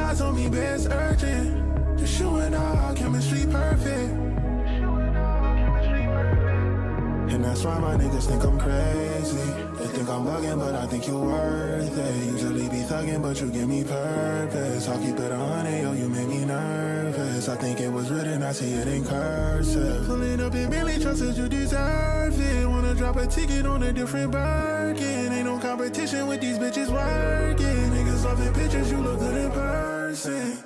eyes on me, but it's urgent. Just you and I, chemistry perfect. And that's why my niggas think I'm crazy. They think I'm bugging, but I think you're worth it. Usually be thugging, but you give me purpose. I'll keep it 100, yo, you make me nervous. I think it was written, I see it in cursive. Pulling up in Billy, trust that you deserve it. Wanna drop a ticket on a different Birkin. Ain't no competition with these bitches working. Niggas loving pictures, you look good in person.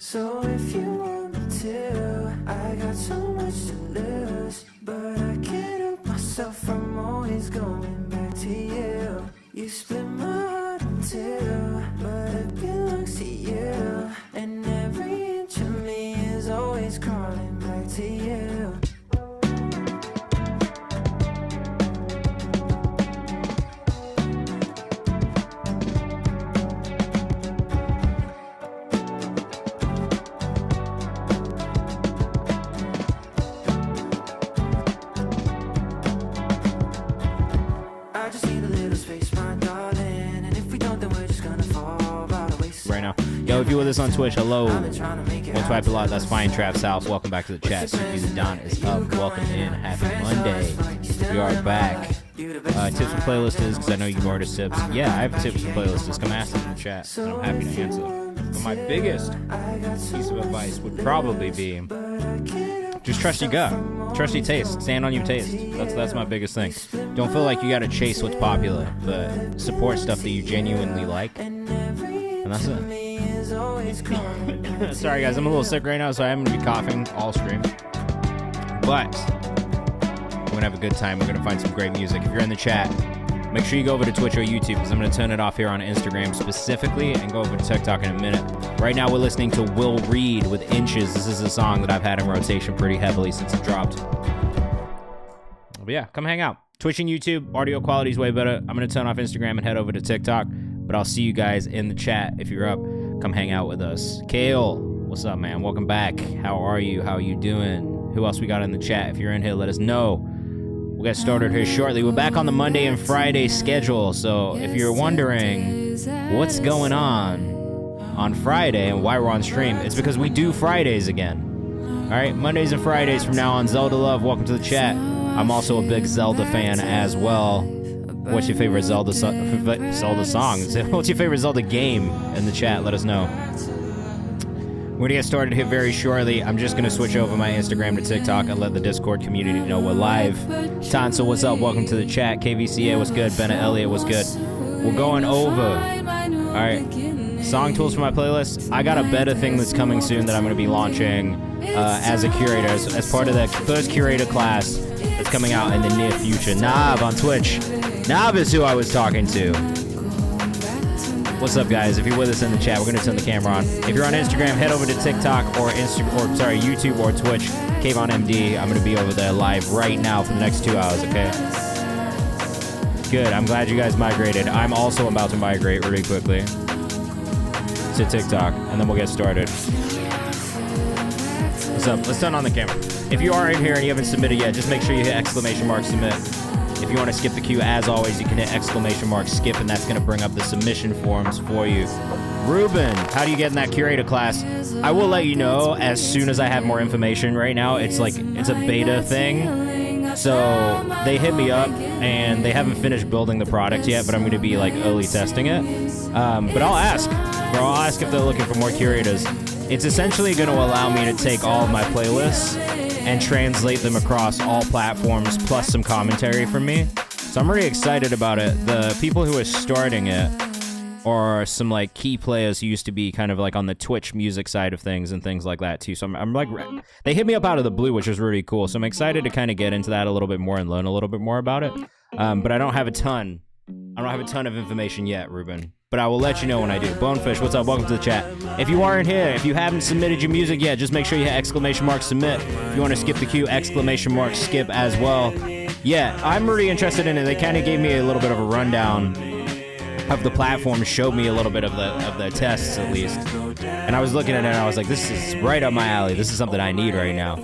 So if you want me to, I got so much to lose, but I can't help myself from always going back to you. You split my heart in two, but it belongs to you, and every inch of me is always crawling back to you. Yo, if you're with us on Twitch, hello. Won't swipe a lot, that's fine. Trap South, welcome back to the chat. Suki Don is up, welcome in. Happy Monday. We are back. Tips and playlist is, because I know you've ordered tips. Yeah, I have tips and playlists. Come ask them in the chat, and I'm happy to answer them. But my biggest piece of advice would probably be just trust your gut. Trust your taste. Stand on your taste. That's my biggest thing. Don't feel like you gotta chase what's popular, but support stuff that you genuinely like. And that's it. Sorry guys, I'm a little sick right now, so I'm gonna be coughing all stream. But we're gonna have a good time. We're gonna find some great music. If you're in the chat, make sure you go over to Twitch or YouTube, because I'm gonna turn it off here on Instagram specifically and go over to TikTok in a minute. Right now we're listening to Will Reed with Inches. This is a song that I've had in rotation pretty heavily since it dropped. But yeah, come hang out. Twitch and YouTube, audio quality is way better. I'm gonna turn off Instagram and head over to TikTok, but I'll see you guys in the chat. If you're up, come hang out with us. Kale, what's up, man? Welcome back. How are you? How are you doing? Who else we got in the chat? If you're in here, let us know. We'll get started here shortly. We're back on the Monday and Friday schedule, so if you're wondering what's going on Friday and why we're on stream, it's because we do Fridays again. All right, Mondays and Fridays from now on. Zelda Love, welcome to the chat. I'm also a big Zelda fan as well. What's your favorite Zelda song? What's your favorite Zelda game in the chat? Let us know. We're gonna get started here very shortly. I'm just gonna switch over my Instagram to TikTok and let the Discord community know we're live. Tansa, what's up? Welcome to the chat. KVCA, what's good? Bennett Elliott, what's good? We're going over. All right. Song tools for my playlist. I got a beta thing that's coming soon that I'm gonna be launching as a curator, as part of the first curator class that's coming out in the near future. Nav on Twitch. Nav is who I was talking to. What's up, guys? If you're with us in the chat, we're gonna turn the camera on. If you're on Instagram, head over to TikTok or YouTube or Twitch. KayvanMD. I'm gonna be over there live right now for the next 2 hours. Okay. Good. I'm glad you guys migrated. I'm also about to migrate really quickly to TikTok, and then we'll get started. What's up? Let's turn on the camera. If you are in here and you haven't submitted yet, just make sure you hit !submit. If you want to skip the queue, as always, you can hit !skip, and that's going to bring up the submission forms for you. Ruben, how do you get in that curator class? I will let you know as soon as I have more information. Right now, it's a beta thing. So they hit me up, and they haven't finished building the product yet, but I'm going to be early testing it. But I'll ask. Bro, I'll ask if they're looking for more curators. It's essentially going to allow me to take all of my playlists and translate them across all platforms, plus some commentary from me. So I'm really excited about it. The people who are starting it are some key players who used to be kind of on the Twitch music side of things and things like that too. So I'm they hit me up out of the blue, which was really cool. So I'm excited to kind of get into that a little bit more and learn a little bit more about it. But I don't have a ton I don't have a ton of information yet, Ruben, but I will let you know when I do. Bonefish, what's up? Welcome to the chat. If you aren't here, if you haven't submitted your music yet, just make sure you hit ! Submit. If you want to skip the queue, ! Skip as well. Yeah, I'm really interested in it. They kind of gave me a little bit of a rundown of the platform, showed me a little bit of the tests at least. And I was looking at it and I was like, this is right up my alley. This is something I need right now.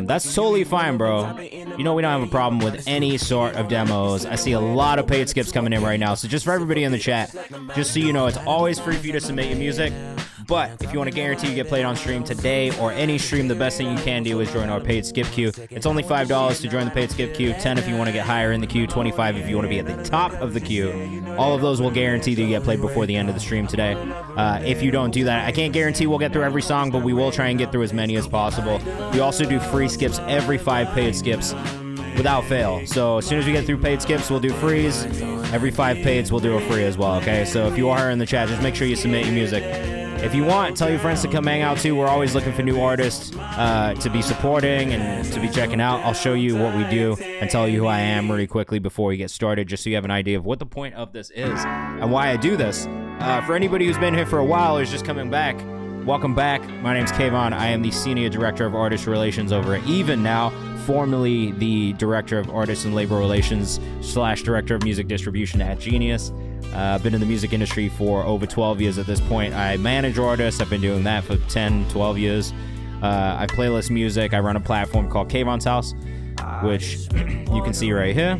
That's totally fine, bro. You know we don't have a problem with any sort of demos. I see a lot of paid skips coming in right now. So just for everybody in the chat, just so you know, it's always free for you to submit your music. But if you want to guarantee you get played on stream today or any stream, the best thing you can do is join our paid skip queue. It's only $5 to join the paid skip queue, $10 if you want to get higher in the queue, $25 if you want to be at the top of the queue. All of those will guarantee that you get played before the end of the stream today. If you don't do that, I can't guarantee we'll get through every song, but we will try and get through as many as possible. We also do free skips every 5 paid skips without fail. So as soon as we get through paid skips, we'll do frees. Every 5 paids, we'll do a free as well, okay? So if you are in the chat, just make sure you submit your music. If you want, tell your friends to come hang out too. We're always looking for new artists to be supporting and to be checking out. I'll show you what we do and tell you who I am really quickly before we get started, just so you have an idea of what the point of this is and why I do this. For anybody who's been here for a while or is just coming back, welcome back. My name's Kayvan. I am the Senior Director of Artist Relations over at Even now, formerly the Director of Artist and Labor Relations / Director of Music Distribution at Genius. I've been in the music industry for over 12 years at this point. I manage artists. I've been doing that for 10, 12 years. I playlist music. I run a platform called Kayvan's House, which you can see right here.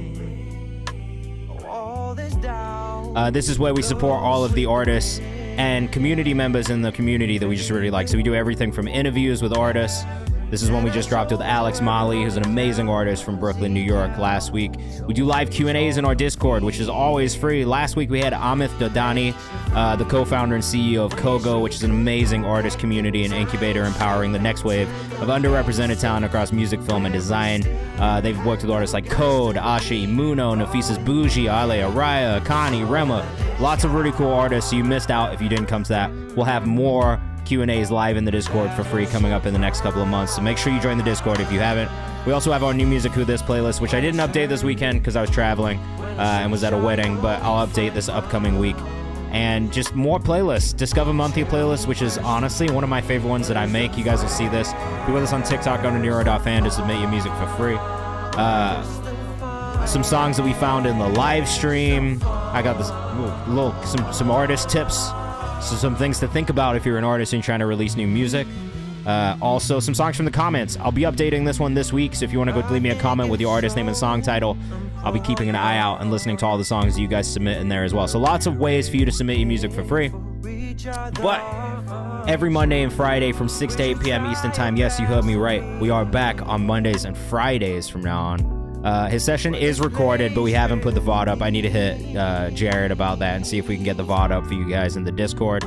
This is where we support all of the artists and community members in the community that we just really like. So we do everything from interviews with artists. This is one we just dropped with Alex Molly, who's an amazing artist from Brooklyn, New York, last week. We do live Q&As in our Discord, which is always free. Last week we had Amit Dodani, the co-founder and CEO of Kogo, which is an amazing artist community and incubator empowering the next wave of underrepresented talent across music, film, and design. They've worked with artists like Code, Ashi, Muno, Nafisas Bougie, Ale, Araya, Akani, Rema. Lots of really cool artists, so you missed out if you didn't come to that. We'll have more Q&As live in the Discord for free coming up in the next couple of months, so make sure you join the Discord if you haven't. We also have our new Music Who This playlist, which I didn't update this weekend because I was traveling and was at a wedding, but I'll update this upcoming week. And just more playlists. Discover Monthly playlist, which is honestly one of my favorite ones that I make. You guys will see this. Be with us on TikTok under Nero.fan to submit your music for free. Some songs that we found in the live stream. I got this some artist tips. So some things to think about if you're an artist and trying to release new music. Also, some songs from the comments. I'll be updating this one this week, so if you want to go leave me a comment with your artist name and song title, I'll be keeping an eye out and listening to all the songs that you guys submit in there as well. So lots of ways for you to submit your music for free. But every Monday and Friday from 6 to 8 p.m. Eastern Time, yes, you heard me right, we are back on Mondays and Fridays from now on. His session is recorded, but we haven't put the VOD up. I need to hit Jared about that and see if we can get the VOD up for you guys in the Discord.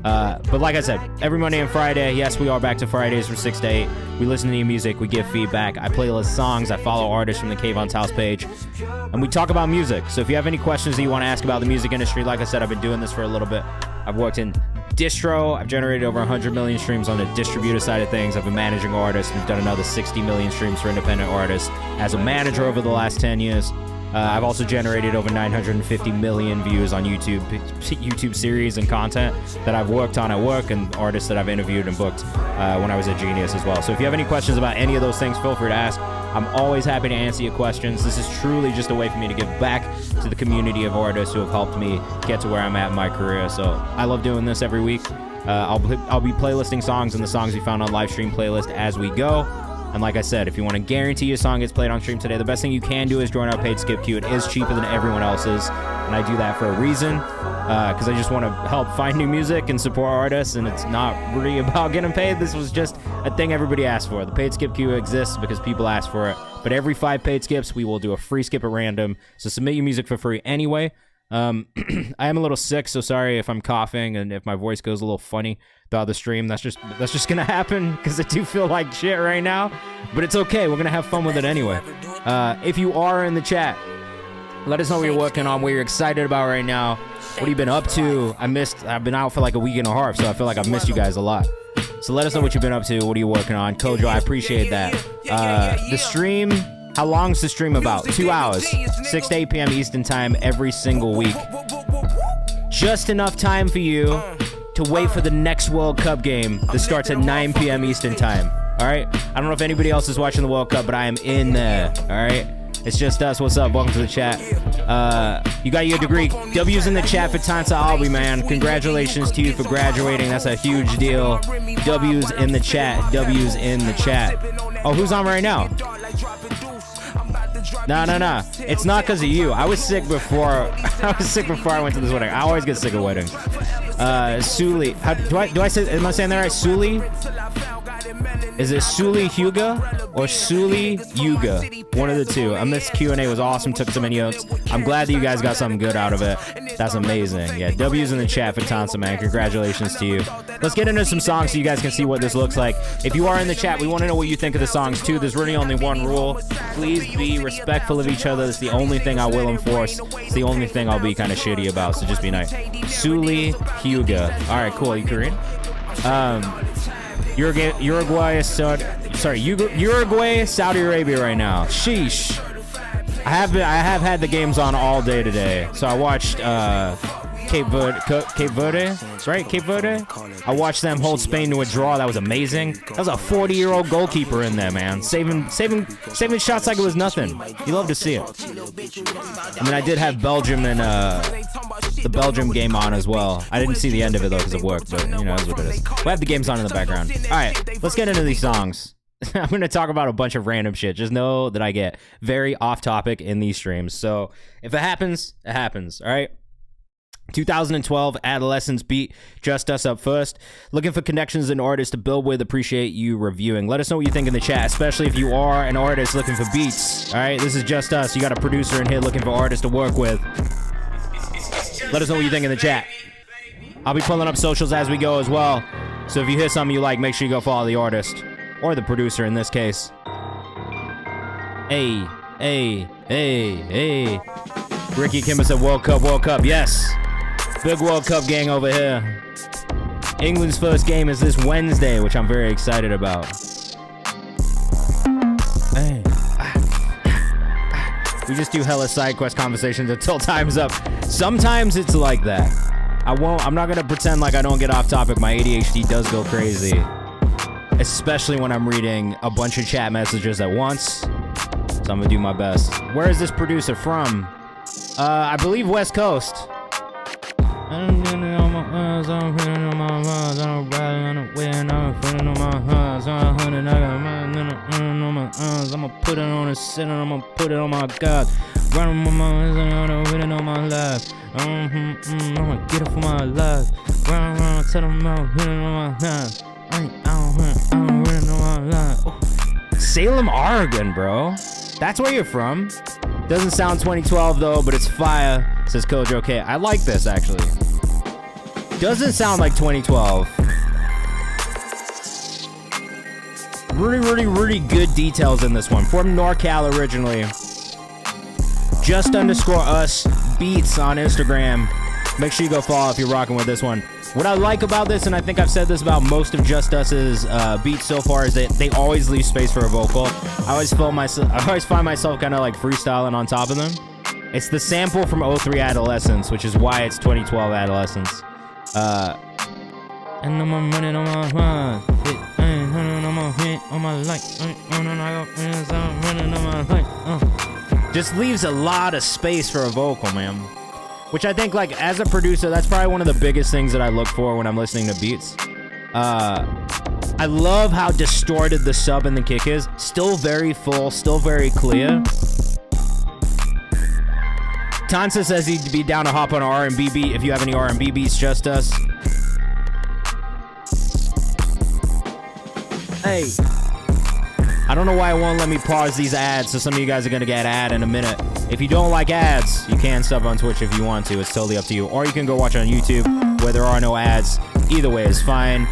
But like I said, every Monday and Friday, yes, we are back to Fridays from 6 to 8. We listen to your music, we give feedback, I playlist songs, I follow artists from the Kayvan's House page, and we talk about music. So if you have any questions that you want to ask about the music industry, like I said, I've been doing this for a little bit. I've worked in distro. I've generated over 100 million streams on the distributor side of things. I've been managing artists. We've done another 60 million streams for independent artists as a manager over the last 10 years. I've also generated over 950 million views on YouTube series and content that I've worked on at work, and artists that I've interviewed and booked when I was at Genius as well. So if you have any questions about any of those things, feel free to ask. I'm always happy to answer your questions. This is truly just a way for me to give back to the community of artists who have helped me get to where I'm at in my career. So I love doing this every week. I'll be playlisting songs and the songs we found on live stream playlist as we go. And like I said, if you want to guarantee your song gets played on stream today, the best thing you can do is join our paid skip queue. It is cheaper than everyone else's, and I do that for a reason, because I just want to help find new music and support artists, and it's not really about getting paid. This was just a thing everybody asked for. The paid skip queue exists because people asked for it, but every 5 paid skips, we will do a free skip at random, so submit your music for free anyway. I am a little sick, so sorry if I'm coughing and if my voice goes a little funny throughout the stream. That's just gonna happen because I do feel like shit right now, but it's okay. We're gonna have fun with it anyway. If you are in the chat, let us know what you're working on, what you're excited about right now. What have you been up to? I've been out for like a week and a half, so I feel like I've missed you guys a lot. So let us know what you've been up to. What are you working on? Kojo, I appreciate that. The stream, How long's the stream about? 2 hours. 6 to 8 p.m. Eastern time every single week. Just enough time for you to wait for the next World Cup game that starts at 9 p.m. Eastern time. All right? I don't know if anybody else is watching the World Cup, but I am in there. All right? It's just us. What's up? Welcome to the chat. You got your degree. W's in the chat for Tansa Albi, man. Congratulations to you for graduating. That's a huge deal. W's in the chat. W's in the chat. Oh, who's on right now? No. It's not because of you. I was sick before. I went to this wedding. I always get sick of weddings. Suli. Do I say? Am I saying that right? Suli? Is it Suli Huga or Suli Yuga? One of the two. This Q&A was awesome. Took so many notes. I'm glad that you guys got something good out of it. That's amazing. Yeah, W's in the chat for Tansa, man. Congratulations to you. Let's get into some songs so you guys can see what this looks like. If you are in the chat, we want to know what you think of the songs too. There's really only one rule. Please be respectful of each other. It's the only thing I will enforce. It's the only thing I'll be kind of shitty about. So just be nice. Suli Huga. All right, cool. Are you Korean? Uruguay, Saudi Arabia right now. Sheesh. I have had the games on all day today. So I watched Cape Verde, right? Cape Verde. I watched them hold Spain to a draw. That was amazing. That was a 40-year-old goalkeeper in there, man, saving shots like it was nothing. You love to see it. I mean, I did have Belgium and the Belgium game on as well. I didn't see the end of it though because of work, but you know, that's what it is. We have the games on in the background. All right, let's get into these songs. I'm going to talk about a bunch of random shit. Just know that I get very off topic in these streams. So if it happens, it happens. All right. 2012 Adolescence beat Just Us up first. Looking for connections and artists to build with. Appreciate you reviewing. Let us know what you think in the chat, especially if you are an artist looking for beats. All right, this is Just Us. You got a producer in here looking for artists to work with. Let us know what you think in the chat. I'll be pulling up socials as we go as well. So if you hear something you like, make sure you go follow the artist or the producer in this case. Hey. Ricky Kimber said World Cup. Yes. Big World Cup gang over here. England's first game is this Wednesday, which I'm very excited about. Hey. We just do hella side quest conversations until time's up. Sometimes it's like that. I'm not gonna pretend like I don't get off topic. My ADHD does go crazy. Especially when I'm reading a bunch of chat messages at once. So I'm gonna do my best. Where is this producer from? I believe West Coast. I'm gonna put it on a center, I'm gonna put it on my God. Running my mind, I'm gonna win it on my life. I'm gonna get it for my life. Run around, tell them I'm winning on my life. I'm winning on my life. Salem, Oregon, bro. That's where you're from. Doesn't sound 2012 though, but it's fire, says Kojo K. I like this actually. Doesn't sound like 2012. Really good details in this one. From NorCal originally. Just_us beats on Instagram. Make sure you go follow if you're rocking with this one. What I like about this, and I think I've said this about most of Just Us's beats so far, is that they always leave space for a vocal. I always find myself kind of like freestyling on top of them. It's the sample from 03 Adolescence, which is why it's 2012 Adolescence. And I'm running on my mind. I'm running on my head, on my life. I'm running on my life. Just leaves a lot of space for a vocal, man. Which I think, like, as a producer, that's probably one of the biggest things that I look for when I'm listening to beats. I love how distorted the sub and the kick is. Still very full, still very clear. Tansa says he'd be down to hop on an R&B beat. If you have any R&B beats, Just Us. Hey. I don't know why it won't let me pause these ads, so some of you guys are going to get an ad in a minute. If you don't like ads, you can sub on Twitch if you want to. It's totally up to you. Or you can go watch on YouTube where there are no ads. Either way is fine.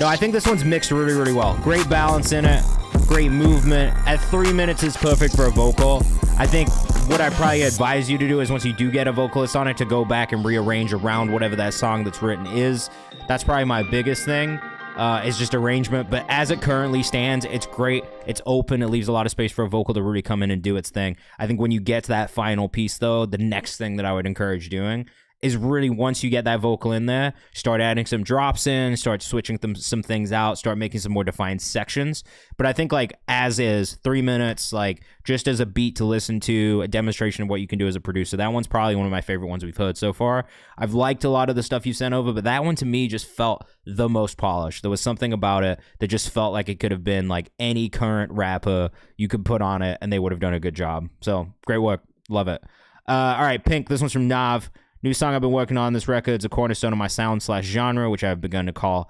No, I think this one's mixed really well. Great balance in it. Great movement. At 3 minutes, it's perfect for a vocal. I think what I probably advise you to do is once you do get a vocalist on it, to go back and rearrange around whatever that song that's written is. That's probably my biggest thing. It's just arrangement, but as it currently stands, it's great. It's open. It leaves a lot of space for a vocal to really come in and do its thing. I think when you get to that final piece, though, the next thing that I would encourage doing is really, once you get that vocal in there, start adding some drops in, start switching some things out, start making some more defined sections. But I think, like, as is, 3 minutes, like, just as a beat to listen to, a demonstration of what you can do as a producer. That one's probably one of my favorite ones we've heard so far. I've liked a lot of the stuff you sent over, but that one to me just felt the most polished. There was something about it that just felt like it could have been like any current rapper you could put on it and they would have done a good job. So great work. Love it. All right, Pink, this one's from Nav. New song I've been working on. This record is a cornerstone of my sound/genre, which I've begun to call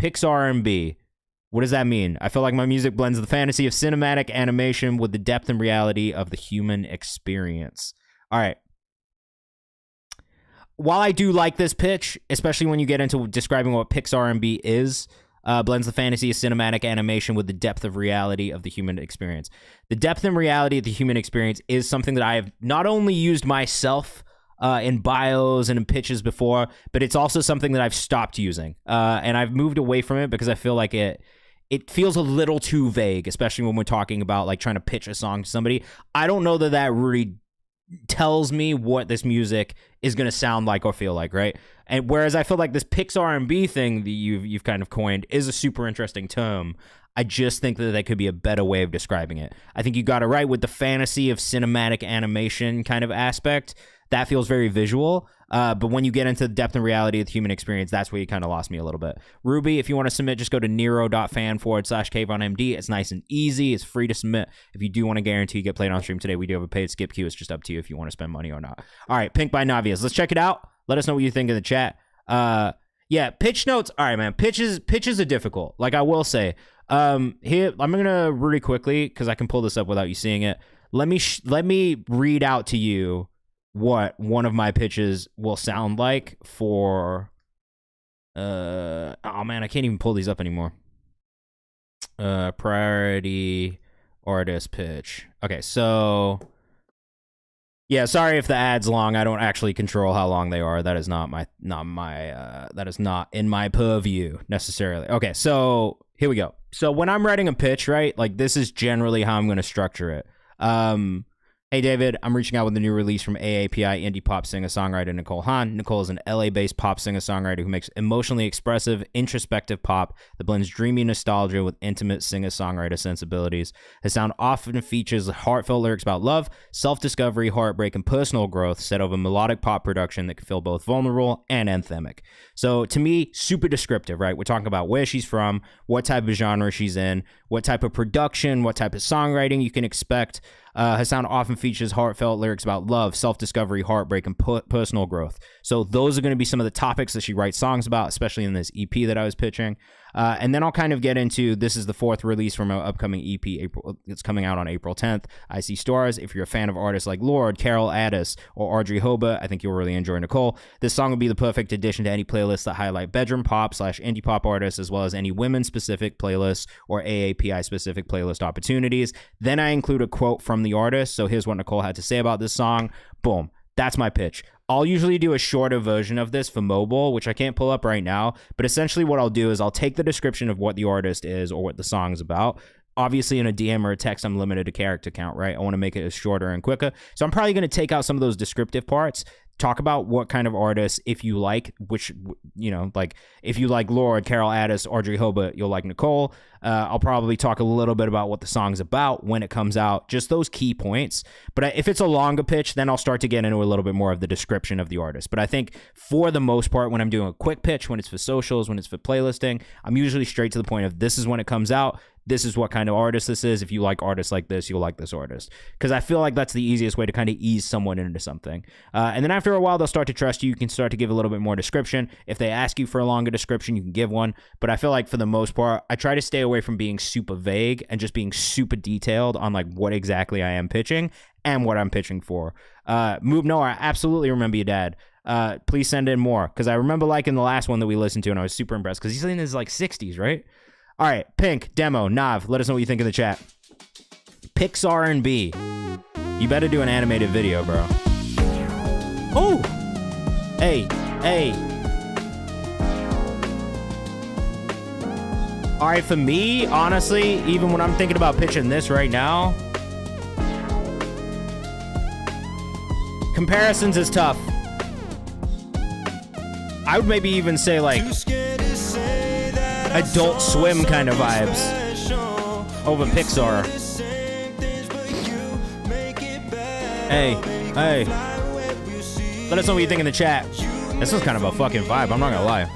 PixR&B. What does that mean? I feel like my music blends the fantasy of cinematic animation with the depth and reality of the human experience. All right. While I do like this pitch, especially when you get into describing what PixR&B is, blends the fantasy of cinematic animation with the depth of reality of the human experience. The depth and reality of the human experience is something that I have not only used myself in bios and in pitches before, but it's also something that I've stopped using. And I've moved away from it because I feel like it feels a little too vague, especially when we're talking about like trying to pitch a song to somebody. I don't know that really tells me what this music is going to sound like or feel like, right? And whereas I feel like this PixR&B thing that you've kind of coined is a super interesting term, I just think that could be a better way of describing it. I think you got it right with the fantasy of cinematic animation kind of aspect. That feels very visual, but when you get into the depth and reality of the human experience, that's where you kind of lost me a little bit. Ruby, if you want to submit, just go to nero.fan/KayvanMD. It's nice and easy. It's free to submit. If you do want to guarantee you get played on stream today, we do have a paid skip queue. It's just up to you if you want to spend money or not. All right, Pink by Navias. Let's check it out. Let us know what you think in the chat. Yeah, pitch notes. All right, man. Pitches are difficult. Like I will say. Here, I'm gonna really quickly, because I can pull this up without you seeing it. Let me read out to you what one of my pitches will sound like for oh man, I can't even pull these up anymore. Priority artist pitch. Okay, so yeah, sorry if the ad's long. I don't actually control how long they are. That is not that is not in my purview necessarily. Okay, so here we go. So when I'm writing a pitch, right, like this is generally how I'm going to structure it. Hey, David, I'm reaching out with a new release from AAPI indie pop singer-songwriter Nicole Hahn. Nicole is an LA-based pop singer-songwriter who makes emotionally expressive, introspective pop that blends dreamy nostalgia with intimate singer-songwriter sensibilities. Her sound often features heartfelt lyrics about love, self-discovery, heartbreak, and personal growth set over melodic pop production that can feel both vulnerable and anthemic. So to me, super descriptive, right? We're talking about where she's from, what type of genre she's in, what type of production, what type of songwriting you can expect. Her sound often features heartfelt lyrics about love, self-discovery, heartbreak, and personal growth. So those are going to be some of the topics that she writes songs about, especially in this EP that I was pitching. And then I'll kind of get into, this is the 4th release from our upcoming EP. It's coming out on April 10th. I See Stars. If you're a fan of artists like Lorde, Carol Addis, or Audrey Hobart, I think you'll really enjoy Nicole. This song would be the perfect addition to any playlists that highlight bedroom pop/indie pop artists, as well as any women-specific playlists or AAPI-specific playlist opportunities. Then I include a quote from the artist. So here's what Nicole had to say about this song. Boom. That's my pitch. I'll usually do a shorter version of this for mobile, which I can't pull up right now. But essentially what I'll do is I'll take the description of what the artist is or what the song is about. Obviously, in a DM or a text, I'm limited to character count, right? I want to make it as shorter and quicker. So I'm probably going to take out some of those descriptive parts, talk about what kind of artists, if you like, which, you know, like if you like Lorde, Carol Addis, Audrey Hobart, you'll like Nicole. I'll probably talk a little bit about what the song's about when it comes out, just those key points. But if it's a longer pitch, then I'll start to get into a little bit more of the description of the artist. But I think for the most part, when I'm doing a quick pitch, when it's for socials, when it's for playlisting, I'm usually straight to the point of this is when it comes out. This is what kind of artist this is. If you like artists like this, you'll like this artist. Because I feel like that's the easiest way to kind of ease someone into something. And then after a while, they'll start to trust you. You can start to give a little bit more description. If they ask you for a longer description, you can give one. But I feel like for the most part, I try to stay away from being super vague and just being super detailed on like what exactly I am pitching and what I'm pitching for. Moob Noah, I absolutely remember your dad. Please send in more. Because I remember liking the last one that we listened to and I was super impressed. Because he's in his like 60s, right? All right, Pink, demo, Nav, let us know what you think in the chat. PixR&B. You better do an animated video, bro. Oh! Hey. All right, for me, honestly, even when I'm thinking about pitching this right now, comparisons is tough. I would maybe even say like Adult Swim kind of vibes over Pixar. Hey, let us know what you think in the chat. This is kind of a fucking vibe, I'm not gonna lie.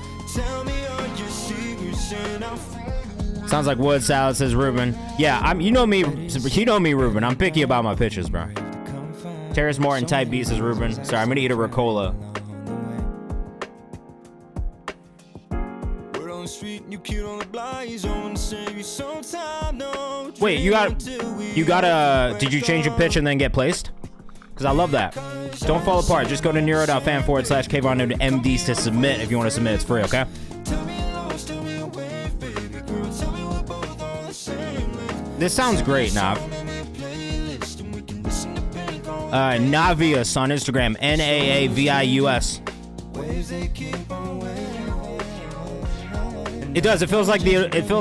Sounds like wood salad, says Ruben. Yeah, you know me, Ruben. I'm picky about my pitches, bro. Terrace Martin type beat, says Ruben. Sorry, I'm gonna eat a Ricola. Wait, you got did you change your pitch and then get placed? Because I love that. Don't fall apart. Just go to neuro.fan/KayvanMD to submit if you want to submit. It's free, okay? This sounds great, Nav. Navius on Instagram. Naavius. It does. It feels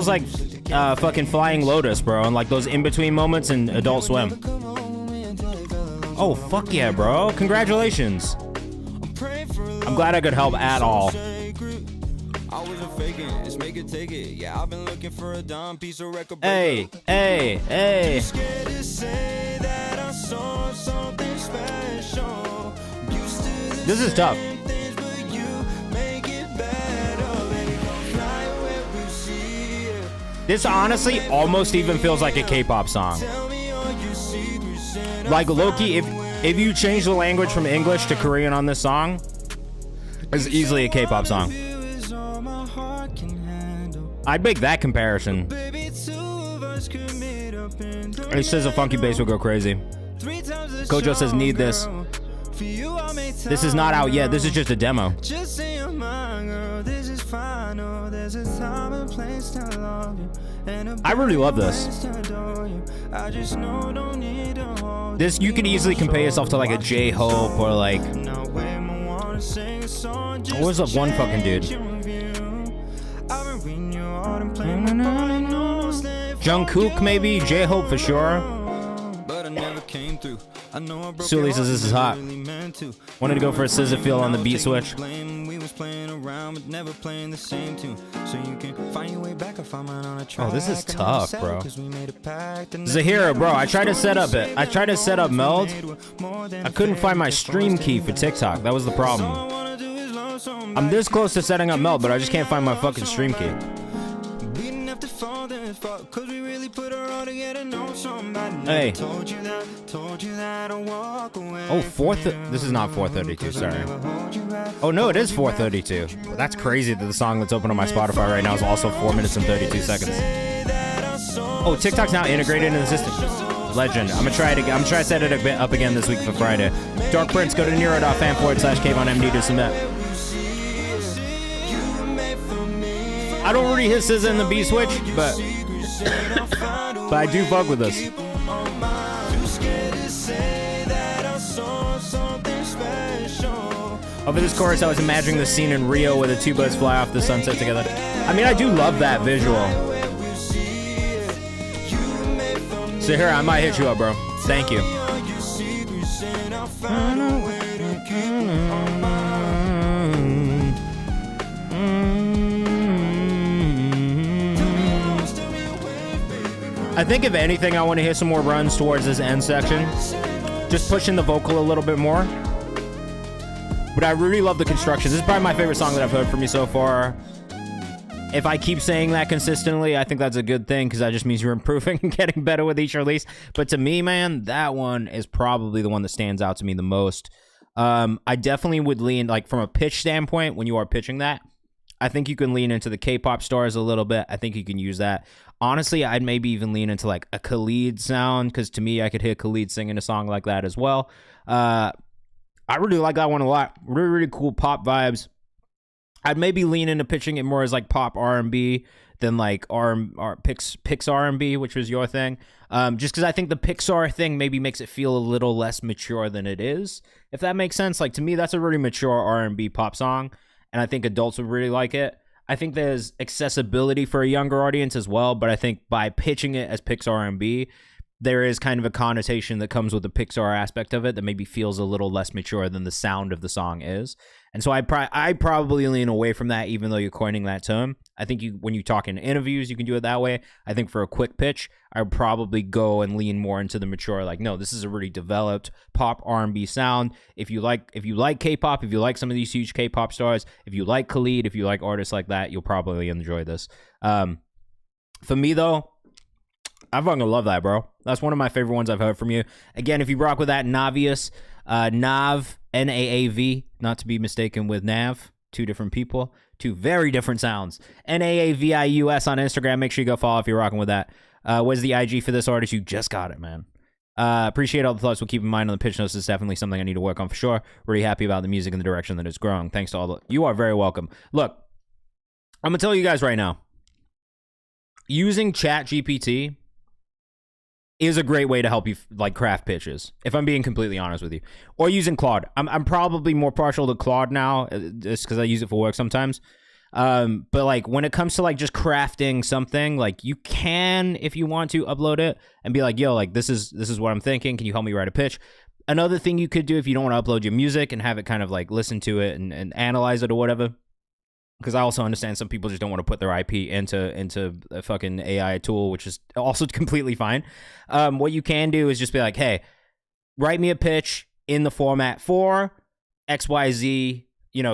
like fucking Flying Lotus, bro, and like those in-between moments in Adult Swim. Oh, fuck yeah, bro. Congratulations. I'm glad I could help at all. Hey. This is tough. This honestly almost even feels like a K-pop song. Like Loki, if you change the language from English to Korean on this song, it's easily a K-pop song. I'd make that comparison. He says a funky bass will go crazy. Kojo says need this. This is not out yet. This is just a demo. I really love this. This, you could easily compare yourself to like a J-Hope or like... What was up one fucking dude? Jungkook maybe? J-Hope for sure. Sully says this is hot. Wanted to go for a scissor feel on the beat switch. Oh, this is tough, bro. Zahira, bro, I tried to set up Meld. I couldn't find my stream key for TikTok. That was the problem. I'm this close to setting up Meld, but I just can't find my fucking stream key. Hey. Oh, this is not 432, sorry. Oh, no, it is 432. That's crazy that the song that's open on my Spotify right now is also 4 minutes and 32 seconds. Oh, TikTok's now integrated into the system. Legend. I'm gonna try to set it up again this week for Friday. Dark Prince, go to neuro.fan/KayvanMD to submit. I don't really hit SZA in the B switch, but I do fuck with this. Over this chorus, I was imagining the scene in Rio where the two birds fly off the sunset together. I mean, I do love that visual. So here, I might hit you up, bro. Thank you. I think if anything, I want to hear some more runs towards this end section. Just pushing the vocal a little bit more. But I really love the construction. This is probably my favorite song that I've heard from you so far. If I keep saying that consistently, I think that's a good thing because that just means you're improving and getting better with each release. But to me, man, that one is probably the one that stands out to me the most. I definitely would lean, like, from a pitch standpoint, when you are pitching that, I think you can lean into the K-pop stars a little bit. I think you can use that. Honestly, I'd maybe even lean into like a Khalid sound because to me, I could hear Khalid singing a song like that as well. I really like that one a lot. Really, really cool pop vibes. I'd maybe lean into pitching it more as like pop R&B than like Pixar R&B, which was your thing. Just because I think the Pixar thing maybe makes it feel a little less mature than it is, if that makes sense. Like to me, that's a really mature R&B pop song. And I think adults would really like it. I think there's accessibility for a younger audience as well, but I think by pitching it as Pixar R&B, there is kind of a connotation that comes with the Pixar aspect of it that maybe feels a little less mature than the sound of the song is. And so I probably lean away from that, even though you're coining that term. I think when you talk in interviews, you can do it that way. I think for a quick pitch, I would probably go and lean more into the mature, like, no, this is a really developed pop R&B sound. If you like K-pop, if you like some of these huge K-pop stars, if you like Khalid, if you like artists like that, you'll probably enjoy this. For me, though, I fucking love that, bro. That's one of my favorite ones I've heard from you. Again, if you rock with that, Navius, Nav, N-A-A-V, not to be mistaken with Nav, two different people, two very different sounds. N-A-A-V-I-U-S on Instagram. Make sure you go follow if you're rocking with that. Where's the IG for this artist? You just got it, man. Appreciate all the thoughts. We'll keep in mind on the pitch notes. It's definitely something I need to work on for sure. Really happy about the music and the direction that it's growing. Thanks to all the... You are very welcome. Look, I'm going to tell you guys right now. Using ChatGPT is a great way to help you like craft pitches, if I'm being completely honest with you. Or using Claude. I'm probably more partial to Claude now, just because I use it for work sometimes. But like when it comes to like just crafting something, like you can, if you want to, upload it and be like, yo, like this is what I'm thinking. Can you help me write a pitch? Another thing you could do if you don't want to upload your music and have it kind of like listen to it and analyze it or whatever. Because I also understand some people just don't want to put their IP into a fucking AI tool, which is also completely fine. What you can do is just be like, hey, write me a pitch in the format for XYZ,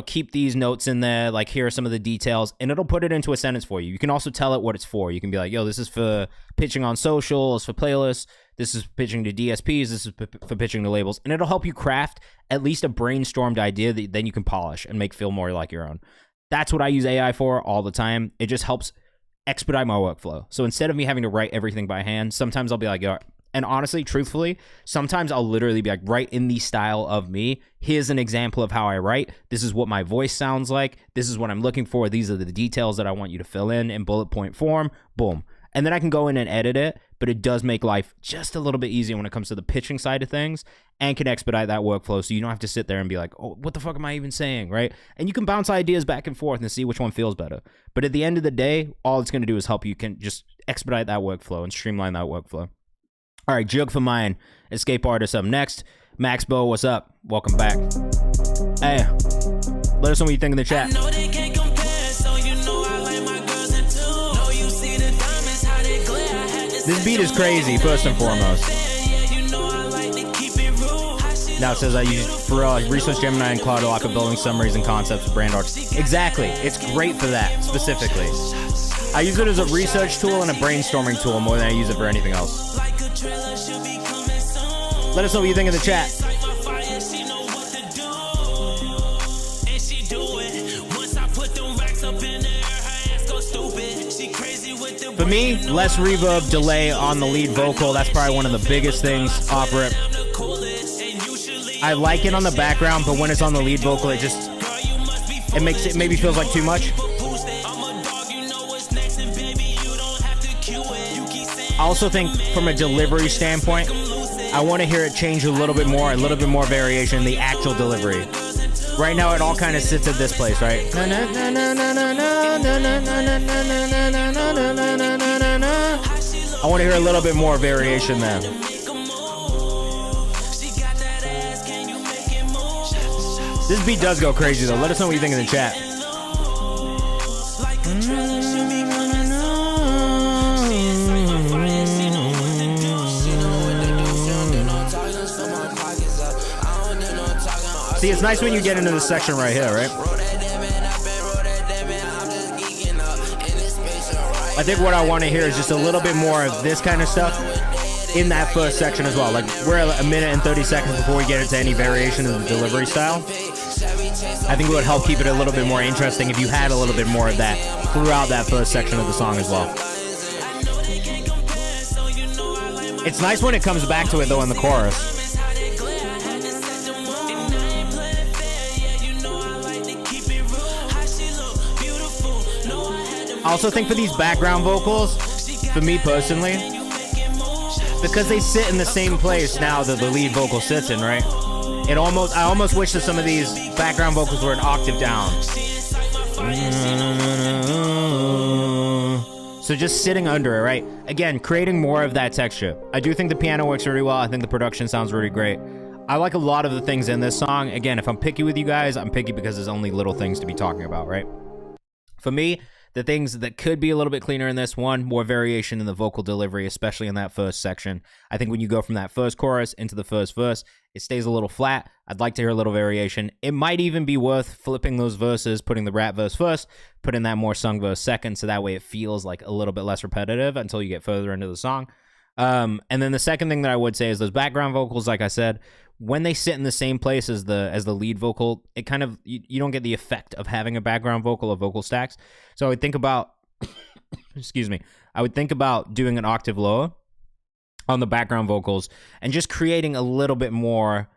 keep these notes in there, like here are some of the details, and it'll put it into a sentence for you. You can also tell it what it's for. You can be like, yo, this is for pitching on socials, for playlists, this is pitching to DSPs, this is for pitching to labels, and it'll help you craft at least a brainstormed idea that then you can polish and make feel more like your own. That's what I use AI for all the time. It just helps expedite my workflow. So instead of me having to write everything by hand, sometimes I'll be like, yo, and honestly, truthfully, sometimes I'll literally be like, write in the style of me. Here's an example of how I write. This is what my voice sounds like. This is what I'm looking for. These are the details that I want you to fill in bullet point form. Boom. And then I can go in and edit it, but it does make life just a little bit easier when it comes to the pitching side of things and can expedite that workflow so you don't have to sit there and be like, oh, what the fuck am I even saying, right? And you can bounce ideas back and forth and see which one feels better. But at the end of the day, all it's going to do is help you can just expedite that workflow and streamline that workflow. All right, Jug for mine. Escape Artist up next. Max Bo, what's up? Welcome back. Hey, let us know what you think in the chat. This beat is crazy, first and foremost. Now it says I use Pharrell, Research Gemini and Claude Lock of building summaries and concepts of brand art. Exactly. It's great for that, specifically. I use it as a research tool and a brainstorming tool more than I use it for anything else. Let us know what you think in the chat. For me, less reverb, delay on the lead vocal. That's probably one of the biggest things off rip. I like it on the background, but when it's on the lead vocal, it makes it maybe feels like too much. I also think from a delivery standpoint, I want to hear it change a little bit more variation in the actual delivery. Right now, it all kind of sits at this place, right? I want to hear a little bit more variation there. This beat does go crazy, though. Let us know what you think in the chat. See, it's nice when you get into this section right here, right? I think what I want to hear is just a little bit more of this kind of stuff in that first section as well. Like, we're a minute and 30 seconds before we get into any variation in the delivery style. I think it would help keep it a little bit more interesting if you had a little bit more of that throughout that first section of the song as well. It's nice when it comes back to it, though, in the chorus. I also think for these background vocals, for me personally, because they sit in the same place now that the lead vocal sits in, right? I almost wish that some of these background vocals were an octave down. So just sitting under it, right? Again, creating more of that texture. I do think the piano works really well. I think the production sounds really great. I like a lot of the things in this song. Again, if I'm picky with you guys, I'm picky because there's only little things to be talking about, right? For me, the things that could be a little bit cleaner in this, one, more variation in the vocal delivery, especially in that first section. I think when you go from that first chorus into the first verse, it stays a little flat. I'd like to hear a little variation. It might even be worth flipping those verses, putting the rap verse first, putting that more sung verse second, so that way it feels like a little bit less repetitive until you get further into the song. And then the second thing that I would say is those background vocals, like I said, when they sit in the same place as the lead vocal, it kind of, you don't get the effect of having a background vocal or vocal stacks. So I would think about, excuse me, I would think about doing an octave lower on the background vocals and just creating a little bit more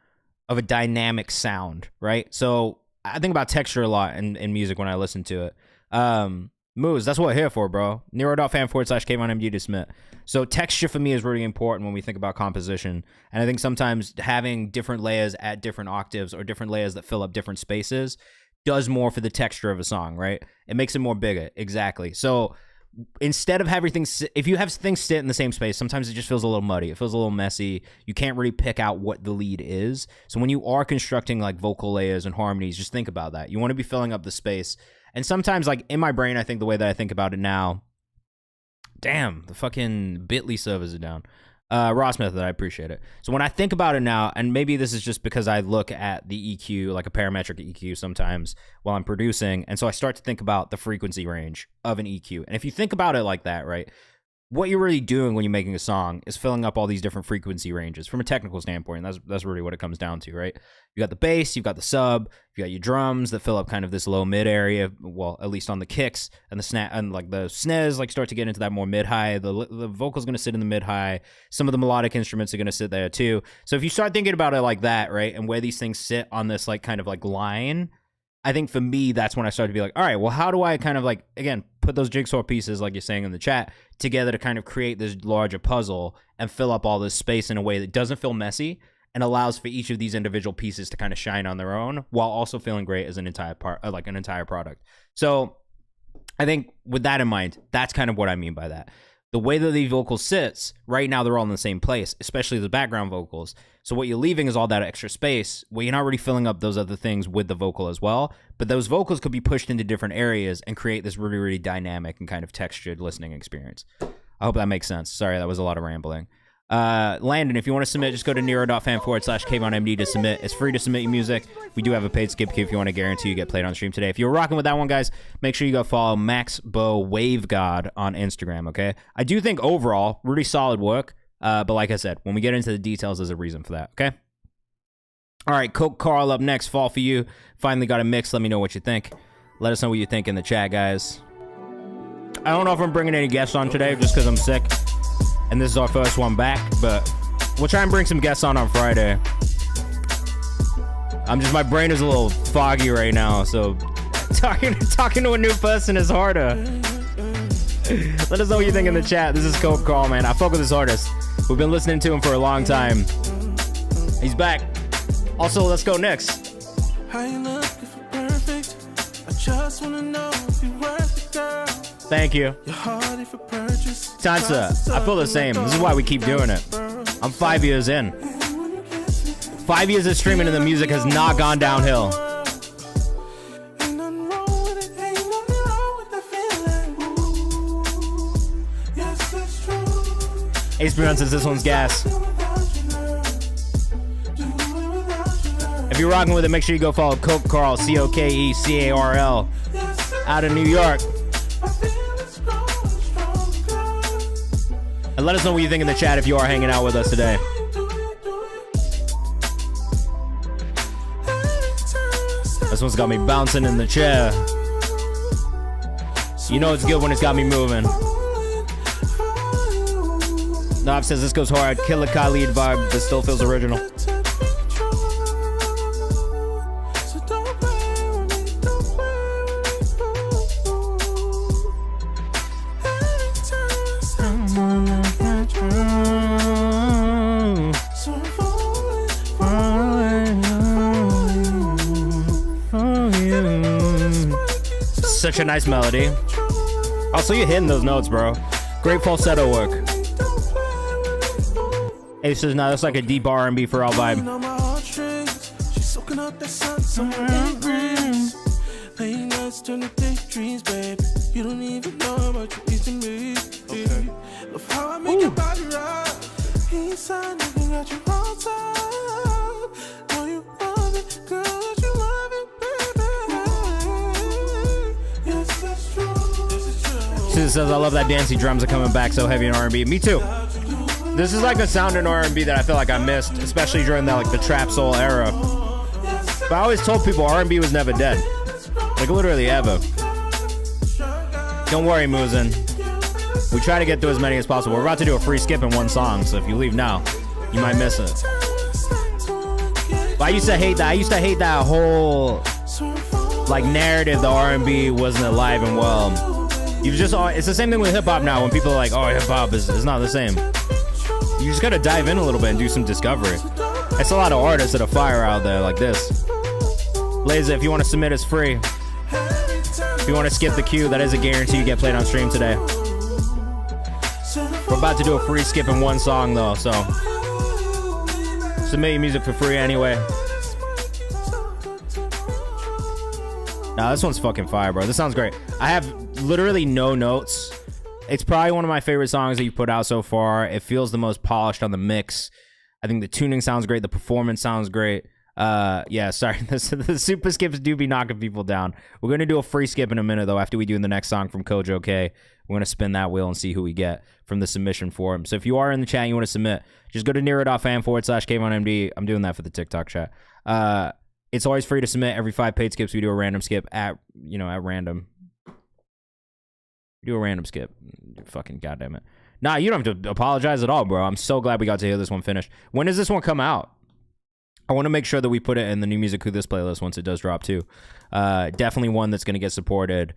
of a dynamic sound, right? So I think about texture a lot in music when I listen to it. Moves, that's what we're here for, bro. Nero.fan/KayvanMD to submit. So texture for me is really important when we think about composition. And I think sometimes having different layers at different octaves or different layers that fill up different spaces does more for the texture of a song, right? It makes it more bigger, exactly. So instead of having things, if you have things sit in the same space, sometimes it just feels a little muddy. It feels a little messy. You can't really pick out what the lead is. So when you are constructing like vocal layers and harmonies, just think about that. You want to be filling up the space. And sometimes, like, in my brain, I think the way that I think about it now, damn, the fucking Bitly servers are down. Ross Method, I appreciate it. So when I think about it now, and maybe this is just because I look at the EQ, like a parametric EQ sometimes while I'm producing, and so I start to think about the frequency range of an EQ. And if you think about it like that, right, what you're really doing when you're making a song is filling up all these different frequency ranges from a technical standpoint. That's really what it comes down to, right? You got the bass, you've got the sub, you got your drums that fill up kind of this low mid area, well, at least on the kicks, and the snap, and like the snares like start to get into that more mid high. The vocal's going to sit in the mid high. Some of the melodic instruments are going to sit there too. So if you start thinking about it like that, right, and where these things sit on this like kind of like line, I think for me, that's when I started to be like, all right, well, how do I kind of like, again, put those jigsaw pieces, like you're saying in the chat, together to kind of create this larger puzzle and fill up all this space in a way that doesn't feel messy and allows for each of these individual pieces to kind of shine on their own while also feeling great as an entire like an entire product. So I think with that in mind, that's kind of what I mean by that. The way that the vocal sits, right now they're all in the same place, especially the background vocals. So what you're leaving is all that extra space where you're not really filling up those other things with the vocal as well. But those vocals could be pushed into different areas and create this really, really dynamic and kind of textured listening experience. I hope that makes sense. Sorry, that was a lot of rambling. Landon, if you want to submit, just go to Nero.fan/KayvanMD to submit. It's free to submit your music. We do have a paid skip queue if you want to guarantee you get played on stream today. If you're rocking with that one, guys, make sure you go follow Max Bow Wave God on Instagram, okay? I do think overall, really solid work. But like I said, when we get into the details, there's a reason for that, okay? All right, Coke Carl up next. Fall for you. Finally got a mix. Let me know what you think. Let us know what you think in the chat, guys. I don't know if I'm bringing any guests on today just because I'm sick. And this is our first one back, but we'll try and bring some guests on Friday. My brain is a little foggy right now, so talking to a new person is harder. Let us know what you think in the chat. This is Coke Carl, man. I fuck with this artist. We've been listening to him for a long time. He's back. Also, let's go next. How you look if you're perfect? I just wanna know if you're worth it, girl. Thank you. You're hard if you purchase. Tansa, I feel the same. This is why we keep doing it. I'm 5 years in. 5 years of streaming and the music has not gone downhill. Ain't nothing wrong with it. Ain't nothing wrong with that feeling. Ooh, yes, it's true. Ace Beyond says this one's gas. If you're rocking with it, make sure you go follow Coke Carl, COKECARL, out of New York. And let us know what you think in the chat if you are hanging out with us today. This one's got me bouncing in the chair. You know it's good when it's got me moving. Nav says this goes hard. Killer Khalid vibe, but still feels original. Such a nice melody. Also, you're hitting those notes, bro. Great falsetto work. Ace says, "No, that's like a deep R&B for all vibe." On my heartstrings, she's soaking up that sun somewhere in it rings. Late nights turn to daydreams, baby. You don't even know how much you mean to me. Okay. Love how I make your body rock. Inside, looking at you all time. Know you love it, girl, that you love it, baby. Yes, that's true. This is true. She says, "I love that dancey drums are coming back so heavy in R&B." Me too. This is like a sound in R&B that I feel like I missed, especially during that, like, the trap soul era. But I always told people R&B was never dead. Like, literally ever. Don't worry, Muzin. We try to get through as many as possible. We're about to do a free skip in one song, so if you leave now, you might miss it. But I used to hate that. I used to hate that whole, like, narrative that R&B wasn't alive and well. You just, it's the same thing with hip-hop now when people are like, oh, hip-hop is not the same. You just gotta dive in a little bit and do some discovery. It's a lot of artists that are fire out there like this. Laser, if you want to submit, it's free. If you want to skip the queue, that is a guarantee you get played on stream today. We're about to do a free skip in one song though, so submit your music for free anyway. Nah, this one's fucking fire, bro. This sounds great. I have literally no notes. It's probably one of my favorite songs that you put out so far. It feels the most polished on the mix. I think the tuning sounds great. The performance sounds great. Yeah, sorry. The super skips do be knocking people down. We're going to do a free skip in a minute, though, after we do the next song from Kojo K. We're going to spin that wheel and see who we get from the submission forum. So if you are in the chat and you want to submit, just go to Nero.fan/KayvanMD. I'm doing that for the TikTok chat. It's always free to submit. Every 5 paid skips, we do a random skip at random. We do a random skip. Fucking goddamn it. Nah, you don't have to apologize at all, bro. I'm so glad we got to hear this one finish. When does this one come out? I want to make sure that we put it in the new Music Who This playlist once it does drop too. Definitely one that's going to get supported.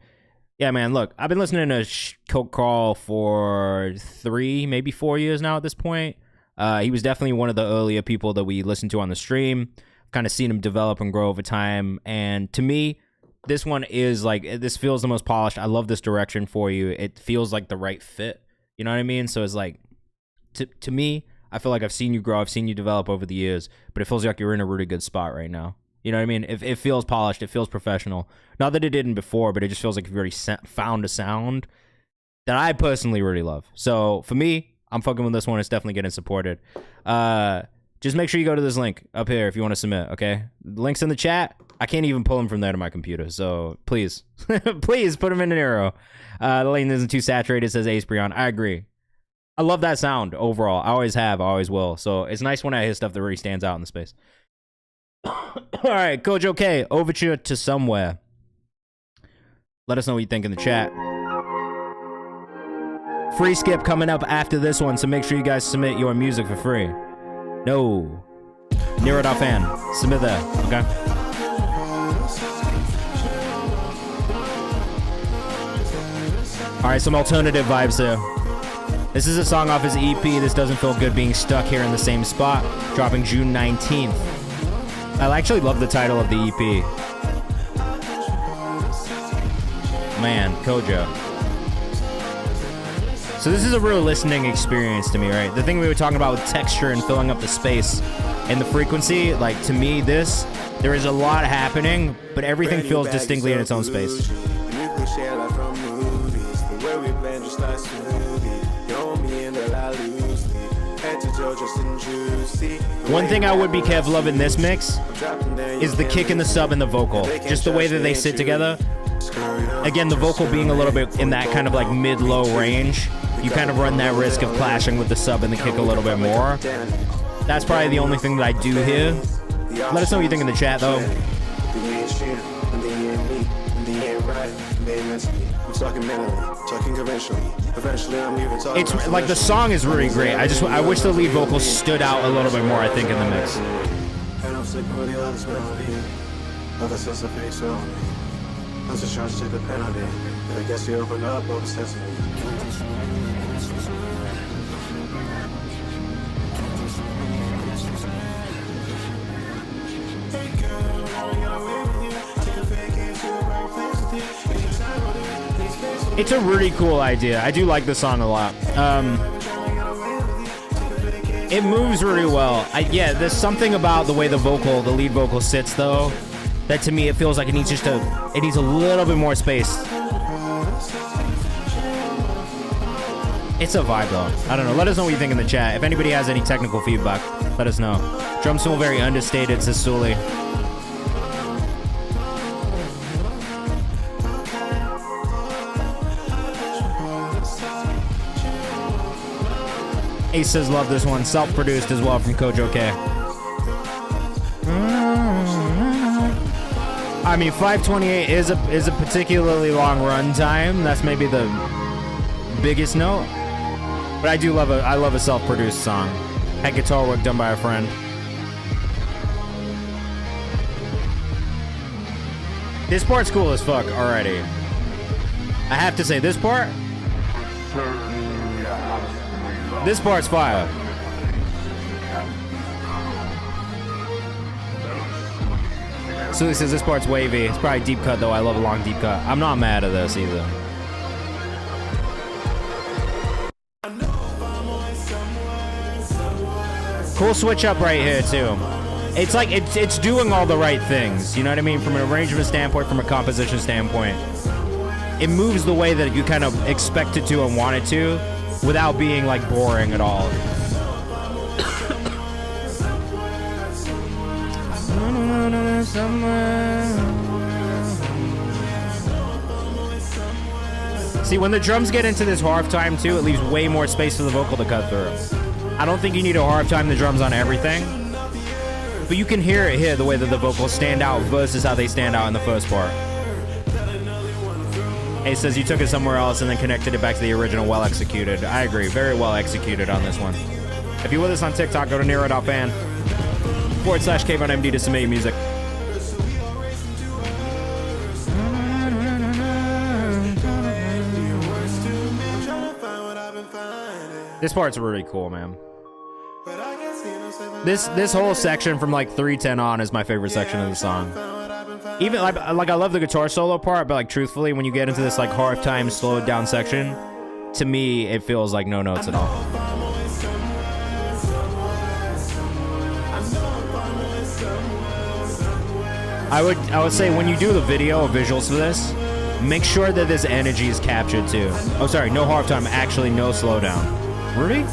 Yeah, man, look, I've been listening to Coke Crawl for 3, maybe 4 years now at this point. He was definitely one of the earlier people that we listened to on the stream. Kind of seen him develop and grow over time. And to me, this one is like, this feels the most polished. I love this direction for you. It feels like the right fit. You know what I mean? So it's like, to me, I feel like I've seen you grow. I've seen you develop over the years, but it feels like you're in a really good spot right now. You know what I mean? It feels polished. It feels professional. Not that it didn't before, but it just feels like you've already found a sound that I personally really love. So for me, I'm fucking with this one. It's definitely getting supported. Just make sure you go to this link up here if you want to submit, okay? The link's in the chat. I can't even pull them from there to my computer, so please, please put them in an arrow. The lane isn't too saturated, says Ace Breon. I agree. I love that sound overall. I always have, I always will. So it's nice when I hear stuff that really stands out in the space. All right, Kojo K, Overture to Somewhere. Let us know what you think in the chat. Free skip coming up after this one, so make sure you guys submit your music for free. No. Nero.fan. Submit that, okay? All right, some alternative vibes there. This is a song off his EP. This doesn't feel good being stuck here in the same spot. Dropping June 19th. I actually love the title of the EP. Man, Kojo. So this is a real listening experience to me, right? The thing we were talking about with texture and filling up the space and the frequency, like to me, there is a lot happening, but everything feels distinctly in its own space. One thing I would be Kev love in this mix is the kick and the sub and the vocal. Just the way that they sit together. Again, the vocal being a little bit in that kind of like mid-low range. You kind of run that risk of clashing with the sub and the kick a little bit more. That's probably the only thing that I do here. Let us know what you think in the chat, though. It's like the song is really great. I wish the lead vocal stood out a little bit more, I think, in the mix. I was just trying to take the penalty. I guess you opened up all the sesame. Hey girl, I wanna get away with you. Take a vacation to a bright place with you. It's your time, please face It's a really cool idea. I do like the song a lot. It moves really well. Yeah, there's something about the way the lead vocal sits though, that to me it feels like it needs a little bit more space. It's a vibe though. I don't know. Let us know what you think in the chat. If anybody has any technical feedback, let us know. Drums feel very understated, says Sully. Ace says love this one. Self-produced as well from Kojo K. I mean, 5:28 is a particularly long run time. That's maybe the biggest note. But I love a self-produced song. Had guitar work done by a friend. This part's cool as fuck already. I have to say, this part's fire. So he says this part's wavy. It's probably deep cut though. I love a long deep cut. I'm not mad at this either. Cool switch up right here too. It's like it's doing all the right things. You know what I mean? From an arrangement standpoint, from a composition standpoint. It moves the way that you kind of expect it to and want it to, without being like boring at all. See, when the drums get into this harp time too, it leaves way more space for the vocal to cut through. I don't think you need a harp time the drums on everything, but you can hear it here, the way that the vocals stand out versus how they stand out in the first part. He says you took it somewhere else and then connected it back to the original. Well executed. I agree. Very well executed on this one. If you're with us on TikTok, go to Nero.fan/KayvanMD to submit your music. This part's really cool, man. This whole section from like 3:10 on is my favorite section of the song. Even like I love the guitar solo part, but like truthfully, when you get into this like half time slowed down section, to me it feels like no notes at all. I would say when you do the video or visuals for this, make sure that this energy is captured too. Oh, sorry, no half time, actually no slowdown. Really?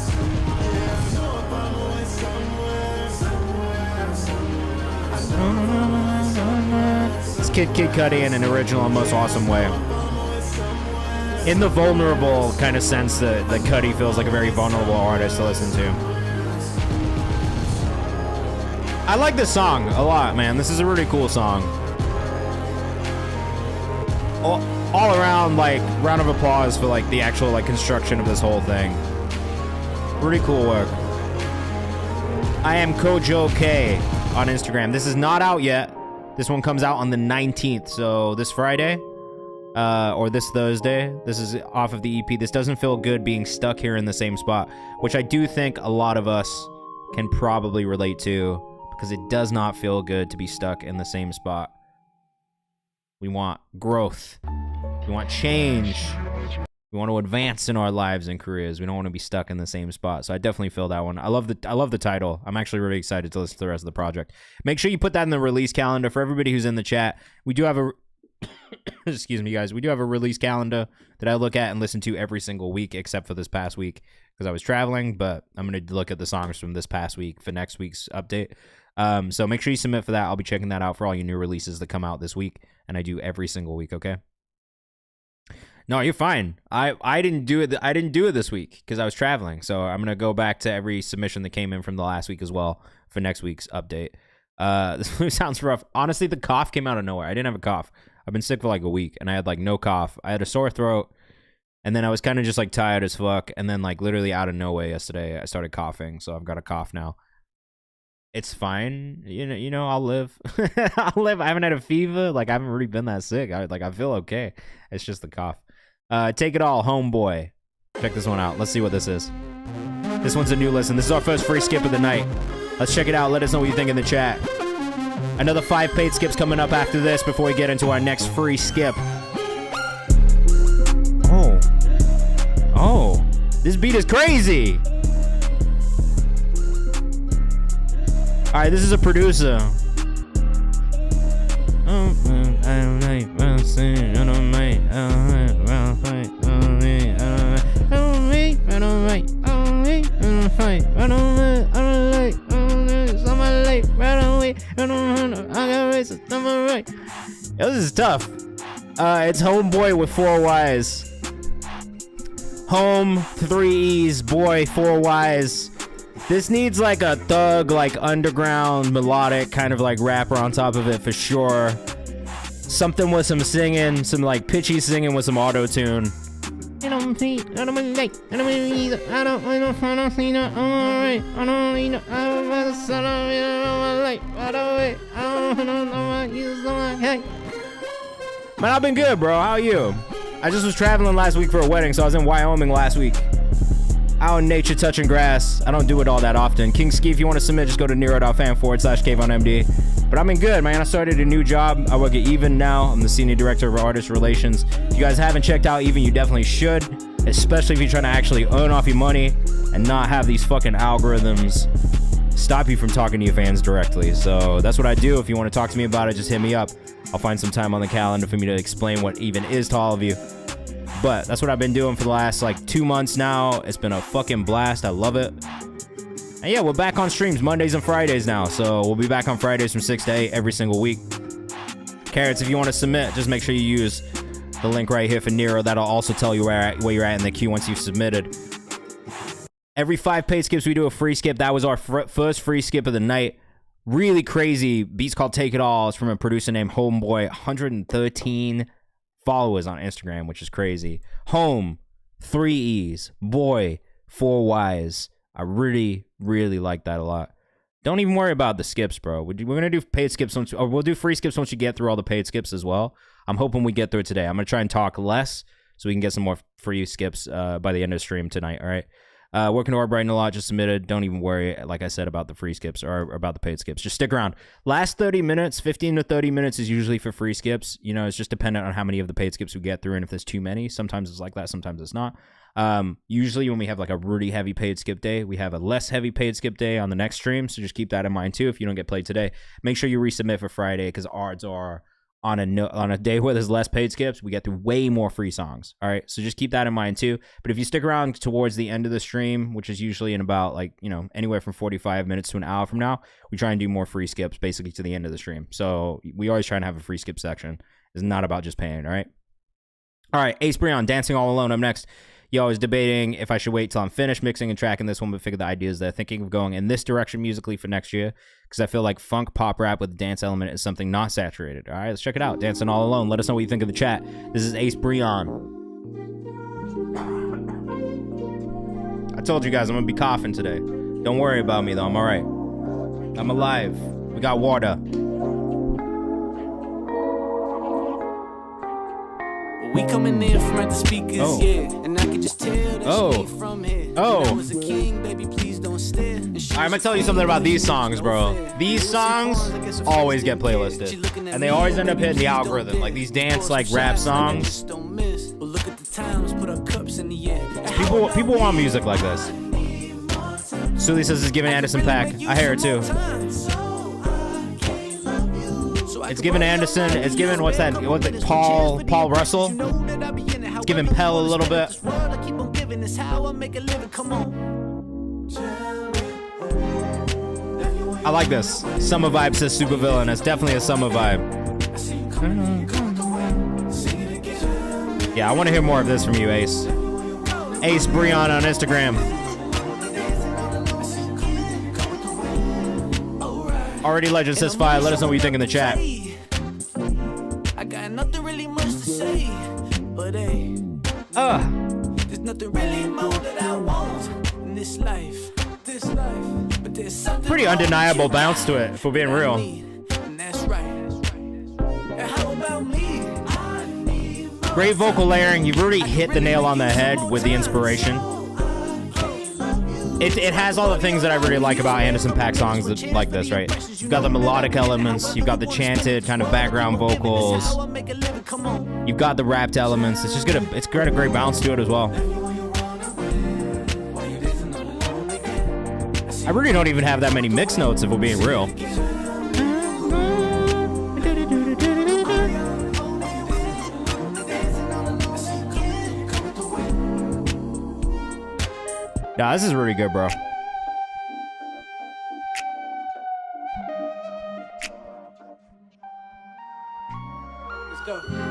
Kid Cudi in an original and most awesome way. In the vulnerable kind of sense that Cudi feels like a very vulnerable artist to listen to. I like this song a lot, man. This is a really cool song. All around, like, round of applause for like the actual like construction of this whole thing. Pretty cool work. I am Kojo K on Instagram. This is not out yet. This one comes out on the 19th, so this Friday, or this Thursday. This is off of the EP. This doesn't feel good being stuck here in the same spot, which I do think a lot of us can probably relate to, because it does not feel good to be stuck in the same spot. We want growth. We want change. We want to advance in our lives and careers. We don't want to be stuck in the same spot. So I definitely feel that one. I love the title. I'm actually really excited to listen to the rest of the project. Make sure you put that in the release calendar for everybody who's in the chat. We do have a excuse me, guys. We do have a release calendar that I look at and listen to every single week, except for this past week because I was traveling. But I'm going to look at the songs from this past week for next week's update. So make sure you submit for that. I'll be checking that out for all your new releases that come out this week, and I do every single week. Okay. No, you're fine. I didn't do it. I didn't do it this week because I was traveling. So I'm gonna go back to every submission that came in from the last week as well for next week's update. This sounds rough. Honestly, the cough came out of nowhere. I didn't have a cough. I've been sick for like a week, and I had like no cough. I had a sore throat, and then I was kind of just like tired as fuck. And then like literally out of nowhere yesterday, I started coughing. So I've got a cough now. It's fine. You know, I'll live. I'll live. I haven't had a fever. Like I haven't really been that sick. I feel okay. It's just the cough. Take it all, homeboy. Check this one out. Let's see what this is. This one's a new listen. This is our first free skip of the night. Let's check it out. Let us know what you think in the chat. Another 5 paid skips coming up after this before we get into our next free skip. Oh. This beat is crazy. All right, this is a producer. Yo, this is tough. It's Homeboy with 4 Ys. Home, 3 E's, boy, 4 Ys. This needs like a thug, like underground, melodic kind of like rapper on top of it for sure. Something with some singing, some like pitchy singing with some auto-tune. Man, I've been good, bro. How are you? I just was traveling last week for a wedding, so I was in Wyoming last week. Out in nature, touching grass. I don't do it all that often. King Ski, if you want to submit, just go to Nero.fan/KayvanMD. But I've been good, man. I started a new job. I work at Even now. I'm the Senior Director of Artist Relations. If you guys haven't checked out Even, you definitely should. Especially if you're trying to actually earn off your money and not have these fucking algorithms stop you from talking to your fans directly. So that's what I do. If you want to talk to me about it, just hit me up. I'll find some time on the calendar for me to explain what Even is to all of you. But that's what I've been doing for the last like 2 months now. It's been a fucking blast. I love it. And yeah, we're back on streams Mondays and Fridays now. So we'll be back on Fridays from 6 to 8 every single week. Carrots, if you want to submit, just make sure you use the link right here for Nero. That'll also tell you where you're at in the queue once you've submitted. Every 5 paid skips, we do a free skip. That was our first free skip of the night. Really crazy. Beat's called Take It All. It's from a producer named Homeboy. 113 followers on Instagram, which is crazy. Home, 3 E's. Boy, 4 Ys. I really, really like that a lot. Don't even worry about the skips, bro. We're going to do paid skips, or we'll do free skips once you get through all the paid skips as well. I'm hoping we get through it today. I'm going to try and talk less so we can get some more free skips by the end of the stream tonight, all right? Working hard, writing a lot, just submitted. Don't even worry, like I said, about the free skips or about the paid skips. Just stick around. Last 30 minutes, 15 to 30 minutes is usually for free skips. You know, it's just dependent on how many of the paid skips we get through and if there's too many. Sometimes it's like that, sometimes it's not. Usually when we have like a really heavy paid skip day, we have a less heavy paid skip day on the next stream. So just keep that in mind too. If you don't get played today, make sure you resubmit for Friday because odds are on a day where there's less paid skips, we get through way more free songs. All right, so just keep that in mind too. But if you stick around towards the end of the stream, which is usually in about like, you know, anywhere from 45 minutes to an hour from now, we try and do more free skips basically to the end of the stream. So we always try and have a free skip section. It's not about just paying. All right, Ace Breon, Dancing All Alone up next. Yo, I was debating if I should wait till I'm finished mixing and tracking this one, but figure the ideas that I'm thinking of going in this direction musically for next year, because I feel like funk pop rap with a dance element is something not saturated. All right, let's check it out. Dancing All Alone. Let us know what you think of the chat. This is Ace Breon. I told you guys I'm going to be coughing today. Don't worry about me, though. I'm all right. I'm alive. We got water. We coming in from at the speakers, yeah, and I can just tell that she from here. I was a king, baby, please don't stare. All right, I'm gonna tell you something about these songs, bro. These songs always get playlisted, and they always end up hitting the algorithm. Like these dance, like rap songs. People want music like this. Sully says it's giving Anderson .Paak. I hear it too. It's giving Anderson. It's giving what's it? Paul Russell. It's giving Pell a little bit. I like this. Summer vibe says Supervillain. It's definitely a summer vibe. Yeah, I want to hear more of this from you, Ace. Ace Breon on Instagram. Already Legend says fire. Let us know what you think in the chat. I got nothing really much to say, but hey, there's nothing really more that I want in this life. But there's something pretty undeniable bounce to it, if we're being real. And that's right. And how about me? Great vocal layering. You've already hit the nail on the head with the inspiration. It has all the things that I really like about Anderson .Paak songs like this, right? You've got the melodic elements, you've got the chanted kind of background vocals, you've got the rapped elements. It's got a great bounce to it as well. I really don't even have that many mix notes if we're being real. Nah, this is really good, bro.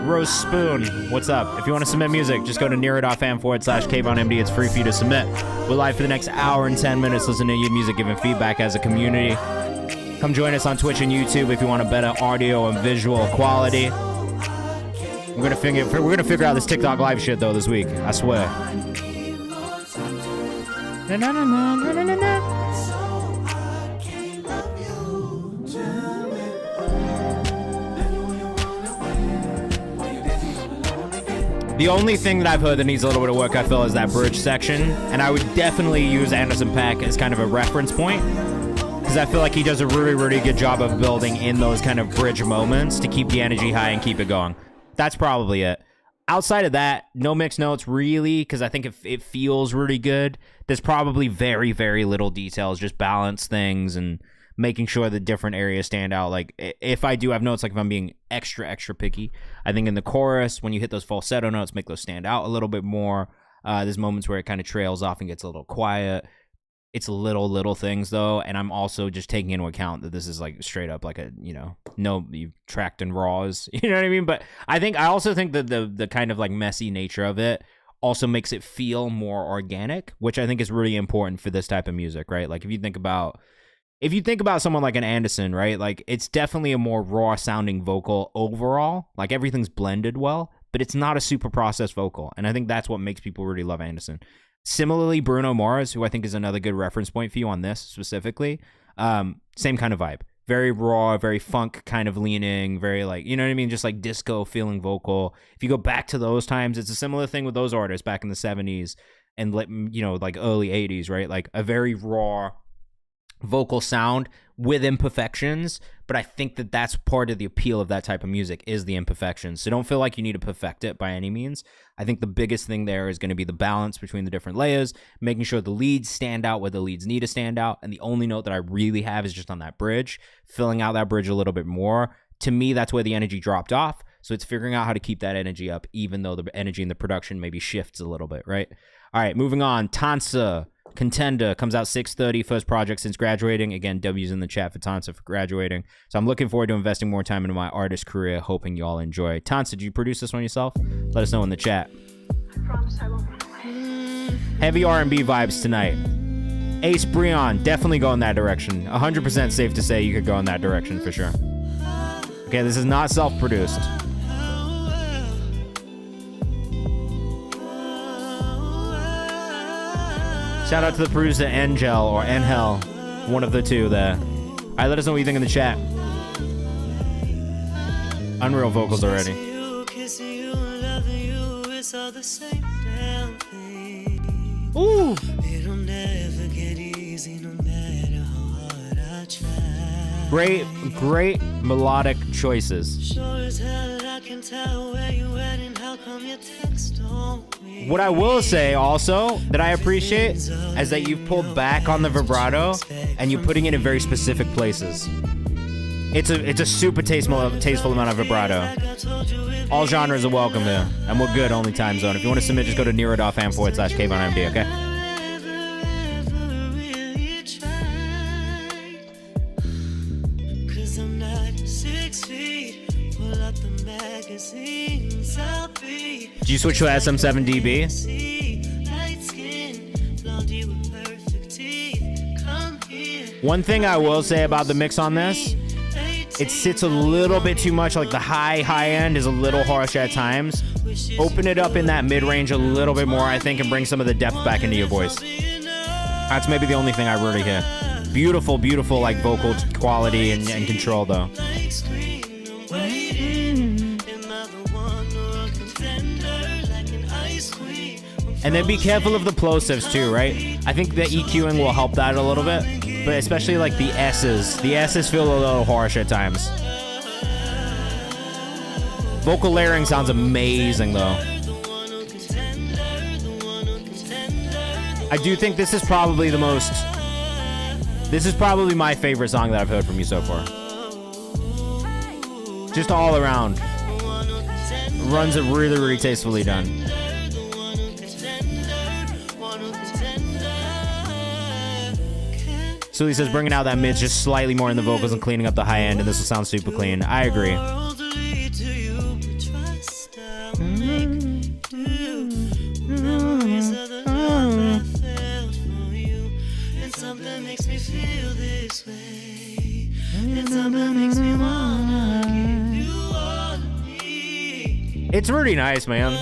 Rose Spoon, what's up? If you want to submit music, just go to near.fm/KayvanMD. It's free for you to submit. We're live for the next hour and 10 minutes listening to your music, giving feedback as a community. Come join us on Twitch and YouTube if you want a better audio and visual quality. We're gonna figure out this TikTok live shit though this week. I swear. The only thing that I've heard that needs a little bit of work, I feel, is that bridge section. And I would definitely use Anderson .Paak as kind of a reference point, because I feel like he does a really, really good job of building in those kind of bridge moments to keep the energy high and keep it going. That's probably it. Outside of that, no mixed notes really, because I think it feels really good. There's probably very, very little details, just balance things and making sure the different areas stand out. Like, if I do have notes, like if I'm being extra, extra picky, I think in the chorus, when you hit those falsetto notes, make those stand out a little bit more. There's moments where it kind of trails off and gets a little quiet. It's little things, though, and I'm also just taking into account that this is, like, straight up like a, no, you've tracked and raws, you know what I mean? But I also think that the kind of, like, messy nature of it also makes it feel more organic, which I think is really important for this type of music, right? Like, if you think about someone like an Anderson, right? Like, it's definitely a more raw sounding vocal overall. Like, everything's blended well, but it's not a super processed vocal. And I think that's what makes people really love Anderson. Similarly, Bruno Mars, who I think is another good reference point for you on this specifically, same kind of vibe. Very raw, very funk kind of leaning, very like, you know what I mean? Just like disco feeling vocal. If you go back to those times, it's a similar thing with those artists back in the 70s and, like early 80s, right? Like a very raw vocal sound with imperfections, but I think that that's part of the appeal of that type of music is the imperfections. So don't feel like you need to perfect it by any means. I think the biggest thing there is going to be the balance between the different layers, making sure the leads stand out where the leads need to stand out, and the only note that I really have is just on that bridge, filling out that bridge a little bit more. To me, that's where the energy dropped off, so it's figuring out how to keep that energy up, even though the energy in the production maybe shifts a little bit, right? All right, moving on. Tansa. Contender comes out 6/30, first project since graduating. Again, W's in the chat for Tansa for graduating. So I'm looking forward to investing more time into my artist career, hoping y'all enjoy. Tansa, did you produce this one yourself? Let us know in the chat. I promise I won't. Heavy R&B vibes tonight. Ace Breon, definitely go in that direction. 100% safe to say you could go in that direction for sure. Okay, this is not self-produced. Shout out to the producer Angel or Angel, one of the two there. All right, let us know what you think in the chat. Unreal vocals already. Ooh. Great melodic choices. What I will say also that I appreciate is that you've pulled back on the vibrato and you're putting it in very specific places. It's a super tasteful amount of vibrato. All genres are welcome here, and we're good only time zone. If you want to submit, just go to near.fm/KayvanMD, okay? Did you switch to SM7DB? One thing I will say about the mix on this, it sits a little bit too much, like the high end is a little harsh at times. Open it up in that mid-range a little bit more, I think, and bring some of the depth back into your voice. That's maybe the only thing I really hear. Beautiful, like vocal quality and control though. And then be careful of the plosives too, right? I think the EQing will help that a little bit, but especially like the S's. The S's feel a little harsh at times. Vocal layering sounds amazing though. I do think this is probably the most This is probably my favorite song that I've heard from you so far. Just all around. Runs are really, really tastefully done. Sully says bringing out that mid just slightly more in the vocals and cleaning up the high end, and this will sound super clean. I agree. It's really nice, man.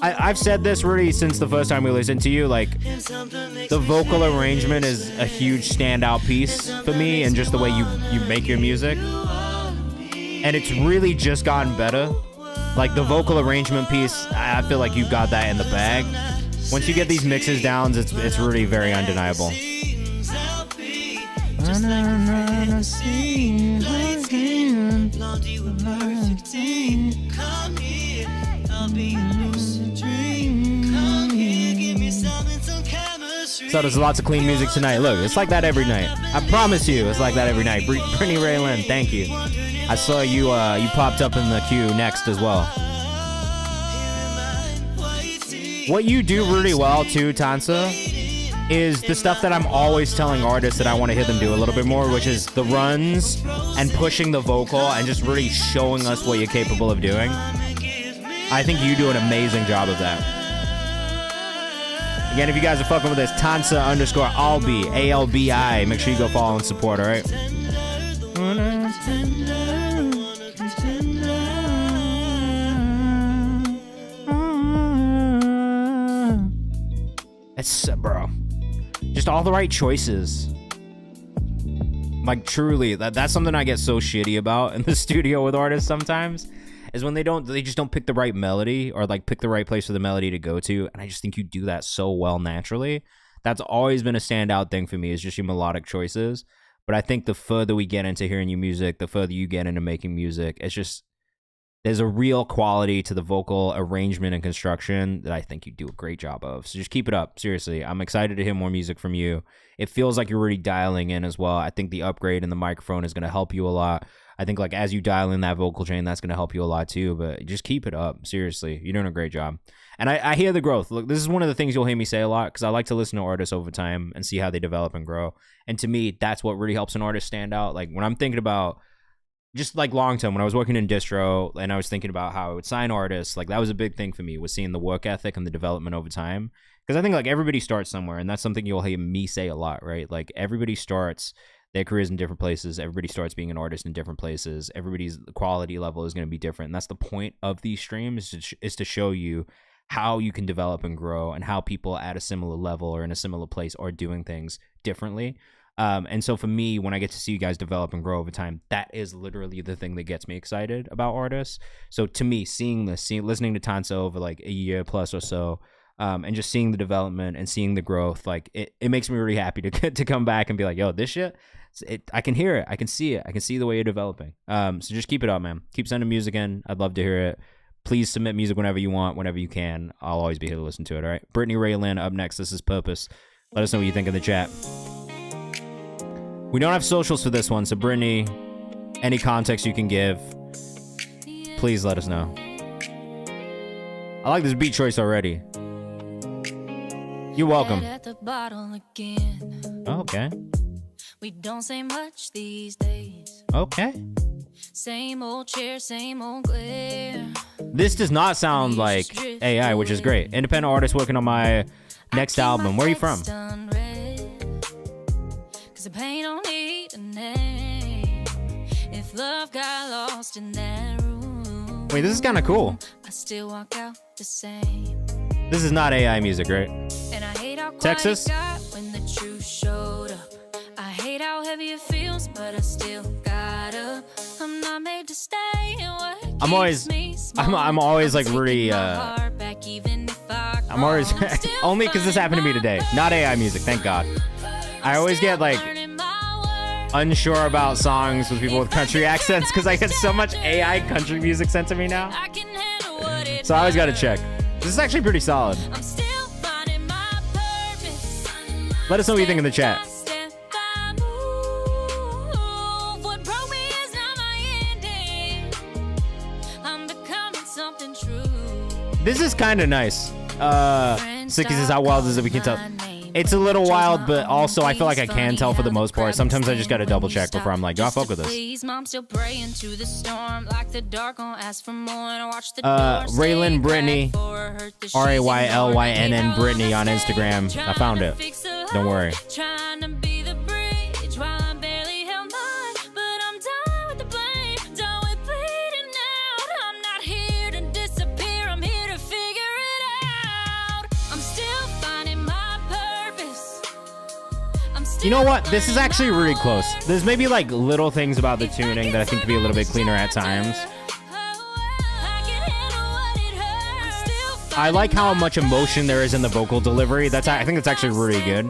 I've said this really since the first time we listened to you. Like, the vocal arrangement is a huge standout piece for me, and just the way you make your music. And it's really just gotten better. Like, the vocal arrangement piece, I feel like you've got that in the bag. Once you get these mixes down, it's really very undeniable. So there's lots of clean music tonight. Look, it's like that every night. I promise you, it's like that every night. Brittany Raylan, thank you. I saw you you popped up in the queue next as well. What you do really well too, Tansa, is the stuff that I'm always telling artists that I want to hear them do a little bit more, which is the runs and pushing the vocal and just really showing us what you're capable of doing. I think you do an amazing job of that. Again, if you guys are fucking with this, Tansa_Albi, ALBI. Make sure you go follow and support, all right? It's, bro, just all the right choices. Like, truly, that's something I get so shitty about in the studio with artists sometimes, is when they just don't pick the right melody or like pick the right place for the melody to go to. And I just think you do that so well naturally. That's always been a standout thing for me, is just your melodic choices. But I think the further we get into hearing your music, the further you get into making music, it's just, there's a real quality to the vocal arrangement and construction that I think you do a great job of. So just keep it up. Seriously, I'm excited to hear more music from you. It feels like you're really dialing in as well. I think the upgrade in the microphone is going to help you a lot. I think like as you dial in that vocal chain, that's going to help you a lot too. But just keep it up. Seriously, you're doing a great job. And I hear the growth. Look, this is one of the things you'll hear me say a lot, because I like to listen to artists over time and see how they develop and grow. And to me, that's what really helps an artist stand out. Like when I'm thinking about just like long term, when I was working in distro and I was thinking about how I would sign artists, like that was a big thing for me, was seeing the work ethic and the development over time. Because I think like everybody starts somewhere, and that's something you'll hear me say a lot, right? Like everybody starts their careers in different places. Everybody starts being an artist in different places. Everybody's quality level is going to be different. And that's the point of these streams, is to show you how you can develop and grow, and how people at a similar level or in a similar place are doing things differently. And so for me, when I get to see you guys develop and grow over time, that is literally the thing that gets me excited about artists. So to me, seeing this, listening to Tansa over like a year plus or so, and just seeing the development and seeing the growth, like it makes me really happy to come back and be like, yo, this shit, I can hear it. I can see it. I can see the way you're developing. So just keep it up, man. Keep sending music in. I'd love to hear it. Please submit music whenever you want, whenever you can. I'll always be here to listen to it, all right? Brittany Raylan up next. This is Purpose. Let us know what you think in the chat. We don't have socials for this one, so Brittany, any context you can give, please let us know. I like this beat choice already. You're welcome. Okay. We don't say much these days. Okay. Same old chair, same old glare. This does not sound like AI, which is great. Independent artist working on my next album. Where are you from? The pain don't need a name. If love got lost in that room. Wait, this is kind of cool. I still walk out the same. This is not AI music, right? And I hate how Texas? quiet it got when the truth showed up. I hate how heavy it feels, but I still got up. I'm not made to stay. I'm always like really I'm always only because this happened to me today. Not AI music, thank God. I always get like unsure about songs with people with country accents because I get so much AI country music sent to me now. So I always got to check. This is actually pretty solid. Let us know what you think in the chat. This is kind of nice. Sicky says, how wild is it? We can tell. It's a little wild, but also I feel like I can tell for the most part. Sometimes I just gotta double check before I'm like, yo, I fuck with this. Raylan Brittany, RAYLYNN Brittany on Instagram. I found it. Don't worry. You know what? This is actually really close. There's maybe like little things about the tuning that I think could be a little bit cleaner at times. I like how much emotion there is in the vocal delivery. I think that's actually really good.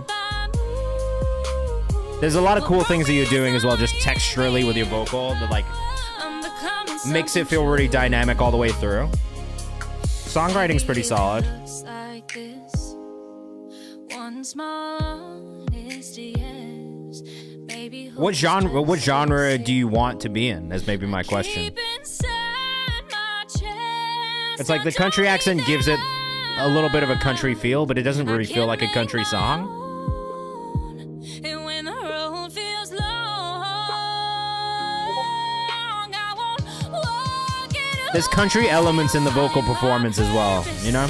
There's a lot of cool things that you're doing as well, just texturally with your vocal that like makes it feel really dynamic all the way through. Songwriting's pretty solid. What genre do you want to be in? Is maybe my question. It's like the country accent gives it a little bit of a country feel, but it doesn't really feel like a country song. There's country elements in the vocal performance as well, you know?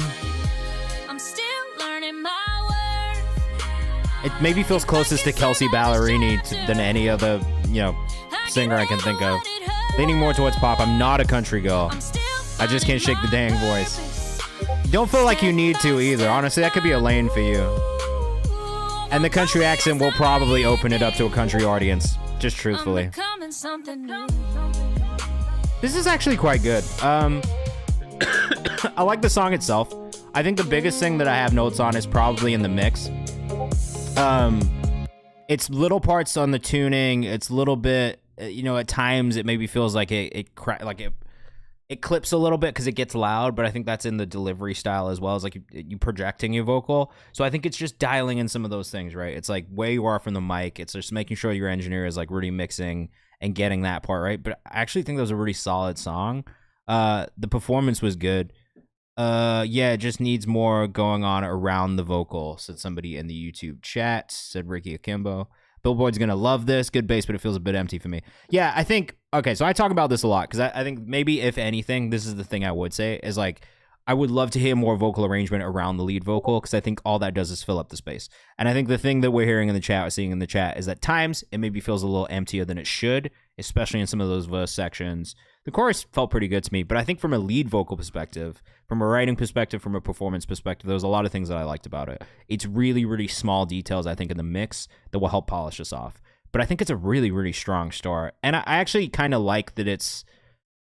It maybe feels closest to Kelsey Ballerini than any other, singer I can think of. Leaning more towards pop. I'm not a country girl. I just can't shake the dang voice. Don't feel like you need to either. Honestly, that could be a lane for you. And the country accent will probably open it up to a country audience, just truthfully. This is actually quite good. I like the song itself. I think the biggest thing that I have notes on is probably in the mix. It's little parts on the tuning. It's a little bit, at times it maybe feels like it clips a little bit because it gets loud, but I think that's in the delivery style as well as like you projecting your vocal. So I think it's just dialing in some of those things, right? It's like where you are from the mic. It's just making sure your engineer is like really mixing and getting that part right. But I actually think that was a really solid song. The performance was good. It just needs more going on around the vocal, said somebody in the YouTube chat, said Ricky Akimbo. Billboard's gonna love this. Good bass, but it feels a bit empty for me. Yeah, I think, okay, so I talk about this a lot, because I think maybe, if anything, this is the thing I would say, is like, I would love to hear more vocal arrangement around the lead vocal, because I think all that does is fill up the space. And I think the thing that we're hearing in the chat, or seeing in the chat, is that times it maybe feels a little emptier than it should, especially in some of those verse sections. The chorus felt pretty good to me, but I think from a lead vocal perspective, from a writing perspective, from a performance perspective, there was a lot of things that I liked about it. It's really, really small details, I think, in the mix that will help polish this off. But I think it's a really, really strong start. And I actually kind of like that it's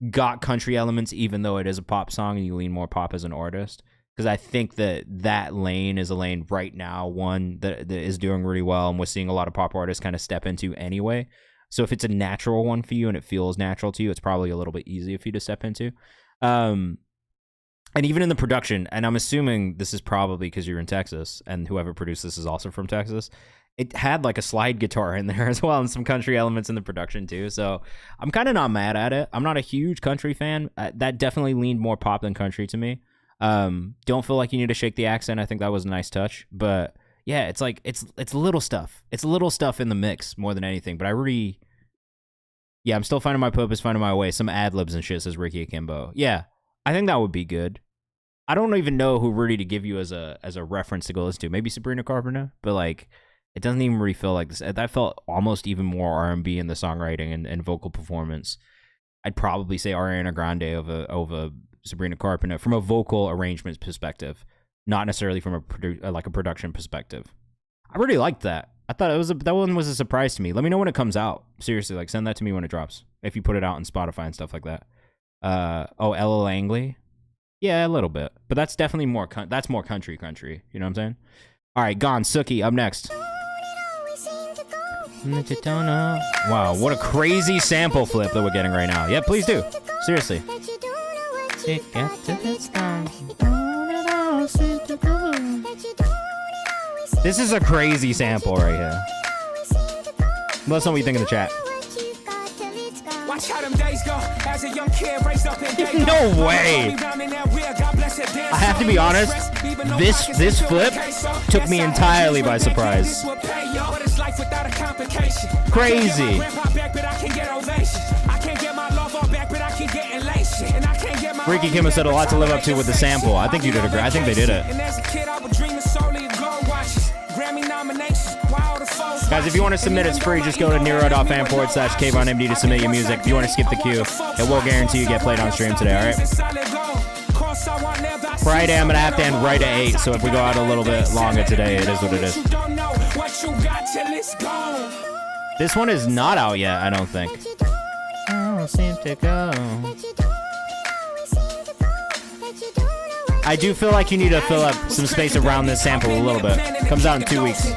got country elements, even though it is a pop song and you lean more pop as an artist. Because I think that lane is a lane right now, one that is doing really well, and we're seeing a lot of pop artists kind of step into anyway. So if it's a natural one for you and it feels natural to you, it's probably a little bit easier for you to step into. And even in the production, and I'm assuming this is probably because you're in Texas, and whoever produced this is also from Texas, it had like a slide guitar in there as well, and some country elements in the production too. So I'm kind of not mad at it. I'm not a huge country fan. That definitely leaned more pop than country to me. Don't feel like you need to shake the accent. I think that was a nice touch. But yeah, it's like, it's little stuff. It's little stuff in the mix more than anything. But I'm still finding my purpose, finding my way. Some ad-libs and shit, says Ricky Akimbo. Yeah, I think that would be good. I don't even know who really to give you as a reference to go listen to. Maybe Sabrina Carpenter, but like, it doesn't even really feel like this. That felt almost even more R&B in the songwriting and vocal performance. I'd probably say Ariana Grande over Sabrina Carpenter from a vocal arrangement perspective, not necessarily from a production perspective. I really liked that. I thought that one was a surprise to me. Let me know when it comes out. Seriously, like, send that to me when it drops. If you put it out on Spotify and stuff like that. Ella Langley? Yeah, a little bit. But that's definitely more country. You know what I'm saying? All right, Gone. Sookie, up next. Wow, what a crazy sample flip that we're getting right now. Yeah, please do. Seriously. This is a crazy sample right here. Let us know what you think in the chat. Watch how them days go. As a young kid raised up in Dago. No way. I have to be honest, this flip took me entirely by surprise. Crazy. Ricky Kim said a lot to live up to with the sample. I think you did a great. I think they did it. Guys, if you want to submit, it's free. Just go to Nero.fan/KayvanMD to submit your music. If you want to skip the queue, it will guarantee you get played on stream today, all right? Friday, I'm going to have to end right at 8, so if we go out a little bit longer today, it is what it is. This one is not out yet, I don't think. Oh, seem to go. I do feel like you need to fill up some space around this sample a little bit. Comes out in 2 weeks.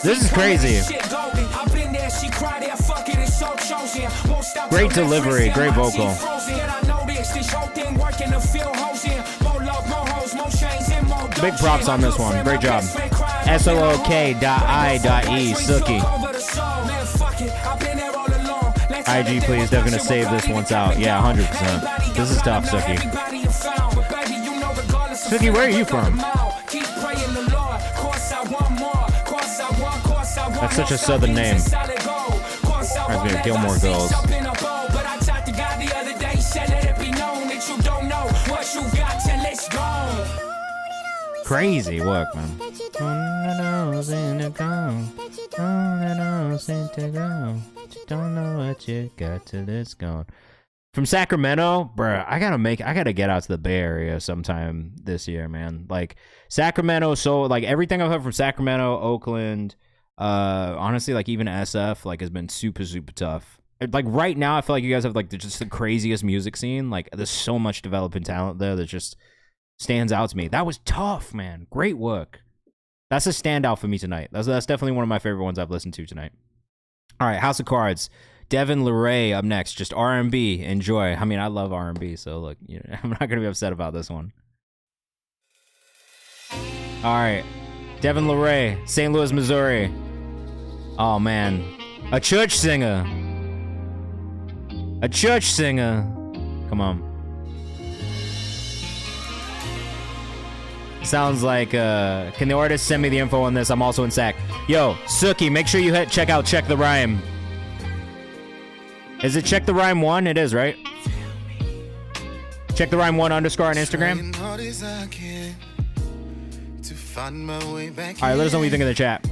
This is crazy. Great delivery, great vocal. Big props on this one. Great job. SOOK.I.E. Sookie. IG, please. They're gonna save this once out. Yeah, 100%. This is tough, Sookie. Sookie, where are you from? That's such a southern name. Reminds me of Gilmore Girls. Crazy work, man. Don't know what you got till it's gone. From Sacramento, bruh, I gotta get out to the Bay Area sometime this year, man. Like Sacramento, so like everything I've heard from Sacramento, Oakland, honestly, like even SF, like has been super, super tough. Like right now, I feel like you guys have like just the craziest music scene. Like there's so much developing talent there that just stands out to me. That was tough, man. Great work. That's a standout for me tonight. That's definitely one of my favorite ones I've listened to tonight. All right, House of Cards. Devin LeRae up next. Just R&B. Enjoy. I mean, I love R&B, so look, you know, I'm not going to be upset about this one. All right. Devin LeRae, St. Louis, Missouri. Oh, man. A church singer. A church singer. Come on. Sounds like, can the artist send me the info on this? I'm also in SAC. Yo, Sookie, make sure you check out Check the Rhyme. Is it Check the Rhyme 1? It is, right? Check the Rhyme 1 _ on Instagram. Alright, let us know what you think in the chat.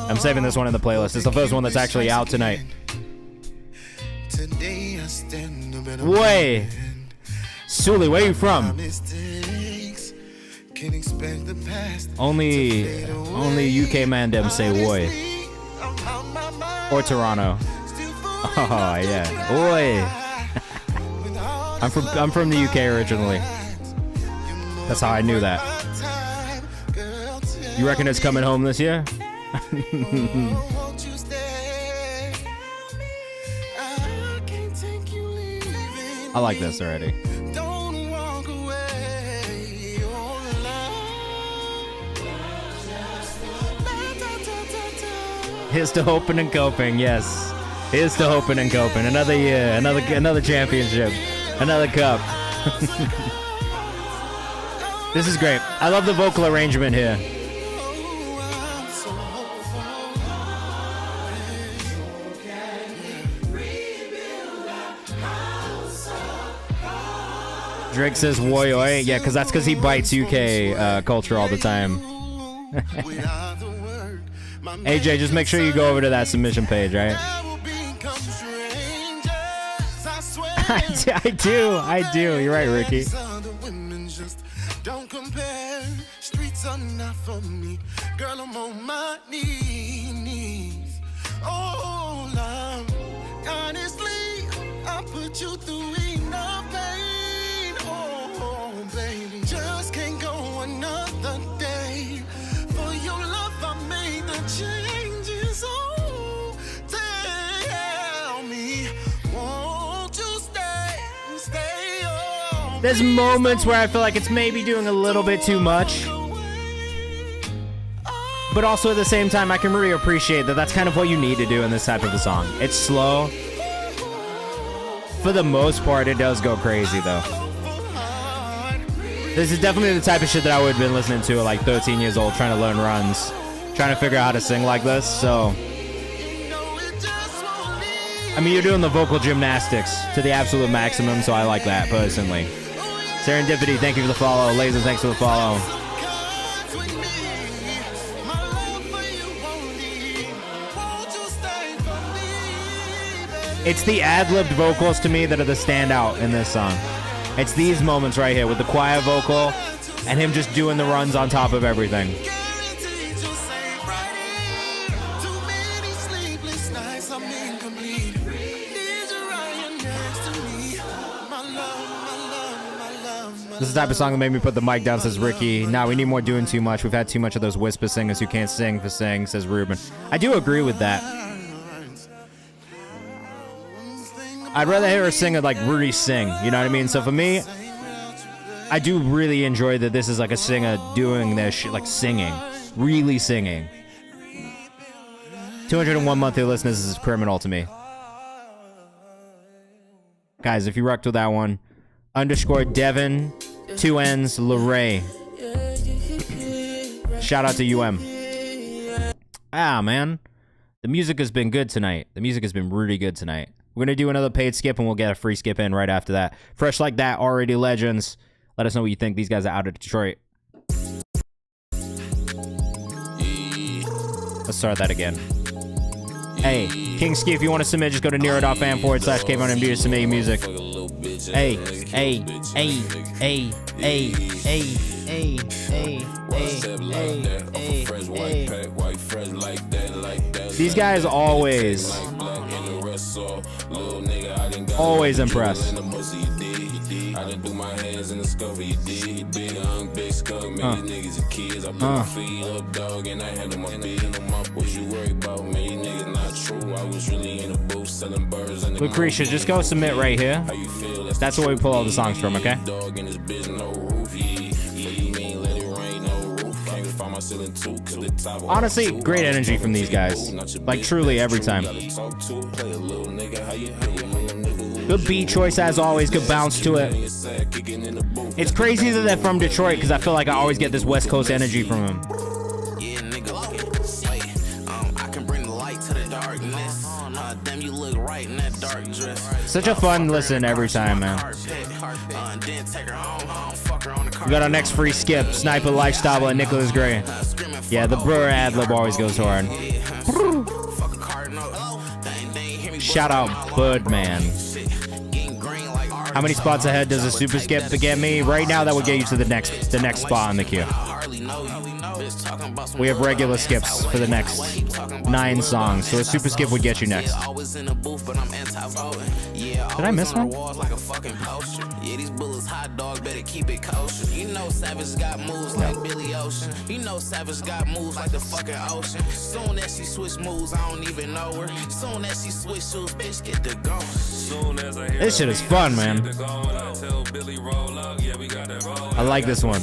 I'm saving this one in the playlist. It's the first one that's actually out tonight. Way. Sully, where are you from? Only UK man them say woy. Or Toronto. Oh yeah. Oi. I'm from the UK originally. That's how I knew that. You reckon it's coming home this year? I like this already. Here's to hoping and coping, yes. Here's to hoping and coping. Another year, another championship, another cup. This is great. I love the vocal arrangement here. Drake says "woy oi," yeah, that's because he bites UK culture all the time. AJ, just make sure you go over to that submission page, right? I do. You're right, Ricky. Don't compare. Streets are not for me. Girl, I'm on my knees. Oh, love. Honestly, I put you through enough pain. Oh, baby. Just can't go another day. For your love, I made the changes. Oh, tell me, won't you stay on? There's moments where I feel like it's maybe doing a little bit too much. But also at the same time, I can really appreciate that that's kind of what you need to do in this type of a song. It's slow. For the most part, it does go crazy, though. This is definitely the type of shit that I would have been listening to at like 13 years old, trying to learn runs, trying to figure out how to sing like this. So, I mean, you're doing the vocal gymnastics to the absolute maximum, so I like that personally. Serendipity, thank you for the follow. Laser, thanks for the follow. It's the ad-libbed vocals to me that are the standout in this song. It's these moments right here with the quiet vocal and him just doing the runs on top of everything. This is the type of song that made me put the mic down, says Ricky. Nah, we need more doing too much. We've had too much of those whisper singers who can't sing for sing, says Ruben. I do agree with that. I'd rather hear her sing it like really sing, you know what I mean? So for me, I do really enjoy that this is like a singer doing this shit, like singing, really singing. 201 monthly listeners is criminal to me. Guys, if you rocked with that one, underscore Devin, 2 N's, Lorray. Shout out to UM. Ah, man. The music has been good tonight. The music has been really good tonight. We're going to do another paid skip, and we'll get a free skip in right after that. Fresh like that, already legends. Let us know what you think. These guys are out of Detroit. Let's start that again. Hey, King Ski, if you want to submit, just go to Nero.fan/KayvanMD to submit your music. Hey, hey, hey, hey, hey, hey, hey, hey, hey, hey. These guys always impress. Lucretia, just go submit right here. That's where we pull all the songs from, okay? Honestly, great energy from these guys. Like, truly, every time. Good beat choice as always, good bounce to it. It's crazy that they're from Detroit because I feel like I always get this West Coast energy from them. Such a fun listen every time, man. We got our next free skip, Sniper Lifestyle and Nicholas Gray. Yeah, the Brewer ad-lib always goes hard. Shout out Birdman. How many spots ahead does a super skip get me? Right now, that would get you to the next spot in the queue. We have regular skips for the next 9 songs, so a super skip would get you next. Did I miss one? Yeah, these bullets hot dog, better keep it kosher. You know Savage got moves like Billy Ocean. You know Savage got moves like the fucking ocean. Soon as she switch moves, I don't even know her. Soon as she switch shoes, bitch, get the going. This shit is fun, man. I like this one.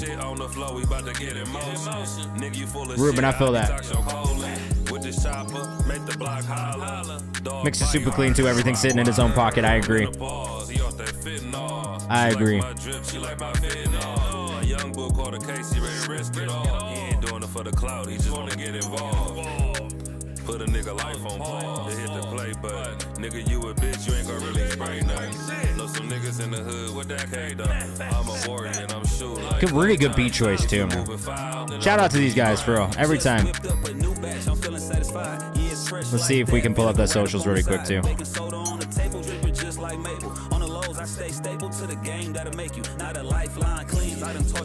Ruben, I feel that. Mix it super clean too, everything sitting in his own pocket. I agree. I agree. Young bull called a case, he ready to risk it all. He ain't doing it for the clout, he just wanna get involved. Put a nigga life on pause. They hit the play button. Nigga, you a bitch, you ain't gonna really spray nothing. Know some niggas in the hood with that K though. I'm a warrior and I'm shooting. Good, really good beat choice too, man. Shout out to these guys for real, every time. Let's see if we can pull up the socials really quick too.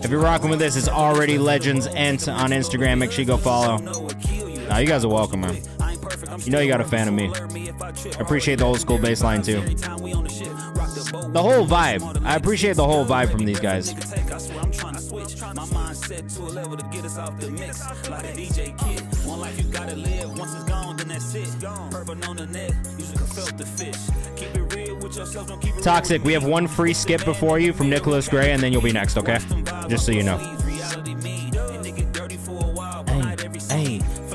If you're rocking with this, it's already Legends Ent on Instagram. Make sure you go follow. Nah, you guys are welcome, man. You know you got a fan of me. I appreciate the old school bass line too. The whole vibe. I appreciate the whole vibe from these guys. Toxic, we have one free skip before you from Nicholas Gray, and then you'll be next, okay? Just so you know. Hey, hey.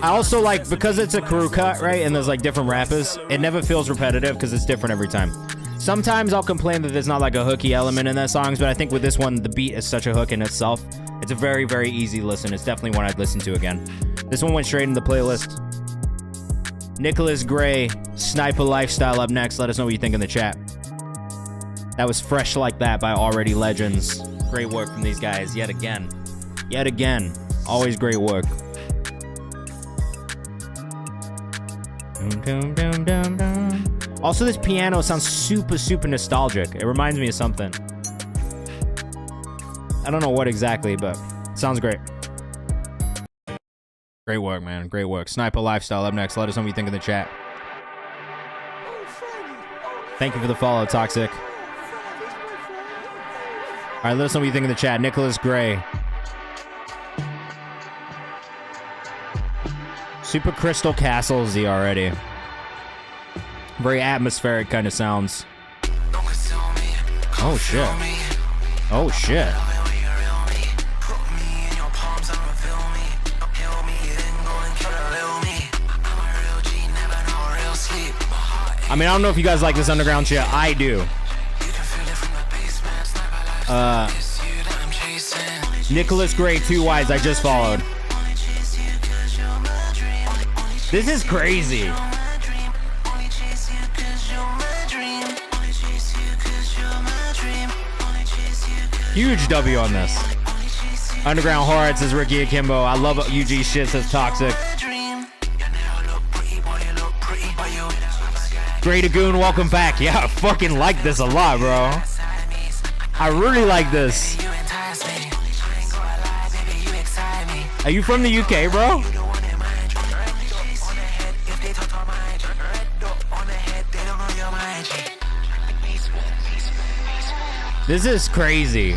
I also like, because it's a crew cut, right? And there's like different rappers, it never feels repetitive because it's different every time. Sometimes I'll complain that there's not like a hooky element in their songs, but I think with this one, the beat is such a hook in itself. It's a very, very easy listen. It's definitely one I'd listen to again. This one went straight in the playlist. Nicholas Gray, Sniper Lifestyle up next. Let us know what you think in the chat. That was Fresh Like That by Already Legends. Great work from these guys yet again. Yet again. Always great work. Also, this piano sounds super, super nostalgic. It reminds me of something. I don't know what exactly, but it sounds great. Great work, man. Great work. Sniper Lifestyle up next. Let us know what you think in the chat. Thank you for the follow, Toxic. All right, let us know what you think in the chat. Nicholas Gray. Super Crystal Castlesy already. Very atmospheric kind of sounds. Oh, shit. Oh, shit. I mean, I don't know if you guys like this underground shit. I do. Nicholas Gray, 2 Y's, I just followed. This is crazy. Huge W on this. Underground Horror says Ricky Akimbo. I love UG shit, says Toxic. Great Goon, welcome back. Yeah, I fucking like this a lot, bro. I really like this. Are you from the UK, bro? This is crazy.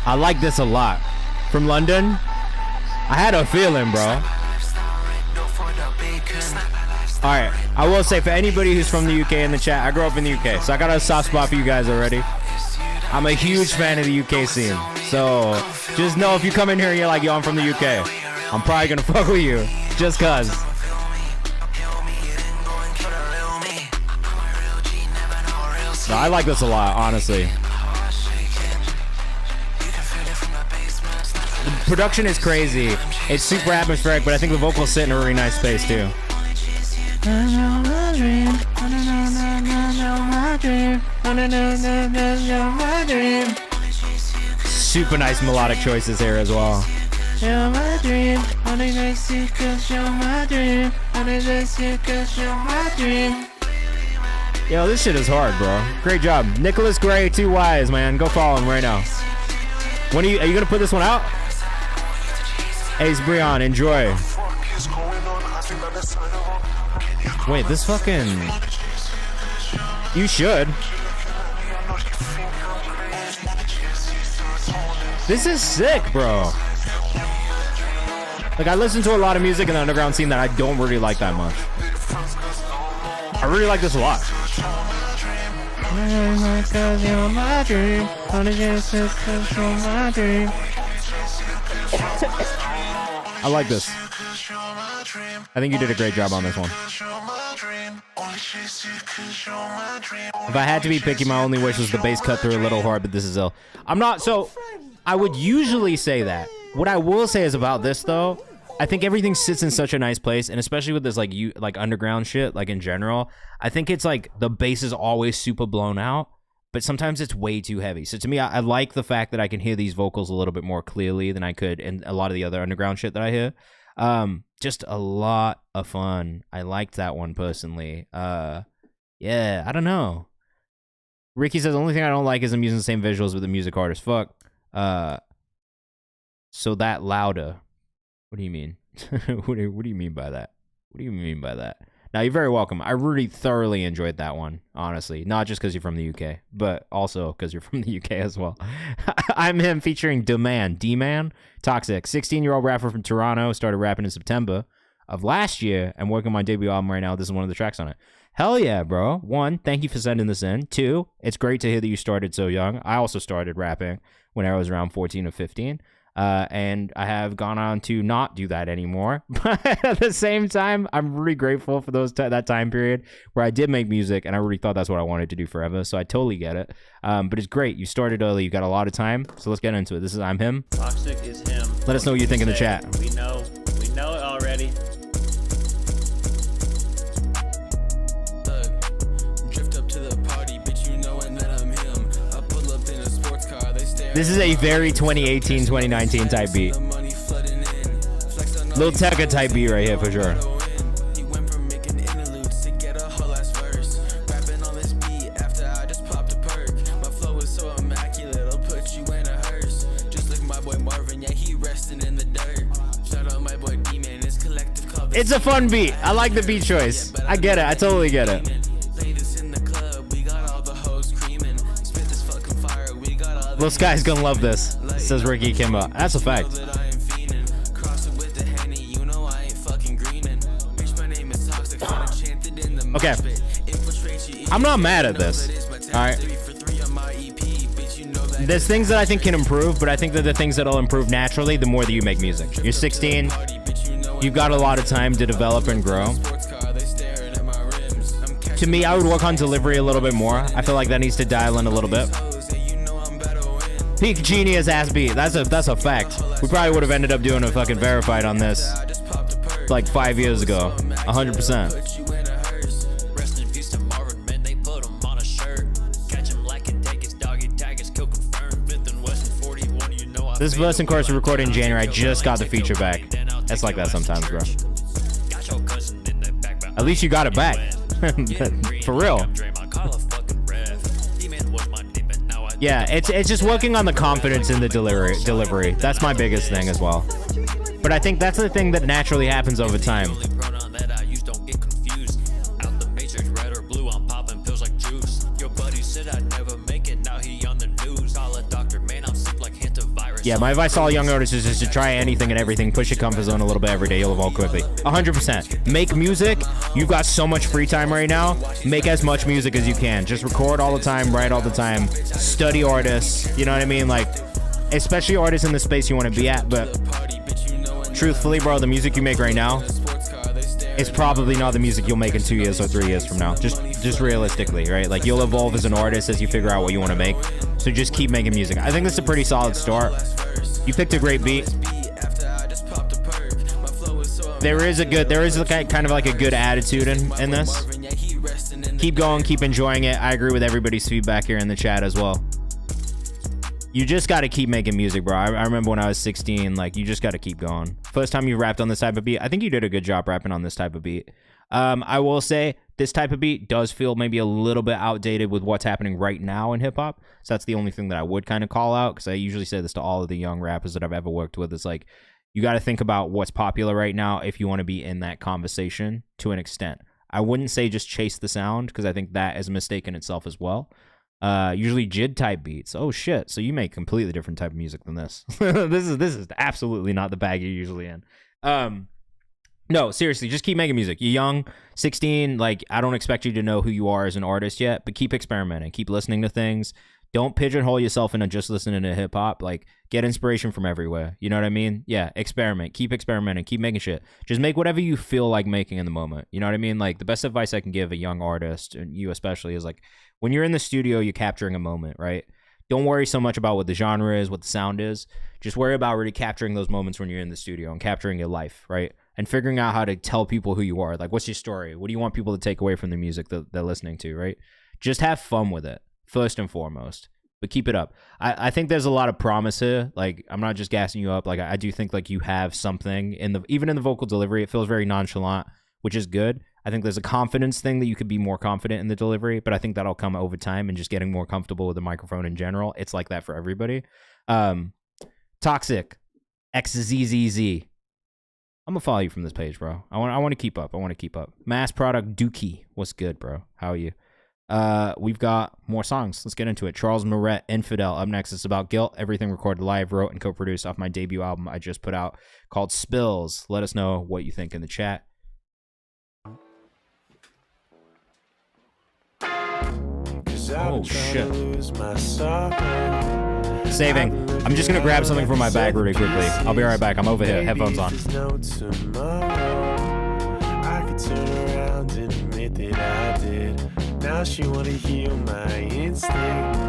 I like this a lot. From London? I had a feeling, bro. Alright, I will say for anybody who's from the UK in the chat, I grew up in the UK, so I got a soft spot for you guys already. I'm a huge fan of the UK scene. So just know if you come in here and you're like, yo, I'm from the UK, I'm probably gonna fuck with you. Just cuz. No, I like this a lot, honestly. The production is crazy. It's super atmospheric, but I think the vocals sit in a really nice space too. Super nice melodic choices here as well. Yo, this shit is hard, bro. Great job. Nicholas Gray, 2 Y's, man. Go follow him right now. When are you gonna put this one out? Ace Breon, enjoy. Wait, this fucking... You should. This is sick, bro. Like, I listen to a lot of music in the underground scene that I don't really like that much. I really like this a lot. I like this. I think you did a great job on this one. If I had to be picky, my only wish was the bass cut through a little hard, but this is ill. I'm not, so I would usually say that. What I will say is about this though, I think everything sits in such a nice place, and especially with this like underground shit, like in general, I think it's like the bass is always super blown out, but sometimes it's way too heavy. So to me, I like the fact that I can hear these vocals a little bit more clearly than I could in a lot of the other underground shit that I hear. Just a lot of fun. I liked that one personally. Yeah, I don't know. Ricky says the only thing I don't like is I'm using the same visuals with the music hard as fuck. So that louder. What do you mean? what do you mean by that? What do you mean by that? Now, you're very welcome. I really thoroughly enjoyed that one, honestly. Not just because you're from the UK, but also because you're from the UK as well. I'm Him featuring D-Man. Toxic. 16-year-old rapper from Toronto. Started rapping in September of last year. I'm working on my debut album right now. This is one of the tracks on it. Hell yeah, bro. 1, thank you for sending this in. 2, it's great to hear that you started so young. I also started rapping when I was around 14 or 15. And I have gone on to not do that anymore. But at the same time, I'm really grateful for that time period where I did make music, and I really thought that's what I wanted to do forever. So I totally get it. But it's great. You started early. You got a lot of time. So let's get into it. This is I'm Him. Toxic is him. Let us know what you think in the chat. We know it already. Drift up to the party, bitch, you knowing that I'm him. I pull up in a sports car, they stare. This is a very 2018, 2019 type beat. Lil Tecca type beat right here for sure. He went from making interludes to get a whole ass verse. Rapping on this beat after I just popped a perk. My flow is so immaculate, I'll put you in a hearse. Just like my boy Marvin, yeah, he resting in the dirt. Shout out my boy D-Man, his collective called. It's a fun beat. I like the beat choice. I get it. I totally get it. Ladies in the club, we got all the hoes screaming. Spit this fucking fire, we got all the. Lil Sky's gonna love this, says Ricky Kimba. That's a fact. Okay. I'm not mad at this. Alright. There's things that I think can improve, but I think that the things that'll improve naturally the more that you make music. You're 16. You've got a lot of time to develop and grow. To me, I would work on delivery a little bit more. I feel like that needs to dial in a little bit. Peak genius ass beat. That's a fact. We probably would have ended up doing a fucking verified on this like 5 years ago. 100%. Rest in peace to Marvin, man, they put him on a shirt. Catch him like and take his doggy tag, his kill confirmed. 5th and West and 41, you know I. This verse and chorus was recorded in January. I just got the feature back. That's like that sometimes, bro. Got your cousin in the back, but At least you got it back. For real. Yeah, it's just working on the confidence in the delivery. That's my biggest thing as well. But I think that's the thing that naturally happens over time. Yeah, my advice to all young artists is just to try anything and everything. Push your comfort zone a little bit every day. You'll evolve quickly. 100%. Make music. You've got so much free time right now. Make as much music as you can. Just record all the time. Write all the time. Study artists. You know what I mean? Like, especially artists in the space you want to be at. But truthfully, bro, the music you make right now is probably not the music you'll make in 2 years or 3 years from now. Just realistically, right? Like, you'll evolve as an artist as you figure out what you want to make. So just keep making music. I think this is a pretty solid start. You picked a great beat. There is kind of like a good attitude in this. Keep going, keep enjoying it. I agree with everybody's feedback here in the chat as well. You just got to keep making music, bro. I remember when I was 16, like, you just got to keep going. First time you rapped on this type of beat, I think you did a good job rapping on this type of beat. I will say this type of beat does feel maybe a little bit outdated with what's happening right now in hip hop. So that's the only thing that I would kind of call out, because I usually say this to all of the young rappers that I've ever worked with. It's like, you got to think about what's popular right now if you want to be in that conversation to an extent. I wouldn't say just chase the sound, because I think that is a mistake in itself as well. Usually JID type beats. Oh shit. So you make completely different type of music than this. This is absolutely not the bag you're usually in. No, seriously, just keep making music. You're young, 16, like, I don't expect you to know who you are as an artist yet, but keep experimenting, keep listening to things. Don't pigeonhole yourself into just listening to hip hop. Like, get inspiration from everywhere. You know what I mean? Yeah, experiment, keep experimenting, keep making shit. Just make whatever you feel like making in the moment. You know what I mean? Like, the best advice I can give a young artist, and you especially, is like, when you're in the studio, you're capturing a moment, right? Don't worry so much about what the genre is, what the sound is. Just worry about really capturing those moments when you're in the studio and capturing your life, right? And figuring out how to tell people who you are. Like, what's your story? What do you want people to take away from the music that they're listening to, right? Just have fun with it, first and foremost. But keep it up. I think there's a lot of promise here. Like, I'm not just gassing you up. Like, I do think, like, you have something even in the vocal delivery. It feels very nonchalant, which is good. I think there's a confidence thing that you could be more confident in the delivery, but I think that'll come over time and just getting more comfortable with the microphone in general. It's like that for everybody. Toxic XZZZ. I'm gonna follow you from this page, bro. I want to keep up. Mass Product Dookie. What's good, bro? How are you? We've got more songs. Let's get into it. Charles Moret, Infidel. Up next, it's about guilt. Everything recorded live, wrote, and co-produced off my debut album I just put out called Spills. Let us know what you think in the chat. Oh shit. Saving. I'm just gonna grab something from my bag really quickly. I'll be right back. I'm over here. Headphones on. I could turn around and admit that I did. Now she wanna heal my instinct.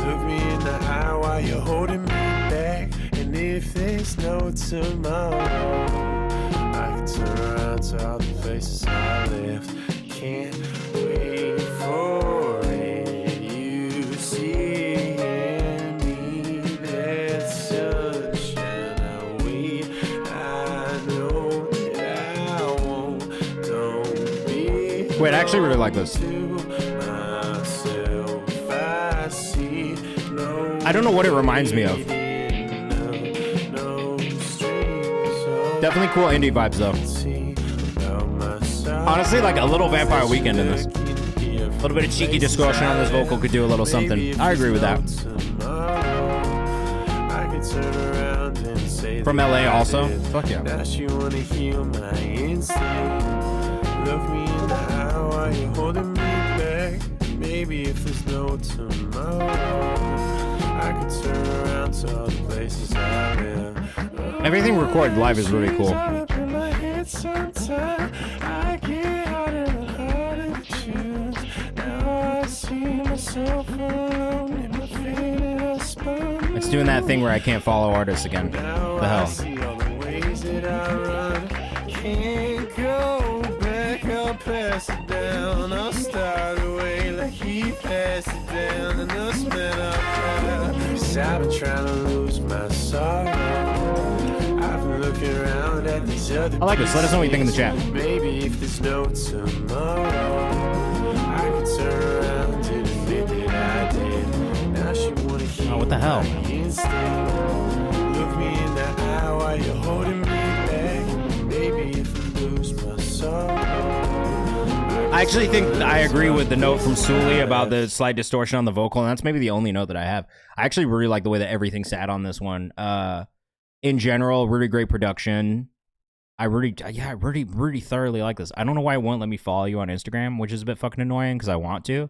Look me in the eye while you're holding me back. And if there's no tomorrow, I could turn around to all the places I left. Can't wait for it. You see in me that sunshine. I wait. I know that I won't. Don't be. Wait, I actually really like this. I don't know what it reminds me of. Definitely cool indie vibes though. Honestly, like a little Vampire Weekend in this. A little bit of cheeky distortion on this vocal could do a little something. I agree with that. From LA also. Fuck yeah. Now she wanna heal my instinct. Look me in the eye while you're holding me back. Maybe if there's no tomorrow, I could turn around to all the places I live. Everything recorded live is really cool. It's doing that thing where I can't follow artists again. The hell? Can't go back, I'll pass it down. I'll start away like he passed it down. And the smell I've been trying to lose my sorrow. I've been looking around at these other. I like this. Let us know what you think in the chat. Maybe if there's no tomorrow, I could turn around and admit that I did. Now she wanna hear. Oh, what the hell? Look me in the eye while you're holding me back. Maybe if I lose my sorrow. I actually think I agree with the note from Sully about the slight distortion on the vocal, and that's maybe the only note that I have. I actually really like the way that everything sat on this one. In general, really great production. I really thoroughly like this. I don't know why it won't let me follow you on Instagram, which is a bit fucking annoying because I want to.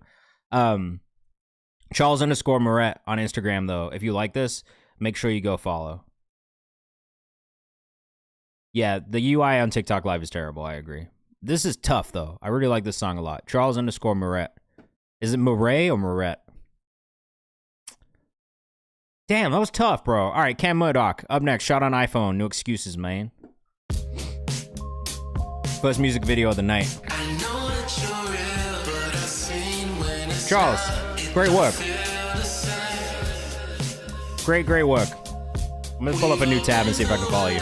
Charles_Moret on Instagram, though. If you like this, make sure you go follow. Yeah, the UI on TikTok Live is terrible. I agree. This is tough, though. I really like this song a lot. Charles_Moret. Is it Moret or Moret? Damn, that was tough, bro. All right, Cam Murdoch. Up next, shot on iPhone. No excuses, man. First music video of the night. Charles, great work. Great work. I'm gonna pull up a new tab and see if I can follow you.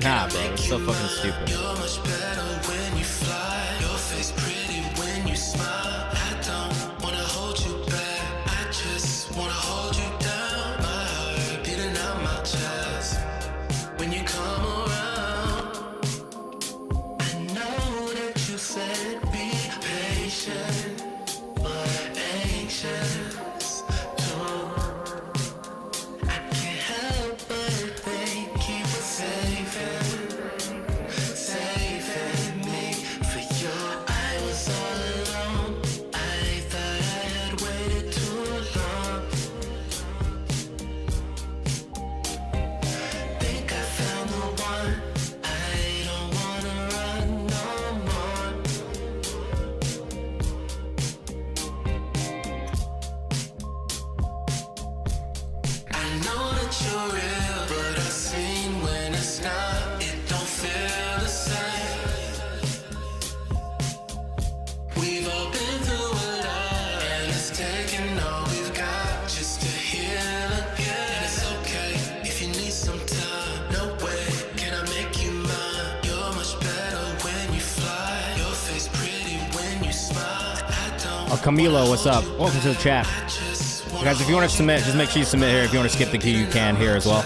Nah, bro, it's so fucking stupid. Camilo, what's up? Welcome to the chat. Guys, if you want to submit, just make sure you submit here. If you want to skip the queue, you can here as well.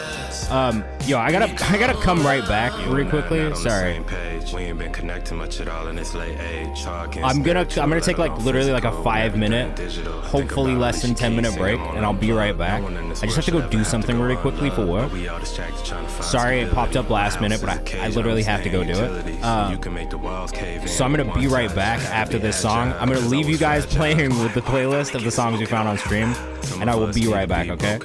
Yo, I gotta come right back really quickly. Sorry. We ain't been connecting much at all in this late age. I'm gonna take like literally like a 5-minute, hopefully less than 10-minute break, and I'll be right back. I just have to go do something really quickly for work. Sorry it popped up last minute, but I literally have to go do it. So I'm gonna be right back after this song. I'm gonna leave you guys playing with the playlist of the songs we found on stream, and I will be right back, okay?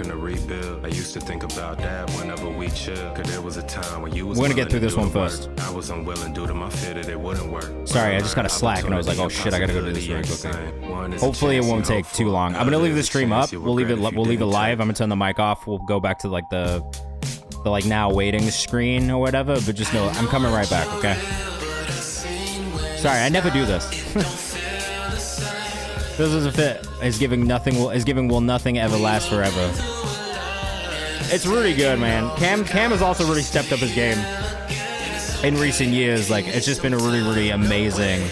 I used to think about that whenever we chill, 'cause there was a time when you was We're gonna get through this one first. I was unwilling due to my fear that it wouldn't work. Sorry, I just got a Slack and I was like, oh shit, I gotta go do this really quickly. Hopefully it won't take too long. I'm gonna leave the stream up. We'll leave it live. I'm gonna turn the mic off. We'll go back to like the like now waiting screen or whatever, but just know I'm coming right back, okay? Sorry, I never do this. This is a fit. Is giving will nothing ever last forever. It's really good, man. Cam has also really stepped up his game in recent years. Like, it's just been a really, really amazing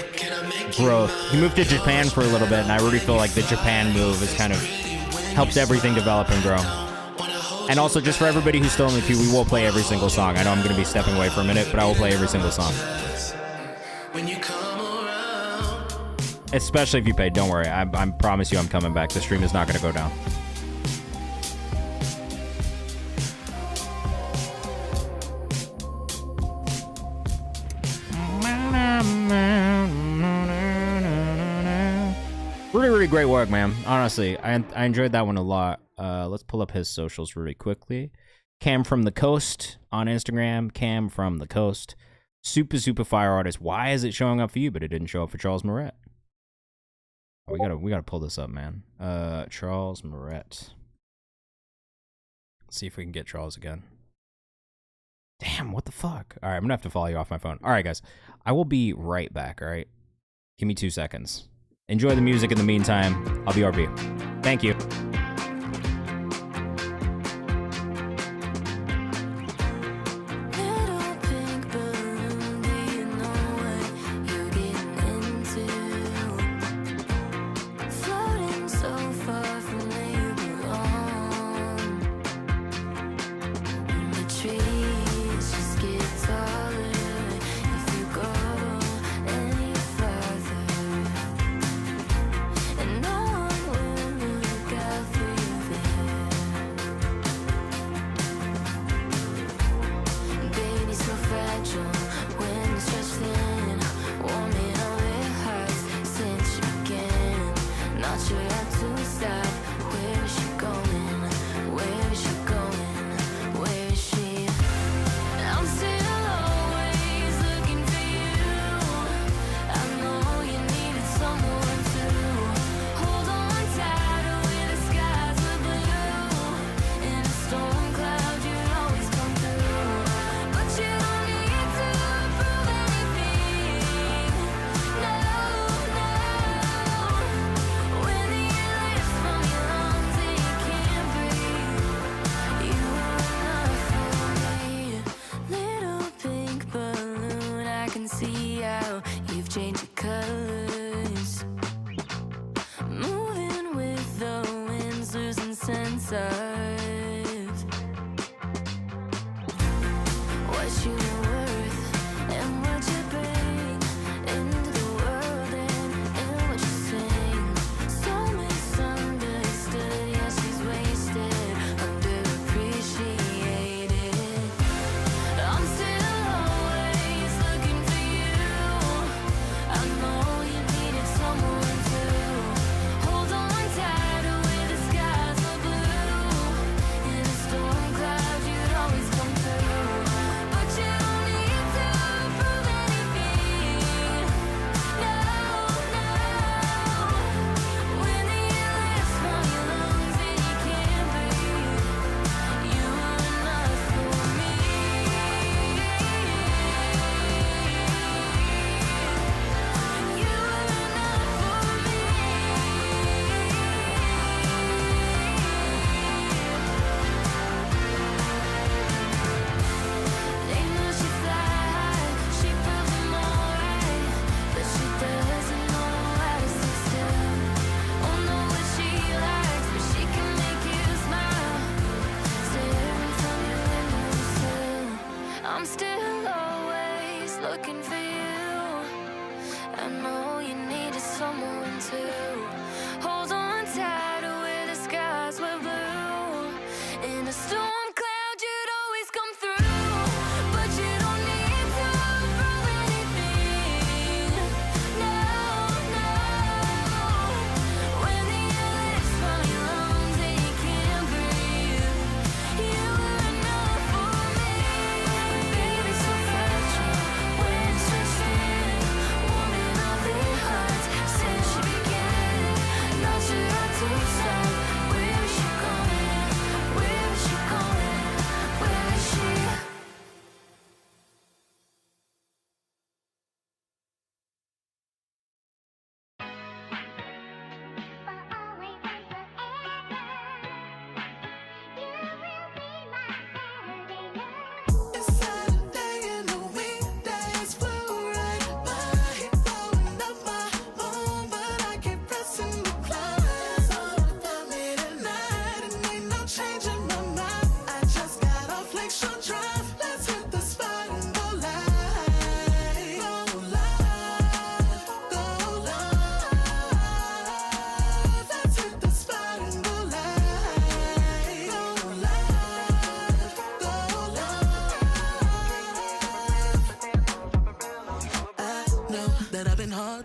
growth. He moved to Japan for a little bit, and I really feel like the Japan move has kind of helped everything develop and grow. And also, just for everybody who's still in the queue, we will play every single song. I know I'm going to be stepping away for a minute, but I will play every single song. Especially if you paid. Don't worry. I promise you I'm coming back. The stream is not going to go down. Really, really great work, man. Honestly, I enjoyed that one a lot. Let's pull up his socials really quickly. Cam from the Coast on Instagram. Cam from the Coast. Super, super fire artist. Why is it showing up for you, but it didn't show up for Charles Moret? Oh, we gotta pull this up, man. Charles Moret. Let's see if we can get Charles again. Damn, what the fuck? All right, I'm gonna have to follow you off my phone. All right, guys. I will be right back, all right? Give me 2 seconds. Enjoy the music in the meantime. I'll be RB. Thank you.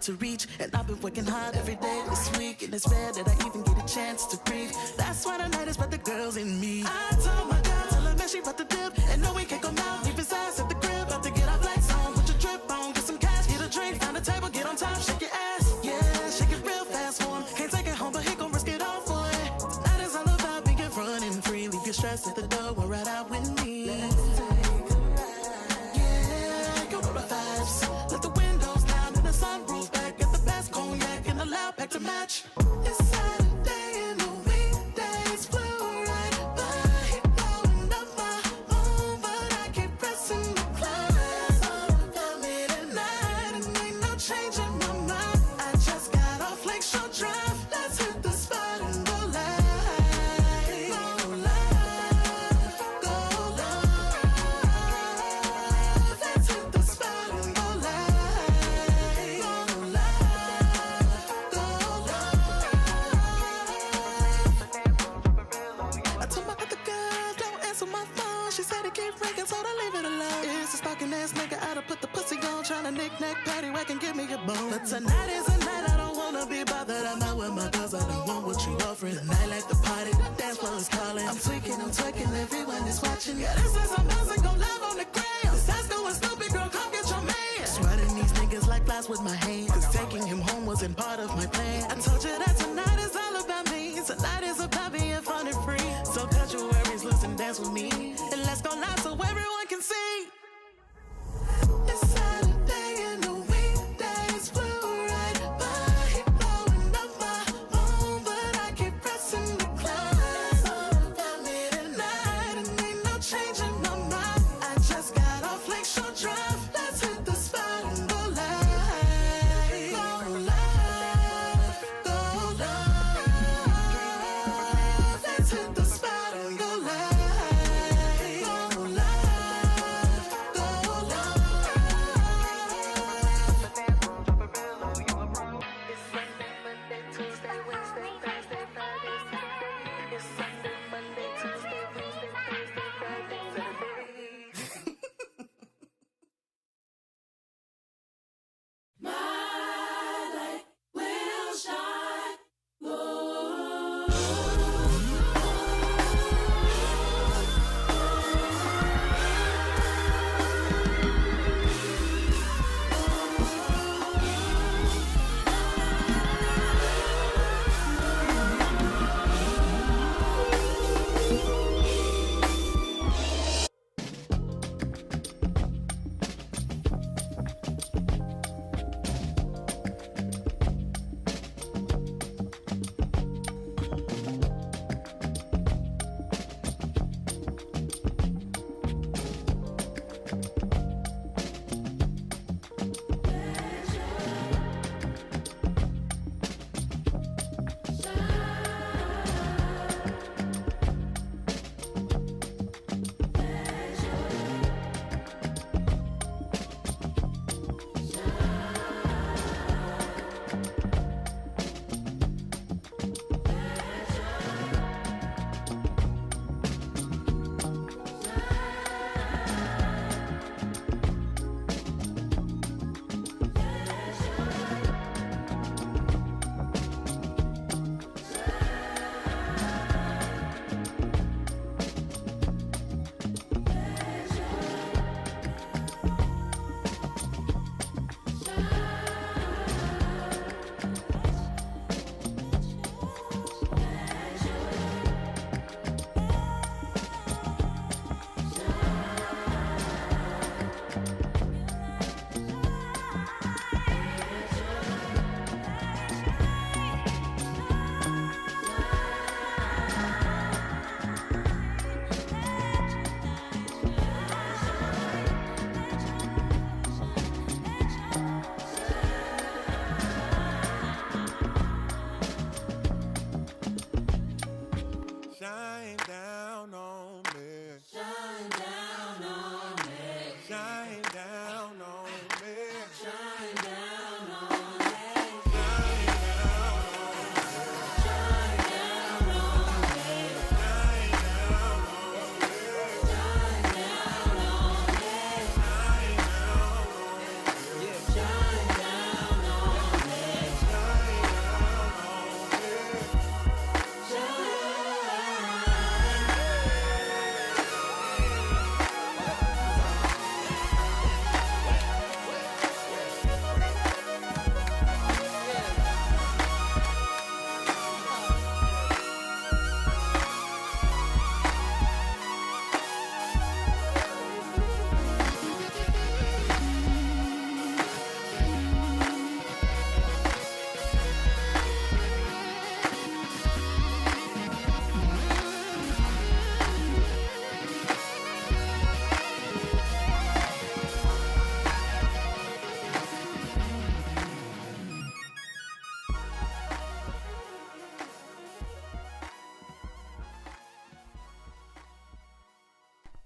to reach. And I've been working hard every day this week, and it's rare that I even get a chance to breathe. That's why the night is about the girls in me. I told my girl, tell her man she about to dip, and no we can't come out, leave his ass at the crib. About to get our flex on, put your drip on, get some cash, get a drink, find a table, get on top, shake your ass. Yeah, shake it real fast for him. Can't take it home, but he gon' risk it all for it. Tonight is all about being running free. Leave your stress at the door, we're right out with me. Let's take a ride. Yeah, go to the vibes. Let the windows down and the sunroof back. Get the best cognac and the loud pack to match. It's Saturday and the weekdays flew right by. Blowing up my phone, but I keep pressing the climb. Got me tonight and ain't no change in my mind. I just got off Lakeshore Drive. Let's hit the spot and go live. Go live. Go live. Let's hit the spot and go live. Go live. Go live. I told my other girl, don't answer my phone. She said it keep ringing, so I leave it alone. It's a stalking ass nigga, I done put the pussy on, tryna knick-knack, paddywhack and give me a bone. But tonight is a night I don't wanna be bothered. I'm out with my girls, I don't want what you offering. Tonight like the party, the dance floor is calling. I'm tweaking, everyone is watching. Yeah, this is some music, go live on the gram. This ass going stupid, girl, come get your man. Swatting these niggas like flies with my hands, cause taking him home wasn't part of my plan. I told you that tonight is all about me. Tonight is about being fun and free. So cut your worries, listen, dance with me, and let's go live so everyone can see. It's Saturday and the weekdays flew right by. Blowing up my phone, but I keep pressing the climb. Got me tonight and ain't no change in my mind. I just got off Lakeshore Drive. Let's hit the spot and go live. Go live. Go live.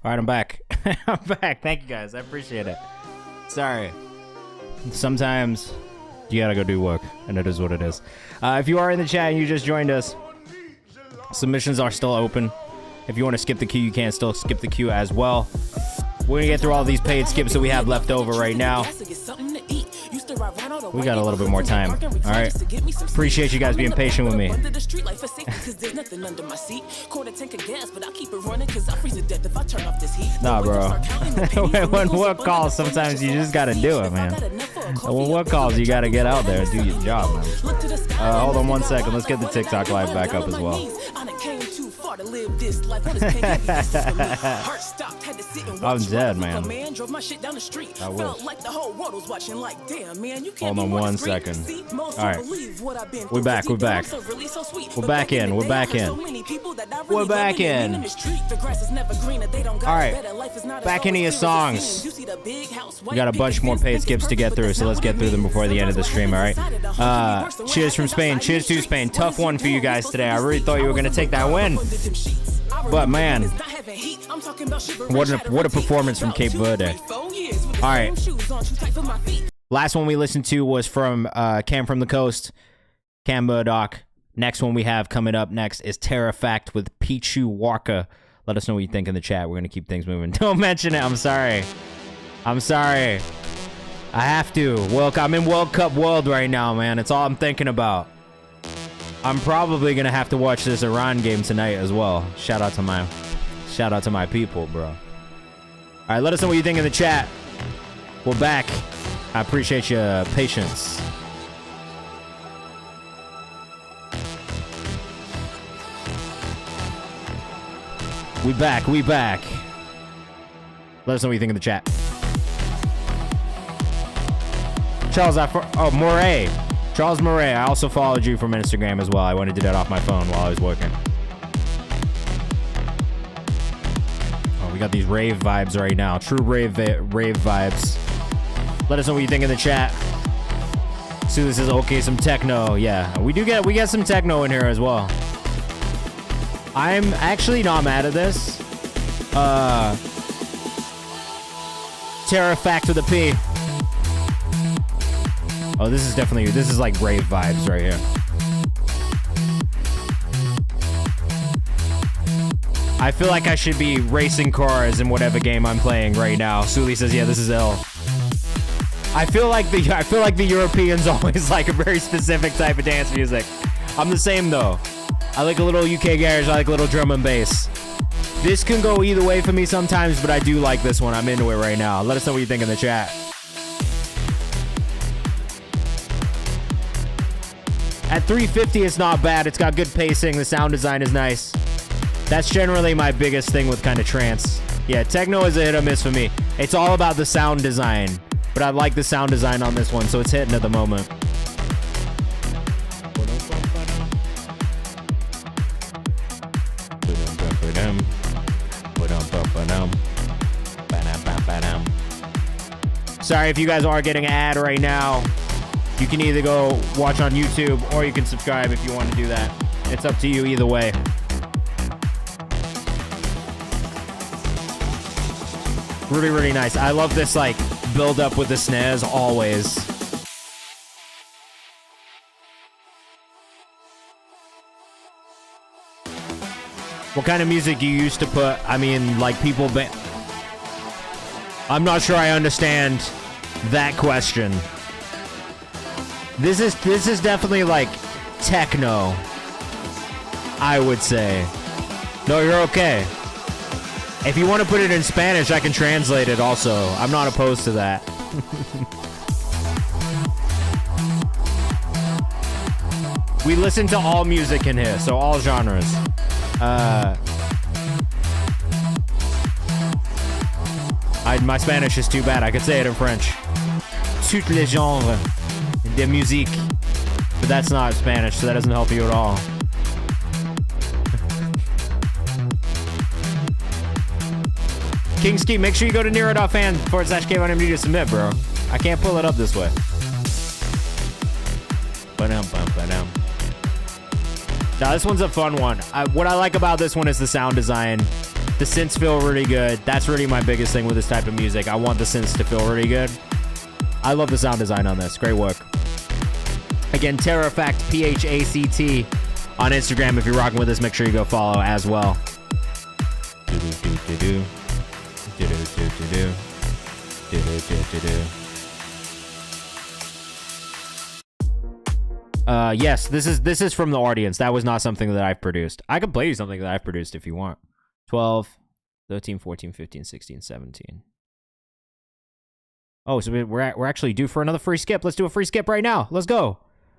All right, I'm back. I'm back. Thank you guys. I appreciate it. Sorry. Sometimes you gotta go do work, and it is what it is. If you are in the chat and you just joined us, submissions are still open. If you want to skip the queue, you can still skip the queue as well. We're gonna get through all these paid skips that we have left over right now. We got a little bit more time. All right. Appreciate you guys being patient with me. Nah, bro. When work calls, sometimes you just gotta do it, man. When work calls, you gotta get out there and do your job, man. Hold on 1 second. Let's get the TikTok live back up as well. I'm dead, man. I wish. Hold on 1 second. All right. We're back. We're back. We're back in. We're back in. We're back in. All right. Back into your songs. We got a bunch more paid skips to get through, so let's get through them before the end of the stream, all right? Cheers from Spain. Cheers to Spain. Tough one for you guys today. I really thought you were going to take that win. But, man, what a performance from Cape Verde. All right. Last one we listened to was from Cam from the Coast, Cam Murdoch. Next one we have coming up next is Terra Fact with Pichu Walker. Let us know what you think in the chat. We're going to keep things moving. Don't mention it. I'm sorry. I'm sorry. I have to. I'm in World Cup world right now, man. It's all I'm thinking about. I'm probably going to have to watch this Iran game tonight as well. Shout out to my people, bro. All right, let us know what you think in the chat. We're back. I appreciate your patience. We back. We back. Let us know what you think in the chat. Charles, Moray. Charles Moray. I also followed you from Instagram as well. I went and did that off my phone while I was working. Oh, we got these rave vibes right now. True rave vibes. Let us know what you think in the chat. Sulu says, okay, some techno. Yeah, we get some techno in here as well. I'm actually not mad at this. Terra Fact with a P. Oh, this is like rave vibes right here. I feel like I should be racing cars in whatever game I'm playing right now. Suli says, yeah, this is ill. I feel like the Europeans always like a very specific type of dance music. I'm the same though. I like a little UK garage, I like a little drum and bass. This can go either way for me sometimes, but I do like this one. I'm into it right now. Let us know what you think in the chat. At 350, it's not bad. It's got good pacing. The sound design is nice. That's generally my biggest thing with kind of trance. Yeah, techno is a hit or miss for me. It's all about the sound design, but I like the sound design on this one, so it's hitting at the moment. Sorry if you guys are getting an ad right now. You can either go watch on YouTube or you can subscribe if you want to do that. It's up to you either way. Really, really nice. I love this like build up with the snares always. What kind of music do you used to put? I mean, like people... I'm not sure I understand that question. This is definitely like techno, I would say. No, you're okay. If you want to put it in Spanish, I can translate it also. I'm not opposed to that. We listen to all music in here, so all genres. My Spanish is too bad. I could say it in French. Toutes les genres de musique. But that's not Spanish, so that doesn't help you at all. Kingski, make sure you go to Nero.fan/KayvanMD to submit, bro. I can't pull it up this way. Now, this one's a fun one. What I like about this one is the sound design. The synths feel really good. That's really my biggest thing with this type of music. I want the synths to feel really good. I love the sound design on this. Great work. Again, Terrafact, PHACT on Instagram. If you're rocking with us, make sure you go follow as well. Yes, this is from the audience. That was not something that I've produced. I could play you something that I've produced if you want. 12, 13, 14, 15, 16, 17. Oh, so we're actually due for another free skip. Let's do a free skip right now. Let's go.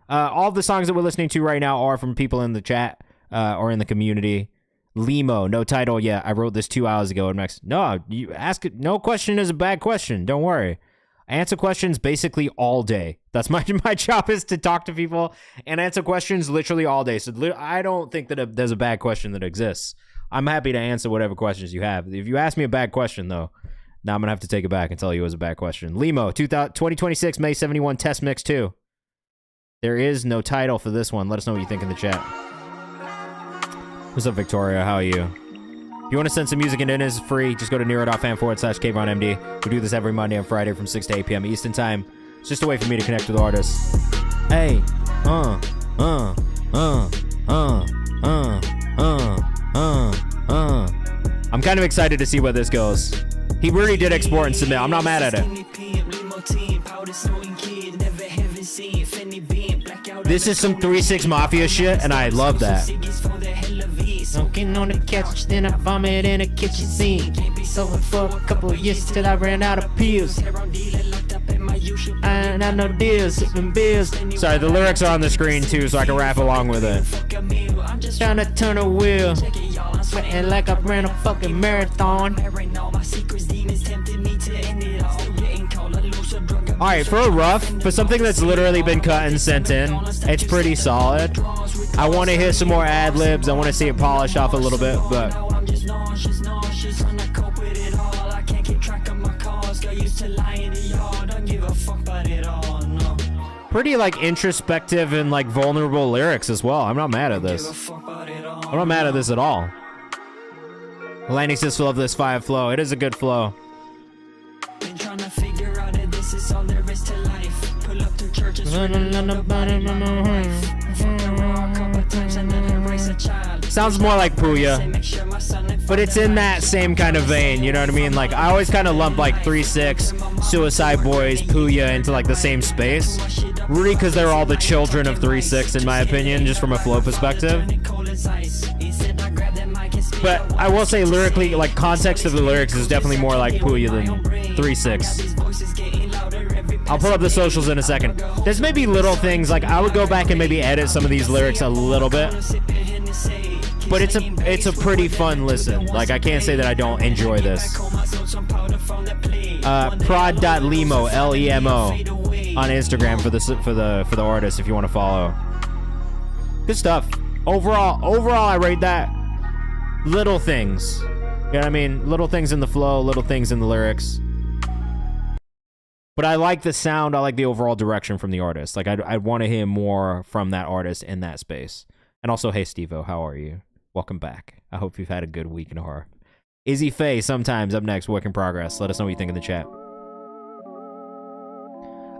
All of the songs that we're listening to right now are from people in the chat or in the community. Limo, no title yet. I wrote this 2 hours ago. And Max, no, you ask it. No question is a bad question. Don't worry. I answer questions basically all day. That's my job is to talk to people and answer questions literally all day. So I don't think that there's a bad question that exists. I'm happy to answer whatever questions you have. If you ask me a bad question, though, now I'm going to have to take it back and tell you it was a bad question. Limo, 2026, May 71, Test Mix 2. There is no title for this one. Let us know what you think in the chat. What's up, Victoria? How are you? If you want to send some music in, it's free. Just go to Nero.fan/KayvanMD. We do this every Monday and Friday from 6 to 8 p.m. Eastern Time. It's just a way for me to connect with artists. Hey, I'm kind of excited to see where this goes. He really did export and submit. I'm not mad at it. This is some 3-6 Mafia shit, and I love that. Smoking on the couch, then I vomit in a kitchen scene. Sober for a couple of years till I ran out of pills. I had no deals, sipping beers. Sorry, the lyrics are on the screen too, so I can rap along with it. Trying to turn a wheel, sweating like I ran a fucking marathon. Alright, for a rough, for something that's literally been cut and sent in, it's pretty solid. I want to hear some more ad-libs. I want to see it polished off a little bit, but... pretty, like, introspective and, like, vulnerable lyrics as well. I'm not mad at this. I'm not mad at this at all. Lightning says, love this fire flow. It is a good flow. Been trying to figure out if this is all there is to life. Pull up to churches. Sounds more like Puya, but it's in that same kind of vein, you know what I mean? Like, I always kind of lump like 3-6, Suicide Boys, Puya into like the same space, really, because they're all the children of 3-6 in my opinion, just from a flow perspective. But I will say lyrically, like, context of the lyrics is definitely more like Puya than 3-6. I'll pull up the socials in a second. There's maybe little things, like I would go back and maybe edit some of these lyrics a little bit. But it's a pretty fun listen. Like, I can't say that I don't enjoy this. Prod.lemo, Lemo, on Instagram for the artist if you want to follow. Good stuff. Overall, I rate that little things. You know what I mean? Little things in the flow, little things in the lyrics. But I like the sound. I like the overall direction from the artist. Like, I'd want to hear more from that artist in that space. And also, hey, Steve-O, how are you? Welcome back. I hope you've had a good week and a half. Izzy Faye, sometimes up next, work in progress. Let us know what you think in the chat.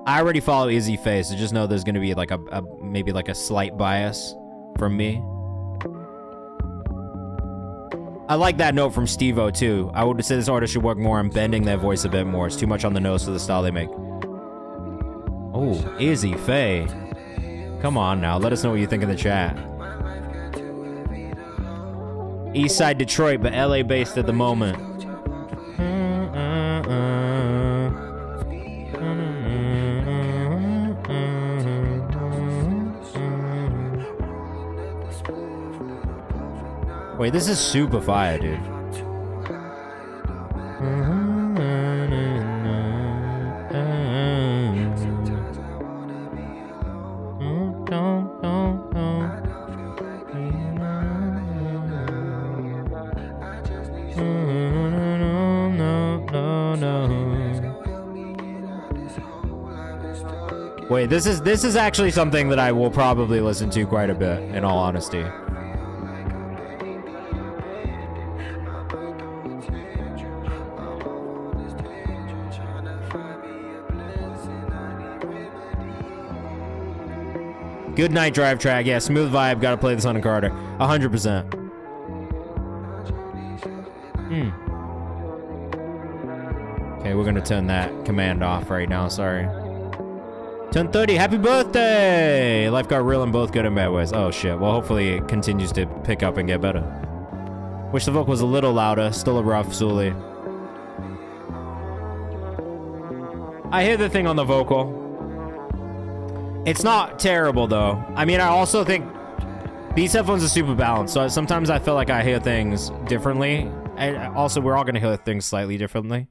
I already follow Izzy Faye, so just know there's going to be like maybe like a slight bias from me. I like that note from Steve-O too. I would say this artist should work more on bending their voice a bit more. It's too much on the nose for the style they make. Oh, Izzy Faye. Come on now, let us know what you think in the chat. Eastside Detroit, but LA based at the moment. Wait, this is super fire, dude. Wait, this is actually something that I will probably listen to quite a bit, in all honesty. Good night drive track. Yeah, smooth vibe. Gotta play this on a Carter. 100%. Okay, we're gonna turn that command off right now. Sorry. 10:30. Happy birthday! Life got real in both good and bad ways. Oh shit. Well, hopefully it continues to pick up and get better. Wish the vocal was a little louder. Still a rough Sully. I hear the thing on the vocal. It's not terrible though. I mean, I also think these headphones are super balanced, so sometimes I feel like I hear things differently. And also, we're all gonna hear things slightly differently.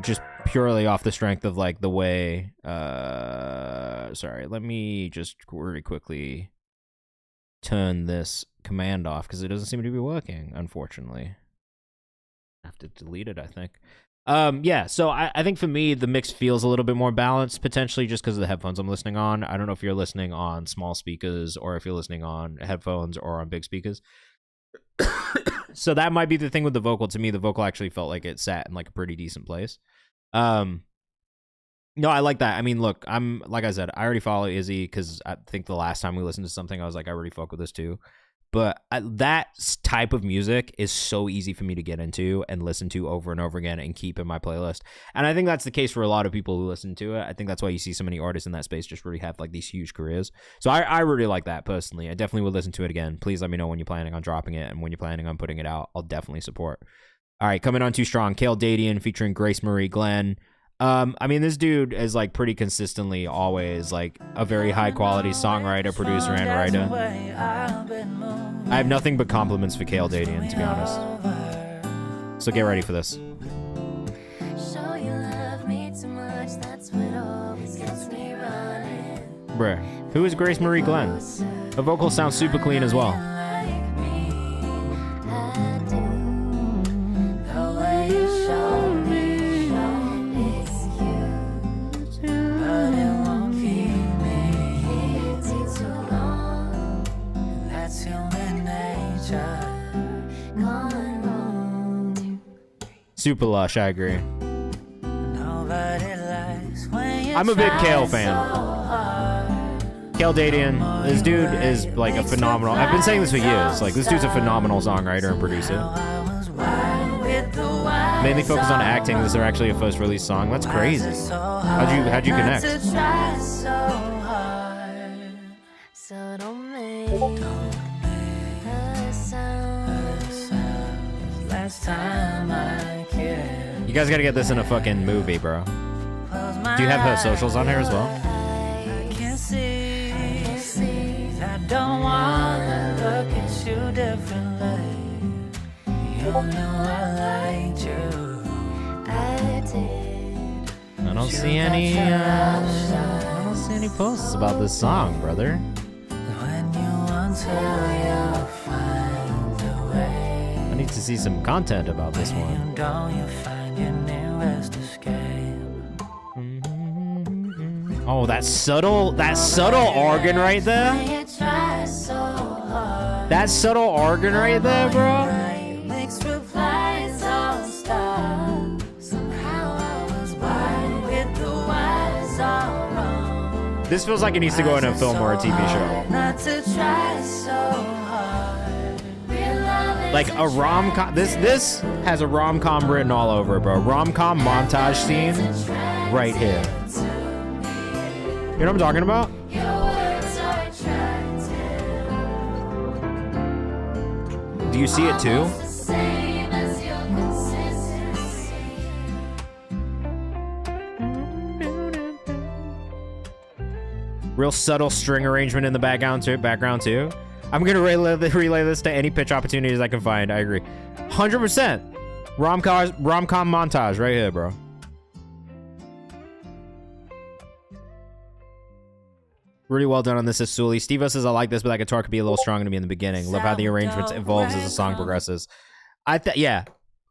Just purely off the strength of like the way, sorry, let me just really quickly turn this command off because it doesn't seem to be working, unfortunately. I have to delete it, I think. Yeah, so I think for me, the mix feels a little bit more balanced, potentially just because of the headphones I'm listening on. I don't know if you're listening on small speakers or if you're listening on headphones or on big speakers. So that might be the thing with the vocal. To me, the vocal actually felt like it sat in like a pretty decent place. No, I like that. I mean, look, like I said, I already follow Izzy because I think the last time we listened to something, I was like, I already fuck with this too. But that type of music is so easy for me to get into and listen to over and over again and keep in my playlist. And I think that's the case for a lot of people who listen to it. I think that's why you see so many artists in that space just really have like these huge careers. So I really like that personally. I definitely would listen to it again. Please let me know when you're planning on dropping it and when you're planning on putting it out. I'll definitely support. All right, coming on Too Strong, Kale Dadian featuring Grace Marie Glenn. I mean, this dude is like pretty consistently always like a very high quality songwriter, producer, and writer. I have nothing but compliments for Kale Dadian, to be honest. So get ready for this. Bruh, who is Grace Marie Glenn? The vocal sounds super clean as well. Super lush, I agree. I'm a big Kale fan. Kale Dadian, this dude is like a phenomenal. I've been saying this for years. Like, this dude's a phenomenal songwriter and producer. Mainly focused on acting. This is actually a first release song. That's crazy. How'd you connect? You guys gotta get this in a fucking movie, bro. Do you have her socials on here as well? I don't wanna look at you differently. You know I liked you. I did. I don't see any posts about this song, brother. When you want to, you'll find a way. I need to see some content about this one. You don't, you find your nearest escape. Oh, that subtle organ right there. That subtle organ right there, bro. This feels like it needs to go in a film or a TV show. Like a rom-com. This has a rom-com written all over it, bro. Rom-com montage scene right here. You know what I'm talking about? Do you see it too? Real subtle string arrangement in the background too. I'm gonna relay this to any pitch opportunities I can find. I agree, 100%. Rom-com montage right here, bro. Really well done on this, Asuli. Steve says, I like this, but that guitar could be a little stronger to me in the beginning. Love how the arrangement evolves as the song progresses. Yeah,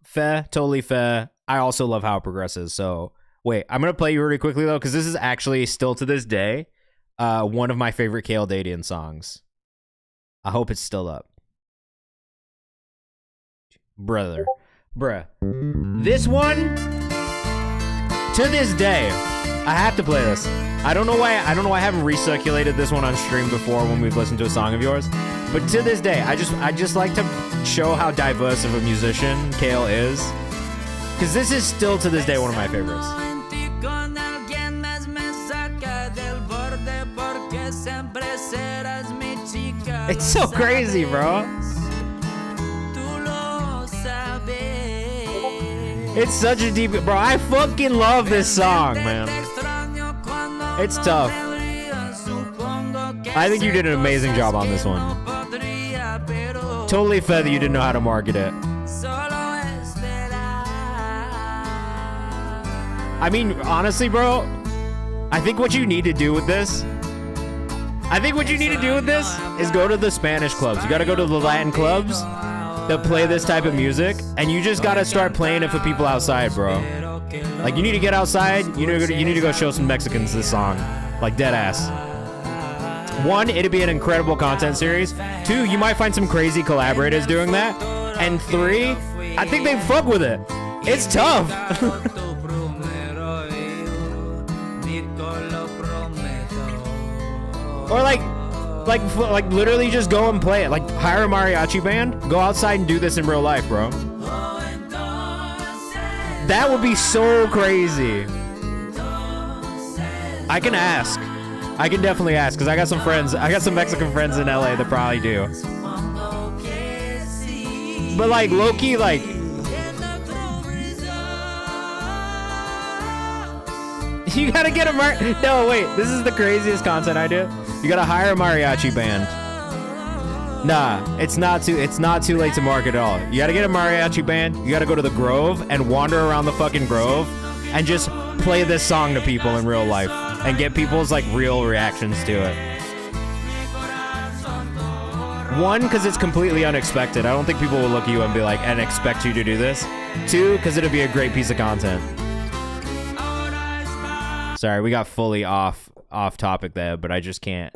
fair, totally fair. I also love how it progresses. So, wait, I'm going to play you really quickly, though, because this is actually still to this day one of my favorite Kale Dadian songs. I hope it's still up. Bruh. This one, to this day, I have to play this. I don't know why I haven't recirculated this one on stream before when we've listened to a song of yours. But to this day, I just like to show how diverse of a musician Kale is. Because this is still to this day one of my favorites. It's so crazy, bro. It's such a deep... Bro, I fucking love this song, man. It's tough. I think you did an amazing job on this one. Totally fair that you didn't know how to market it. I mean, honestly, bro, I think what you need to do with this... is go to the Spanish clubs. You gotta go to the Latin clubs that play this type of music, and you just gotta start playing it for people outside, bro. Like, you need to get outside. You need to go show some Mexicans this song, like dead ass. 1, it'd be an incredible content series. 2, you might find some crazy collaborators doing that. And 3, I think they fuck with it. It's tough. Or like literally just go and play it. Like, hire a mariachi band, go outside and do this in real life, bro. That would be so crazy. I can ask. I can definitely ask, because I got some friends. I got some Mexican friends in LA that probably do. But like, low-key, like, you gotta get a no, wait, this is the craziest content idea. You gotta hire a mariachi band. Nah, it's not too late to market at all. You gotta get a mariachi band. You gotta go to the Grove and wander around the fucking Grove and just play this song to people in real life and get people's like real reactions to it. 1, because it's completely unexpected. I don't think people will look at you and be like, and expect you to do this. 2, because it'll be a great piece of content. Sorry, we got fully off topic there, but I can't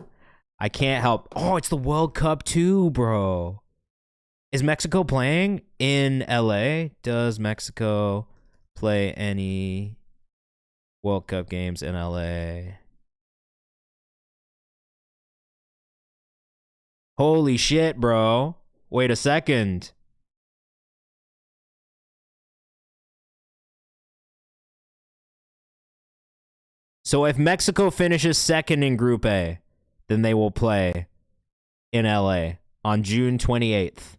help. Oh, it's the World Cup too, bro. Is Mexico playing in LA? Does Mexico play any World Cup games in LA? Holy shit, bro. Wait a second. So if Mexico finishes second in Group A, then they will play in LA on June 28th.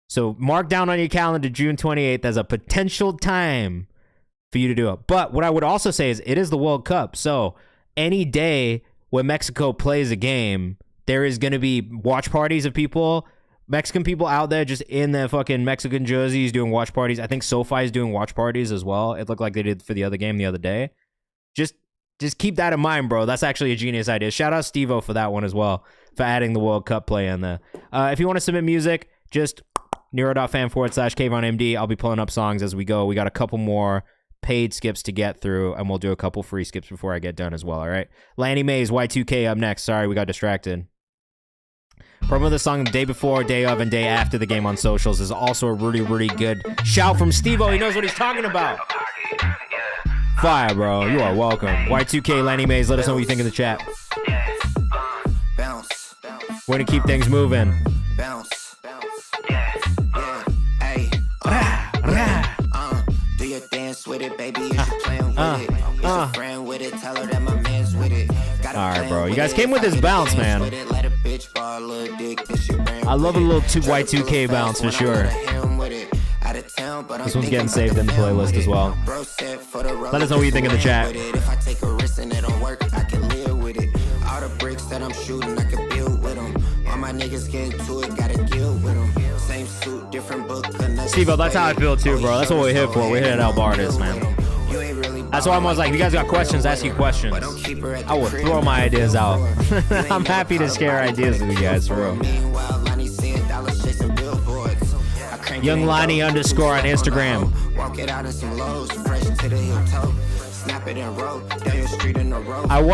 So mark down on your calendar June 28th as a potential time for you to do it. But what I would also say is it is the World Cup. So any day when Mexico plays a game, there is going to be watch parties of people, Mexican people out there just in their fucking Mexican jerseys doing watch parties. I think SoFi is doing watch parties as well. It looked like they did for the other game the other day. Just keep that in mind, bro. That's actually a genius idea. Shout out Steve-O for that one as well, for adding the World Cup play in there. If you want to submit music, just Nero.fan/KayvanMD. I'll be pulling up songs as we go. We got a couple more paid skips to get through, and we'll do a couple free skips before I get done as well, all right? Lanny Mays, Y2K up next. Sorry, we got distracted. Promo of the song the day before, day of, and day after the game on socials is also a really, really good shout from Steve-O. He knows what he's talking about. Fire, bro. You are welcome. Y2K, Lanny Mays, let us know what you think in the chat. We're going to keep things moving. Do your dance with it, baby. If you playing with it. If your friend with it, tell her that my man's with it. Alright, bro. You guys came with this bounce, man. I love a little Y2K bounce for sure. This one's getting saved in the playlist as well. Let us know what you think in the chat. If I take a risk and it don't work, I can live with it. All the bricks that I'm shooting, I can build with them. All my niggas get into it, gotta deal with them. Same suit, different book. Steve-O, that's how I feel too, bro. That's what we're here for. We're here to help artists, man. That's why I'm always like, if you guys got questions, ask you questions. I will throw my ideas out. I'm happy to share ideas with you guys, for real. Young Lonnie _ on Instagram.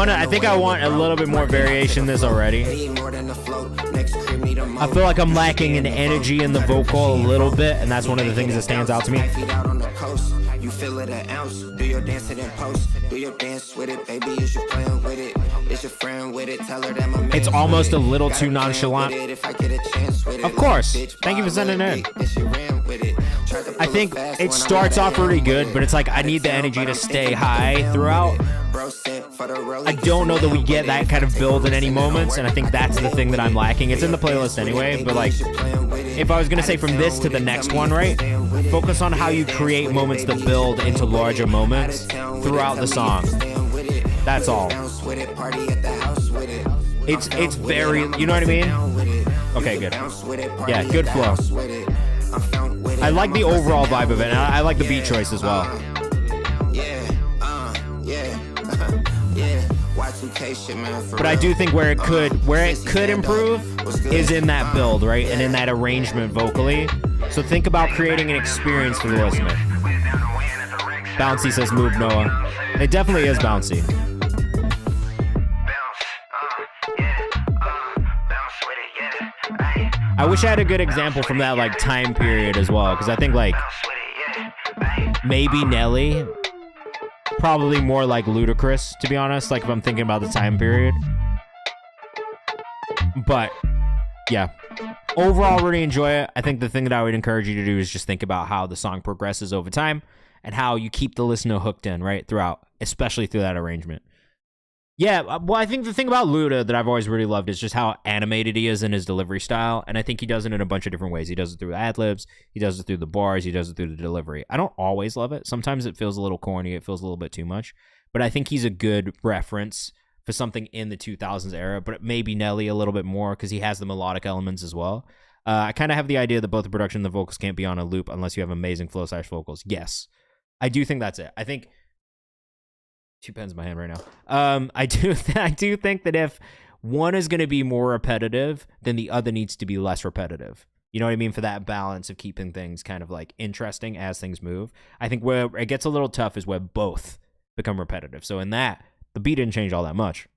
I think I want a little bit more variation in this already. I feel like I'm lacking in energy in the vocal a little bit, and that's one of the things that stands out to me. you feel it an ounce. Do your dance and then post. Do your dance with it, baby. Is you playing with it? Is your friend with it? Tell her that my man's It's almost a with it. little Got too a plan nonchalant. with it if I get a chance with it. Of course. Bitch, Thank you for sending it in. and she ran with it. Tried to I pull think fast it when I starts let off her really in good, with but it's like I it. need the energy But to I'm stay thinking high down throughout. with it. Bro said for the rollie, I don't know that we get that kind of build in any Listen, moments, and I think that's the thing that I'm lacking. It's in the playlist anyway, but like, if I was gonna say from this to the next one, right? Focus on how you create moments that build into larger moments throughout the song. That's all. It's very, you know what I mean? Okay, good. Yeah, good flow. I like the overall vibe of it, and I like the beat choice as well. But I do think where it could improve is in that build, right? And in that arrangement vocally. So think about creating an experience for the listener. Bouncy says move Noah. It definitely is bouncy. I wish I had a good example from that like time period as well, because I think like maybe Nelly, probably more like Ludacris, to be honest, like if I'm thinking about the time period. But yeah, overall really enjoy it. I think the thing that I would encourage you to do is just think about how the song progresses over time and how you keep the listener hooked in right throughout, especially through that arrangement. Yeah, well, I think the thing about Luda that I've always really loved is just how animated he is in his delivery style, and I think he does it in a bunch of different ways. He does it through ad-libs, he does it through the bars, he does it through the delivery. I don't always love it. Sometimes it feels a little corny, it feels a little bit too much, but I think he's a good reference for something in the 2000s era, but maybe Nelly a little bit more because he has the melodic elements as well. I kind of have the idea that both the production and the vocals can't be on a loop unless you have amazing flow/vocals. Yes, I do think that's it. I think... Two pens in my hand right now. I do think that if one is going to be more repetitive, then the other needs to be less repetitive. You know what I mean? For that balance of keeping things kind of like interesting as things move. I think where it gets a little tough is where both become repetitive. So in that, the beat didn't change all that much.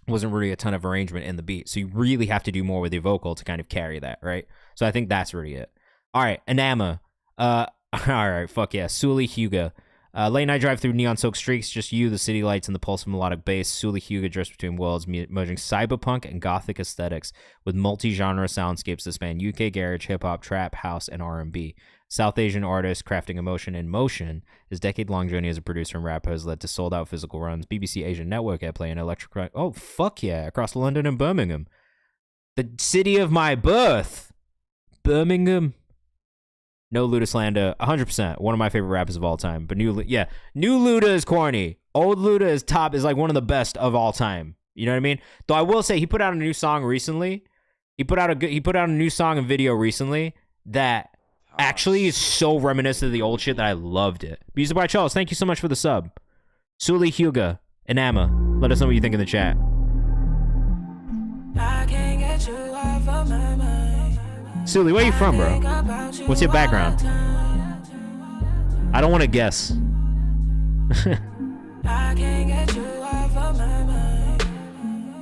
Wasn't really a ton of arrangement in the beat. So you really have to do more with your vocal to kind of carry that, right? So I think that's really it. All right, Anama. All right, fuck yeah. Suli Huga. Late night drive through neon soaked streaks, just you, the city lights, and the pulse of melodic bass. Suli Huga drifts between worlds, merging cyberpunk and gothic aesthetics with multi-genre soundscapes that span UK garage, hip-hop, trap, house, and R&B. South Asian artist crafting emotion in motion. His decade-long journey as a producer and rapper has led to sold-out physical runs, BBC Asian Network airplay, and electric... Oh, fuck yeah, across London and Birmingham. The city of my birth. Birmingham. No Luda slander, 100%. One of my favorite rappers of all time. But new Luda is corny. Old Luda is top, is like one of the best of all time. You know what I mean? Though I will say he put out a new song recently. He put out a new song and video recently that actually is so reminiscent of the old shit that I loved it. Music by Charles, thank you so much for the sub. Suli Huga and Amma, let us know what you think in the chat. I can't get you off of my mind. Suli, where are you from, bro? What's your background? I don't want to guess.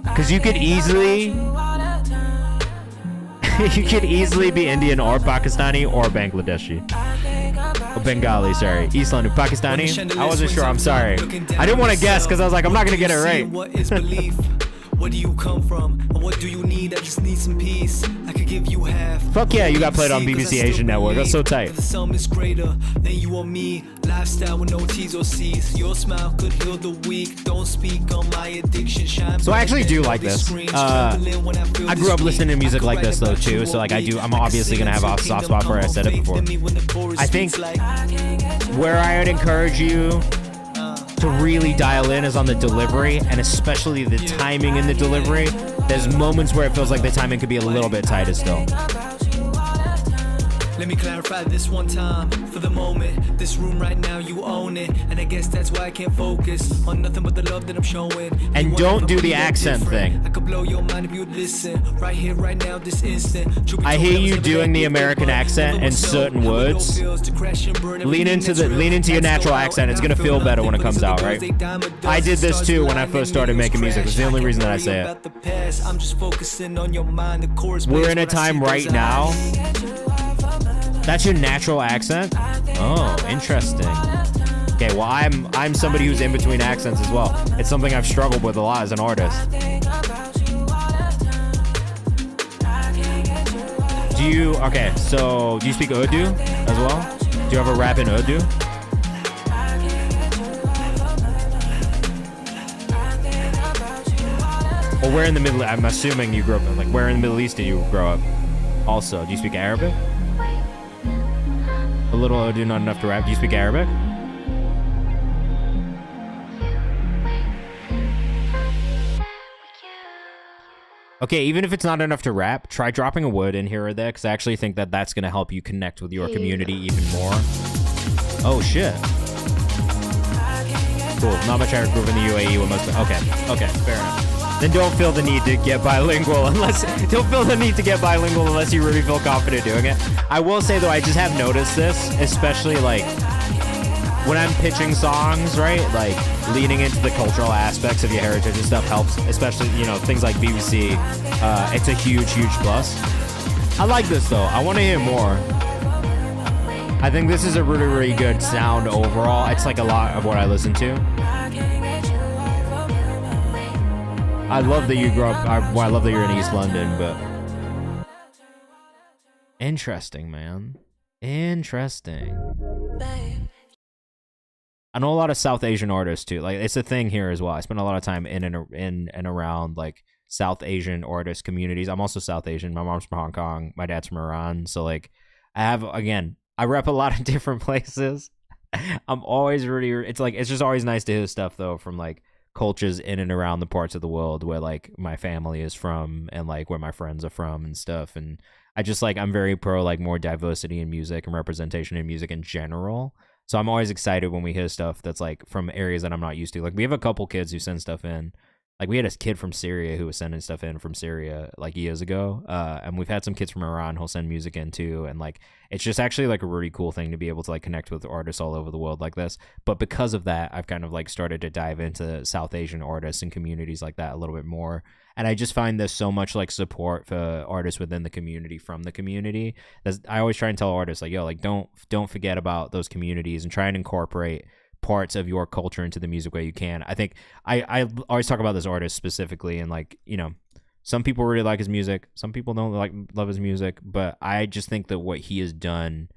Because you could easily... you could easily be Indian or Pakistani or Bangladeshi. Or Bengali, sorry. East London, Pakistani? I wasn't sure, I'm sorry. I didn't want to guess because I was like, I'm not going to get it right. Where do you come from? And what do you need? I just need some peace. I could give you half. Fuck yeah, you got played on BBC Asian Network. That's so tight. The sum is greater than you or me. Lifestyle with no T's or C's. Your smile could heal the weak. Don't speak on my addiction. Shine. So I actually do like this. I grew up listening to music like this though too. So like I'm obviously gonna have a soft spot for it. I said it before. I think where I would encourage you to really dial in is on the delivery, and especially the timing in the delivery. There's moments where it feels like the timing could be a little bit tighter still. Let me clarify this one time for the moment. This room right now, you own it, and I guess that's why I can't focus on nothing but the love that I'm showing. And don't do the accent thing. I could blow your mind if you listen right here, right now, this instant. I hear you doing the American accent in certain words. Lean into your natural accent. It's gonna feel better when it comes out, right? I did this too when I first started making music. It's the only reason that I say it. We're in a time right now That's your natural accent? Oh, interesting. Okay, well, I'm somebody who's in between accents as well. It's something I've struggled with a lot as an artist. Do you, okay, so do you speak Urdu as well? Do you ever rap in Urdu? Or where in the Middle, I'm assuming you grew up, like where in the Middle East did you grow up? Also, do you speak Arabic? A little Urdu, not enough to rap. Do you speak Arabic? Okay, even if it's not enough to rap, try dropping a word in here or there, because I actually think that that's going to help you connect with your community even more. Oh, shit. Cool. Not much higher groove in the UAE with most... Okay, fair enough. Then don't feel the need to get bilingual unless... Don't feel the need to get bilingual unless you really feel confident doing it. I will say, though, I just have noticed this, especially, like... when I'm pitching songs, right, like leaning into the cultural aspects of your heritage and stuff helps, especially, you know, things like BBC. It's a huge plus. I like this though. I want to hear more. I think this is a really good sound overall. It's like a lot of what I listen to. I love that you grew up, I love that you're in East London, but interesting, man. Interesting. I know a lot of South Asian artists too. Like, it's a thing here as well. I spend a lot of time in and around like South Asian artist communities. I'm also South Asian. My mom's from Hong Kong. My dad's from Iran. So like, I rep a lot of different places. I'm always it's just always nice to hear stuff though from like cultures in and around the parts of the world where like my family is from and like where my friends are from and stuff. And I just like, I'm very pro like more diversity in music and representation in music in general. So I'm always excited when we hear stuff that's like from areas that I'm not used to. Like we have a couple kids who send stuff in. Like we had a kid from Syria who was sending stuff in from Syria like years ago. And we've had some kids from Iran who'll send music in too. And like, it's just actually like a really cool thing to be able to like connect with artists all over the world like this. But because of that, I've kind of like started to dive into South Asian artists and communities like that a little bit more. And I just find there's so much like support for artists within the community from the community. I always try and tell artists like, yo, like don't forget about those communities and try and incorporate parts of your culture into the music where you can. I think I always talk about this artist specifically, and like, you know, some people really like his music, some people don't love his music, but I just think that what he has done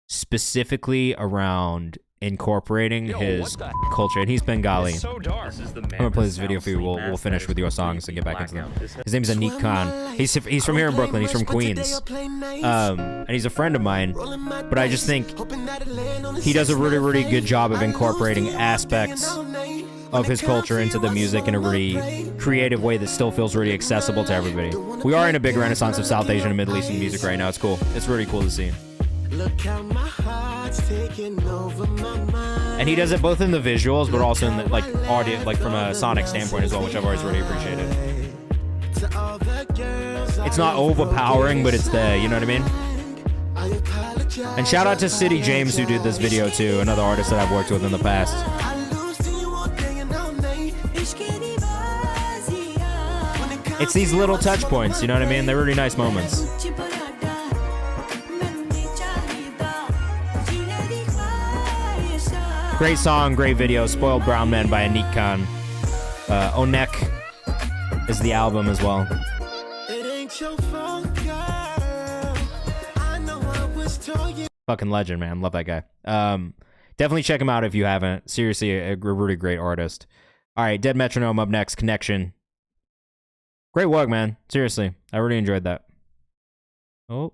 specifically around incorporating his culture, and he's Bengali. So dark. I'm gonna play this video for you. We'll finish with your songs and get back into them. His name is Anik Khan. He's from here in Brooklyn. He's from Queens, and he's a friend of mine. But I just think he does a really good job of incorporating aspects of his culture into the music in a really creative way that still feels really accessible to everybody. We are in a big renaissance of South Asian and Middle Eastern music right now. It's cool. It's really cool to see. Look how my heart's taking over my mind. And he does it both in the visuals, but also in the like audio, like from a sonic standpoint as well, which I've always really appreciated. It's not overpowering, but it's there. You know what I mean? And shout out to City James who did this video too, another artist that I've worked with in the past. It's these little touch points, you know what I mean? They're really nice moments. Great song, great video. Spoiled Brown Men by Anik Khan. Onek is the album as well. Fucking legend, man. Love that guy. Definitely check him out if you haven't. Seriously, a really great artist. All right, Dead Metronome up next. Connection. Great work, man. Seriously, I really enjoyed that. Oh.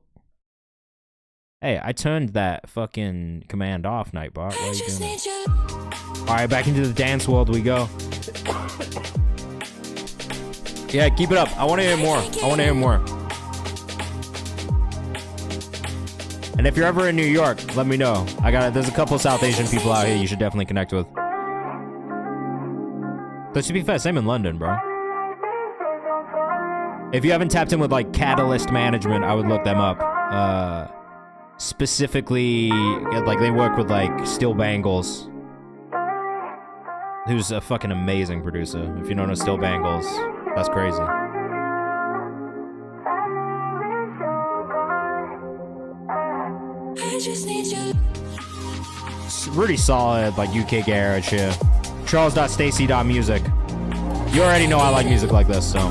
Hey, I turned that fucking command off, Nightbot. What are you doing? All right, back into the dance world we go. Yeah, keep it up. I want to hear more. I want to hear more. And if you're ever in New York, let me know. There's a couple South Asian people out here you should definitely connect with. But to be fair, same in London, bro. If you haven't tapped in with like Catalyst Management, I would look them up. Specifically, like they work with like Still Bangles, who's a fucking amazing producer. If you don't know Still Bangles, that's crazy. It's really solid, like UK garage here. Charles.stacy.music. You already know I like music like this, so.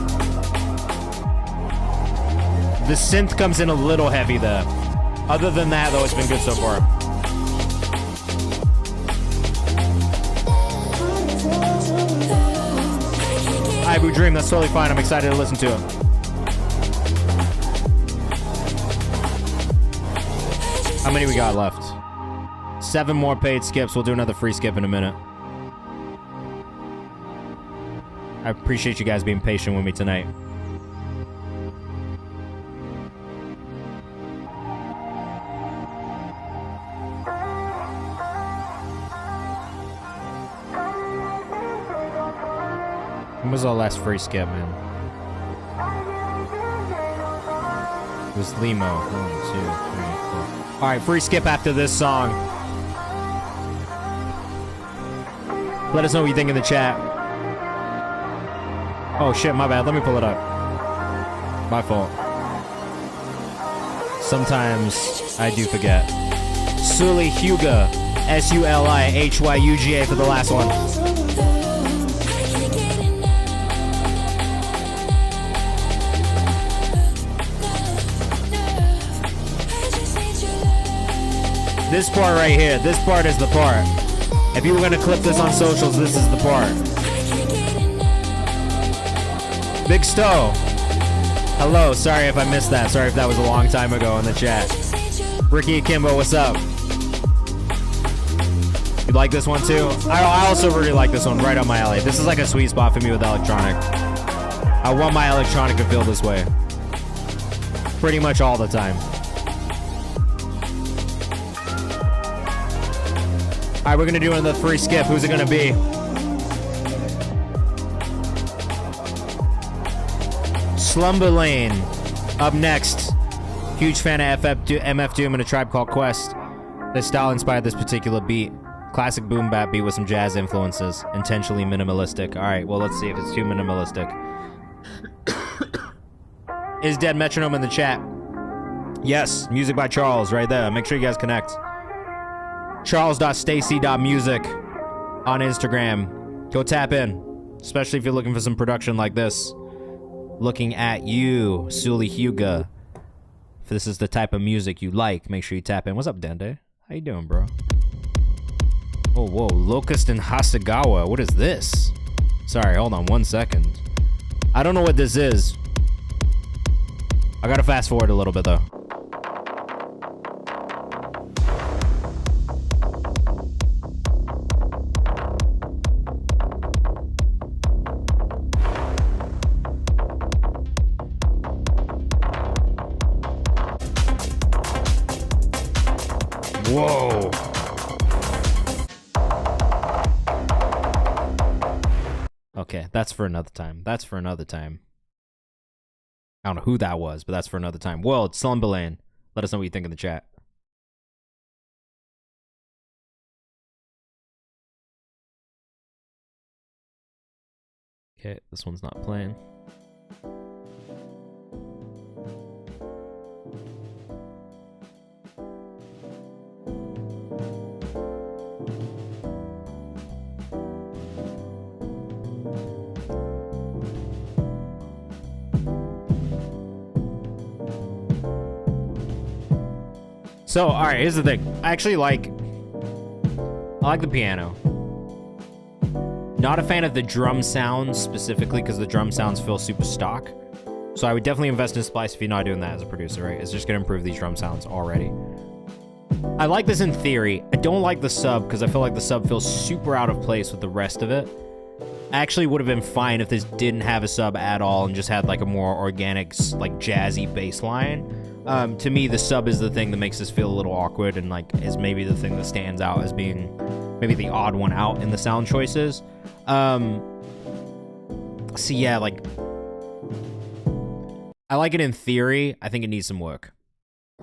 The synth comes in a little heavy there. Other than that, though, it's been good so far. Ibu Dream, that's totally fine. I'm excited to listen to it. How many we got left? 7 more paid skips. We'll do another free skip in a minute. I appreciate you guys being patient with me tonight. When was our last free skip, man? It was Limo. 1, 2, 3, 4. Alright, free skip after this song. Let us know what you think in the chat. Oh shit, my bad. Let me pull it up. My fault. Sometimes I do forget. Suli Huga. Sulihyuga for the last one. This part right here, this part is the part. If you were gonna clip this on socials, this is the part. Big Stowe. Hello, sorry if I missed that. Sorry if that was a long time ago in the chat. Ricky Akimbo, what's up? You like this one too? I also really like this one, right on my alley. This is like a sweet spot for me with electronic. I want my electronic to feel this way. Pretty much all the time. Alright, we're gonna do another free skip. Who's it gonna be? Slumber Lane. Up next. Huge fan of MF Doom and A Tribe Called Quest. This style inspired this particular beat. Classic boom bap beat with some jazz influences. Intentionally minimalistic. Alright, well, let's see if it's too minimalistic. Is Dead Metronome in the chat? Yes, music by Charles right there. Make sure you guys connect. Charles.stacy.music on Instagram. Go tap in, especially if you're looking for some production like this. Looking at you, Suli Huga. If this is the type of music you like, make sure you tap in. What's up, Dende? How you doing, bro? Oh, whoa, Locust and Hasegawa. What is this? Sorry, hold on 1 second. I don't know what this is. I gotta fast forward a little bit, though. Whoa. Okay, that's for another time. That's for another time. I don't know who that was, but that's for another time. Whoa, it's Slumberland. Let us know what you think in the chat. Okay, this one's not playing. So, alright, here's the thing. I actually like the piano. Not a fan of the drum sounds specifically because the drum sounds feel super stock. So I would definitely invest in Splice if you're not doing that as a producer, right? It's just going to improve these drum sounds already. I like this in theory. I don't like the sub because I feel like the sub feels super out of place with the rest of it. I actually would have been fine if this didn't have a sub at all and just had like a more organic, like jazzy bass line. To me, the sub is the thing that makes this feel a little awkward and like is maybe the thing that stands out as being maybe the odd one out in the sound choices. So yeah, like I like it in theory. I think it needs some work.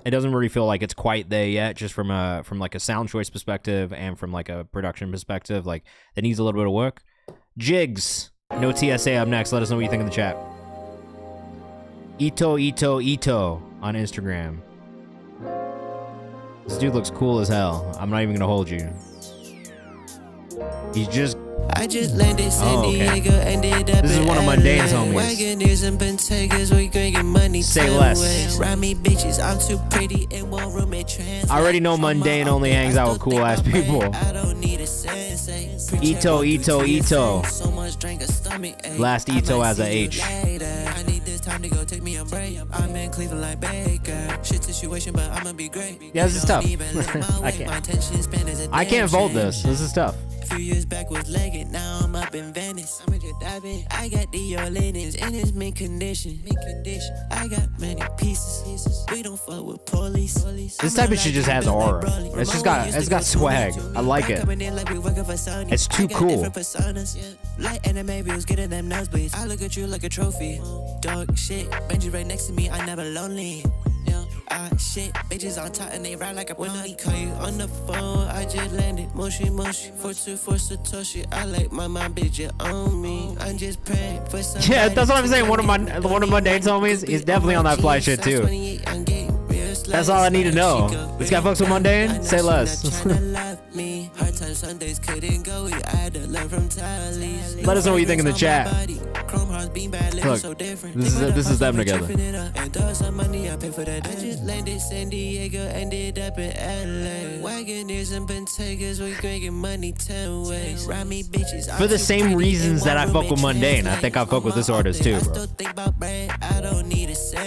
It doesn't really feel like it's quite there yet, just from like a sound choice perspective and from like a production perspective. Like it needs a little bit of work. Jigs, no TSA up next. Let us know what you think in the chat. Ito on Instagram. This dude looks cool as hell. I'm not even gonna hold you. He's just... I just landed San Oh, okay. Diego, ended up This is in one of LA. Mundane's homies. Wagoners and Bentegas, we drinking money. Say 10 less. ways. Ride me bitches, I'm too pretty in one room at trans. I already know Mundane only hangs out with cool ass people. I don't need a sensei. Ito, Ito, Ito. So much drink a stomach ache. Last Ito has a H. I need this time to go take me a break. I'm in Cleveland like Baker. Shit situation, but I'ma be great. Yeah, this is tough. I can't vote this. This is tough. Few years back was legged, now I'm up in Venice. I'm just diving. I got the linens in its mint condition. I got many pieces. We don't fuck with police. This type of shit just has aura. It's got swag. I like it. It's too cool. Like anime views, getting them nosebleeds. I look at you like a trophy. Dog shit, Benji right next to me, I never lonely. Shit, bitches on top and they ride like a when I call you on the phone, I just landed. Moshi, 424 Satoshi. I like my bitch, you own me. I'm just praying for some. Yeah, that's what I'm saying. One of Mundane's homies is definitely on that fly shit too. That's all I need to know. This guy fucks with Mundane? Say less. Let us know what you think in the chat. Look, this is them together. I just landed San Diego, ended up in LA. Wagoners and Bentegas, we drinking money 10 ways. Ride me bitches. For the same reasons that I fuck with Mundane, I think I fuck with this artist too, bro.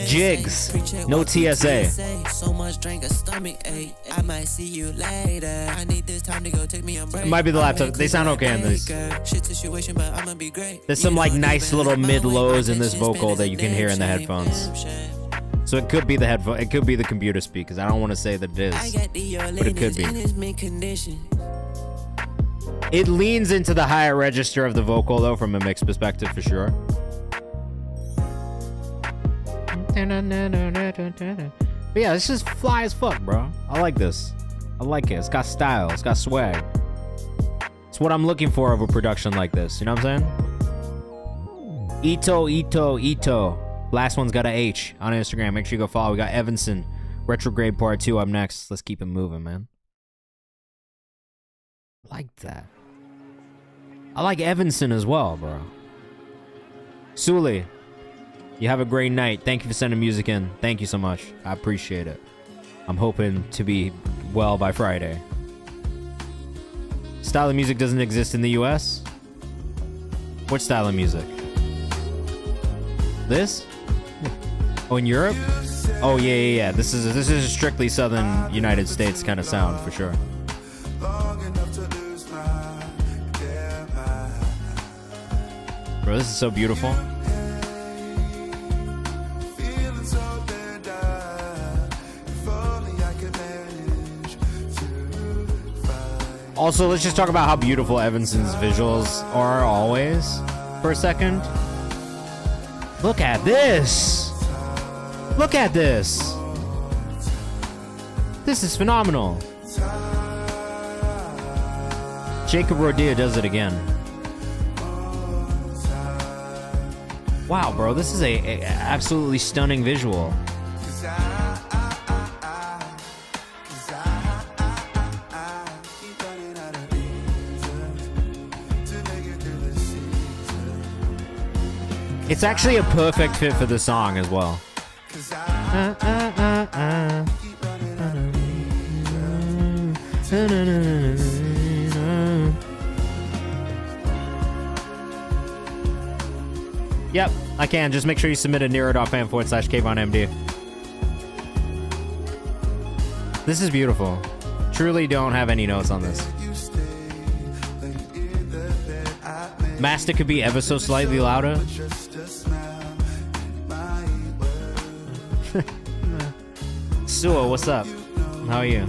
Jigs, no TSA. So much drink a stomach ache. I might see you later. I need this time to go take me a break. It might be the laptop. They sound okay in this. Shit situation, but I'ma be great. There's some like nice little mid lows in this vocal that you can hear in the headphones. So it could be the headphone. It could be the computer speakers. I don't want to say that it is, but it could be. It leans into the higher register of the vocal though, from a mixed perspective for sure. But yeah, this is fly as fuck, bro. I like this. I like it. It's got style. It's got swag. It's what I'm looking for of a production like this. You know what I'm saying? Ito, Ito, Ito. Last one's got a H on Instagram. Make sure you go follow. We got Evanson. Retrograde Part 2 up next. Let's keep it moving, man. I like that. I like Evanson as well, bro. Suli, you have a great night. Thank you for sending music in. Thank you so much. I appreciate it. I'm hoping to be well by Friday. Style of music doesn't exist in the US? What style of music? This? Oh, in Europe? Oh, yeah. This is a strictly Southern United States kind of sound for sure. Bro, this is so beautiful. Also, let's just talk about how beautiful Evanson's visuals are always for a second. Look at this. Look at this. This is phenomenal. Jacob Rodia does it again. Wow, bro, this is a absolutely stunning visual. It's actually a perfect fit for the song as well. Yep, I can. Just make sure you submit a Nero.fan/KayvanMD. This is beautiful. Truly don't have any notes on this. Master could be ever so slightly louder. Sua, what's up? How are you?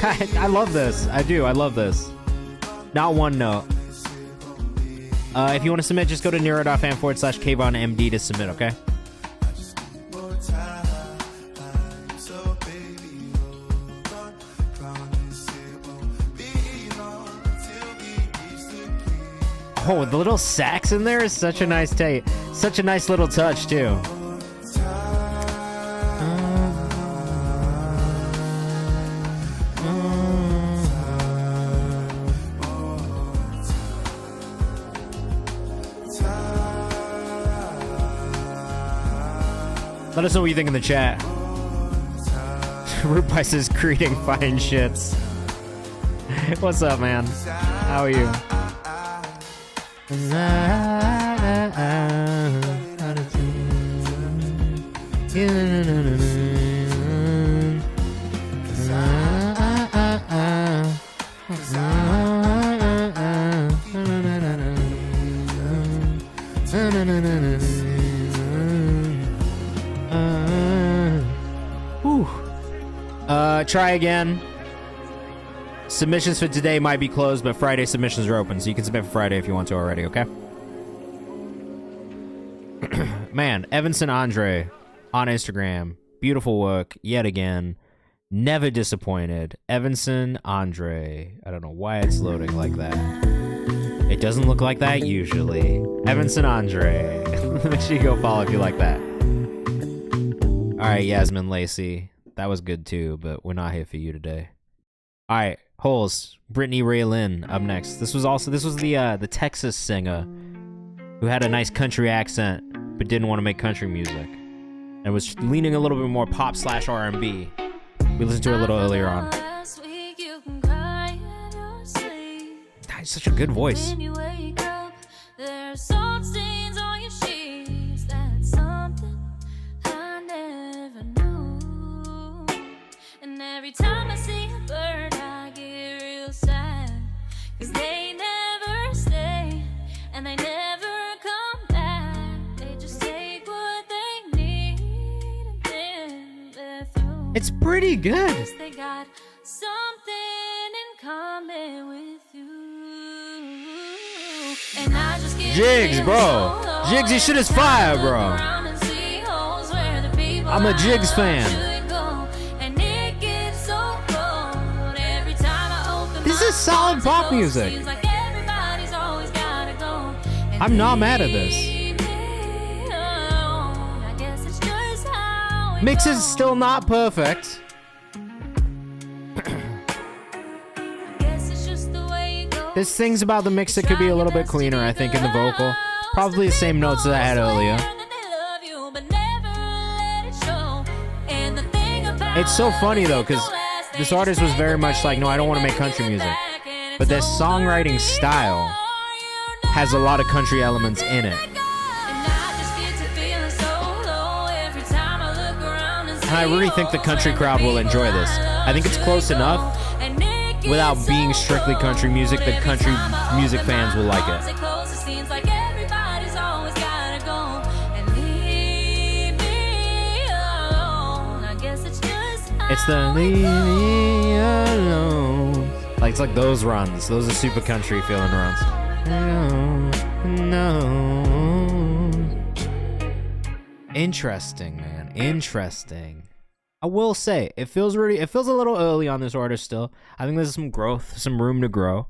I love this. I do. I love this. Not one note. If you want to submit, just go to Nero.fan/KayvanMD to submit, okay? Oh, the little sax in there is such a nice such a nice little touch too. Let us know what you think in the chat. Rupai says, greeting fine shits. What's up, man? How are you? Try again. Submissions for today might be closed, but Friday submissions are open, so you can submit for Friday if you want to already, okay? Man, Evanson Andre on Instagram. Beautiful work, yet again. Never disappointed. Evanson Andre. I don't know why it's loading like that. It doesn't look like that usually. Evanson Andre. Make sure you go follow if you like that. Alright, Yasmin Lacey. That was good too, but we're not here for you today. All right, Holes, Brittany Ray Lynn up next. This was the Texas singer who had a nice country accent but didn't want to make country music and was leaning a little bit more pop / R&B. We listened to her a little earlier on. That's such a good voice. Every time I see a bird, I get real sad. 'Cause they never stay, and they never come back. They just take what they need, and then they're through. It's pretty good. 'Cause they got something in common with you. And I just get Jigs, bro. Jigs, your shit is fire, bro. I'm a Jigs fan. This is solid pop music. I'm not mad at this. Mix is still not perfect. There's things about the mix that could be a little bit cleaner, I think, in the vocal. Probably the same notes that I had earlier. It's so funny though, because this artist was very much like, no, I don't want to make country music. But their songwriting style has a lot of country elements in it. And I really think the country crowd will enjoy this. I think it's close enough without being strictly country music that country music fans will like it. It's the leave me alone. Like, it's like those runs. Those are super country feeling runs. No. Interesting, man. Interesting. I will say, it feels a little early on this artist still. I think there's some growth, some room to grow.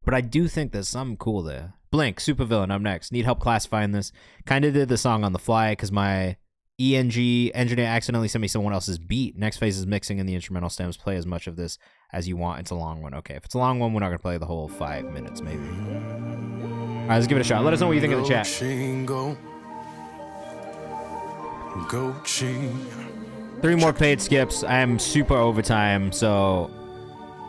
But I do think there's something cool there. Blink, Supervillain up next. Need help classifying this. Kind of did the song on the fly because my ENG engineer accidentally sent me someone else's beat. Next phase is mixing in the instrumental stems. Play as much of this as you want. It's a long one. Okay, if it's a long one, we're not going to play the whole 5 minutes, maybe. All right, let's give it a shot. Let us know what you think in the chat. Go, 3 more paid skips. I am super overtime, so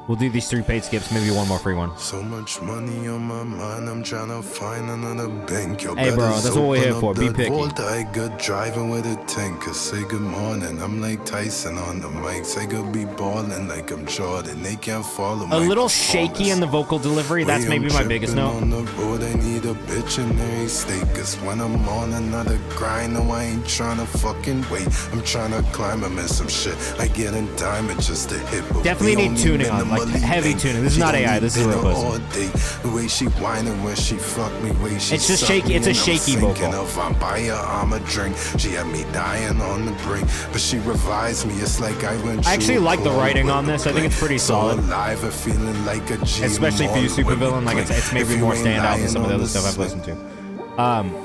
we'll do these 3 paid skips, maybe 1 more free one. So much money on my mind, I'm trying to find another bank. Hey, bro, that's what we're here for. Be picky. I good driving with a tanker. Say good morning. I'm like Tyson on the mic. Say good be balling like I'm Jordan. They can't follow a little shaky in the vocal delivery. That's maybe my biggest note. On the road, I need a bitch in every state. 'Cause when I'm on another grind, no, I ain't trying to fucking wait. I'm trying to climb and miss some shit. I get in diamond just to hit. Definitely need tuning on normally heavy ain't. tuning. This is She not don't AI, need this is a real dinner person. all day. The way she whining when she fuck me, way she It's just suck shaky- me, it's a and I'm shaky vocal. thinking if I buy her, I'ma drink. She had me dying on the brink, but she revives me. It's like I went. I actually like the writing on this. I think it's pretty solid. Alive and feeling like a G Especially for you, supervillain. Like it's maybe more standout than some of the other stuff I've listened listened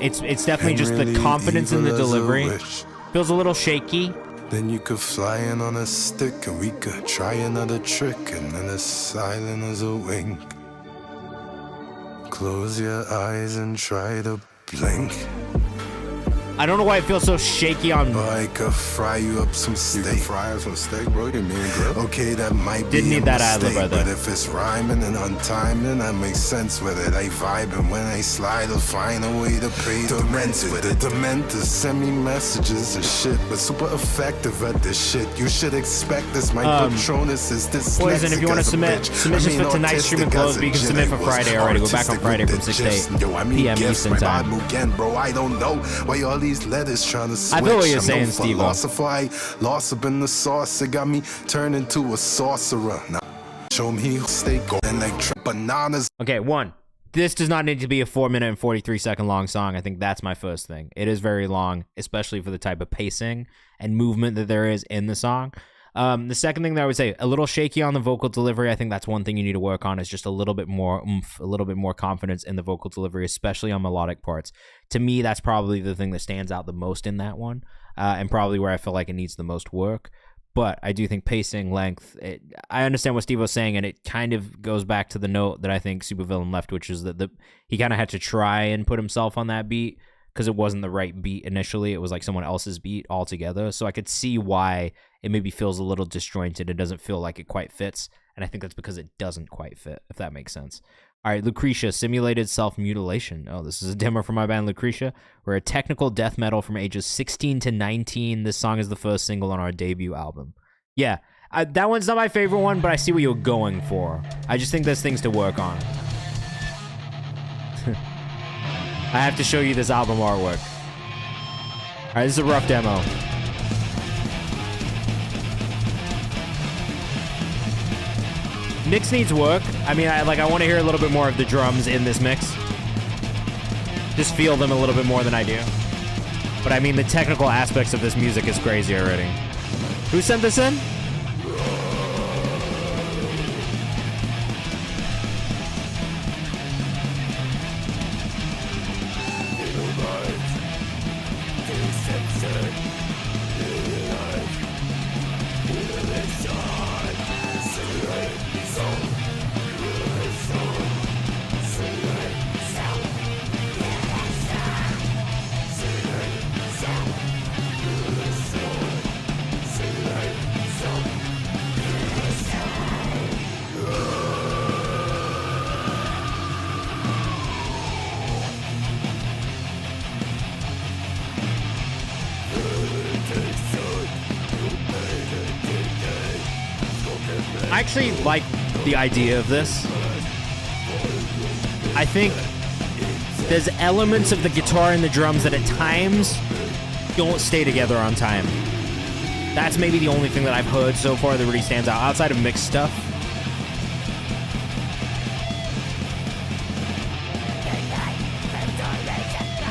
to. It's definitely just the confidence in the delivery. Feels a little shaky. Then you could fly in on a stick and we could try another trick, and then as silent as a wink. Close your eyes and try to blink. I don't know why it feels so shaky on. I could fry you up some steak. You can fry up some steak, bro. You mean grill? Okay, that might Didn't be need a that ad-lib mistake, right there. but if it's rhyming and untiming, that makes sense with it. I vibe, and when I slide, I'll find a way to pay the rent with it. Dementors send me messages and shit, but super effective at this shit. You should expect this. My Patronus is this. Poison, if you want to submit submissions for tonight's stream and close, but you can submit for Friday already. Go back on Friday from 6 to 8 p.m. Eastern time. Again, bro, I don't know why all these letters trying to switch. I feel what you're I'm saying, known for Steve-O. loss up in the sauce. It got me turned into a sorcerer. Now show me steak and like bananas. Okay, one. This does not need to be a 4-minute and 43-second long song. I think that's my first thing. It is very long, especially for the type of pacing and movement that there is in the song. The second thing that I would say, a little shaky on the vocal delivery. I think that's one thing you need to work on, is just a little bit more oomph, a little bit more confidence in the vocal delivery, especially on melodic parts. To me, that's probably the thing that stands out the most in that one, and probably where I feel like it needs the most work. But I do think pacing, length, I understand what Steve was saying, and it kind of goes back to the note that I think Supervillain left, which is that he kind of had to try and put himself on that beat because it wasn't the right beat initially. It was like someone else's beat altogether. So I could see why it maybe feels a little disjointed. It doesn't feel like it quite fits. And I think that's because it doesn't quite fit, if that makes sense. All right, Lucretia, Simulated Self-Mutilation. Oh, this is a demo from my band Lucretia. We're a technical death metal from ages 16 to 19. This song is the first single on our debut album. Yeah, that one's not my favorite one, but I see what you're going for. I just think there's things to work on. I have to show you this album artwork. All right, this is a rough demo. Mix needs work. I mean, I want to hear a little bit more of the drums in this mix. Just feel them a little bit more than I do. But I mean, the technical aspects of this music is crazy already. Who sent this in? I actually like the idea of this. I think there's elements of the guitar and the drums that at times don't stay together on time. That's maybe the only thing that I've heard so far that really stands out outside of mixed stuff.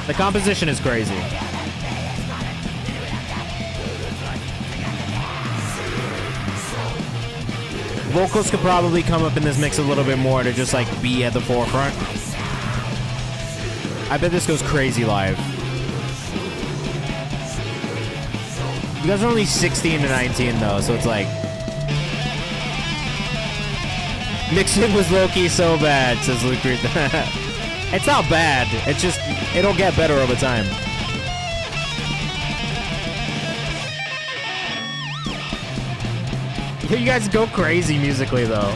The composition is crazy. Vocals could probably come up in this mix a little bit more to just like be at the forefront. I bet this goes crazy live. You guys are only 16 to 19 though, so it's like mixing was low-key so bad, says Luke. It's not bad. It's just it'll get better over time. You guys go crazy musically, though.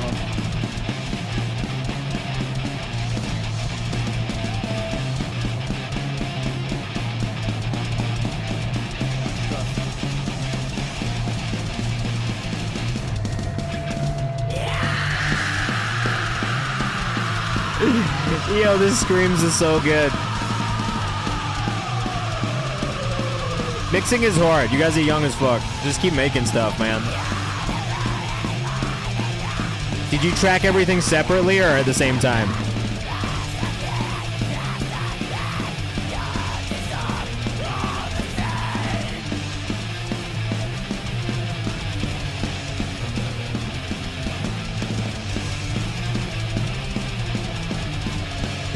Yo, this screams is so good. Mixing is hard. You guys are young as fuck. Just keep making stuff, man. Did you track everything separately or at the same time?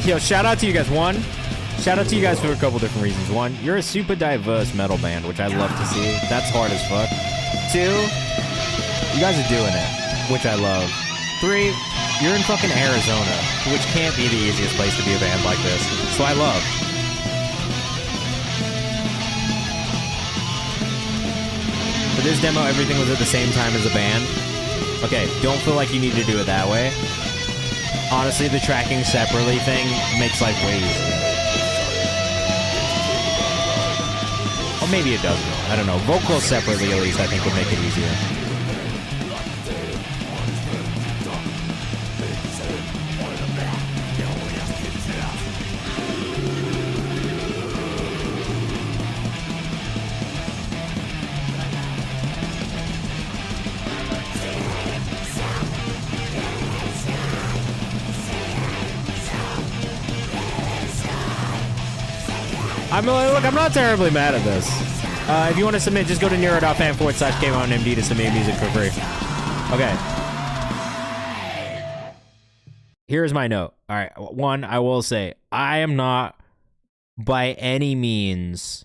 Yo, shout out to you guys. Shout out to you guys for a couple different reasons. One, you're a super diverse metal band, which I love to see. That's hard as fuck. Two, you guys are doing it, which I love. Three, you're in fucking Arizona, which can't be the easiest place to be a band like this. So I love. For this demo, everything was at the same time as the band. Okay, don't feel like you need to do it that way. Honestly, the tracking separately thing makes life way easier. Or maybe it doesn't. I don't know. Vocals separately, at least, I think would make it easier. I'm not terribly mad at this. If you want to submit, just go to Nero.fan/KayvanMD to submit music for free. Okay. Here's my note. All right. One, I will say, I am not by any means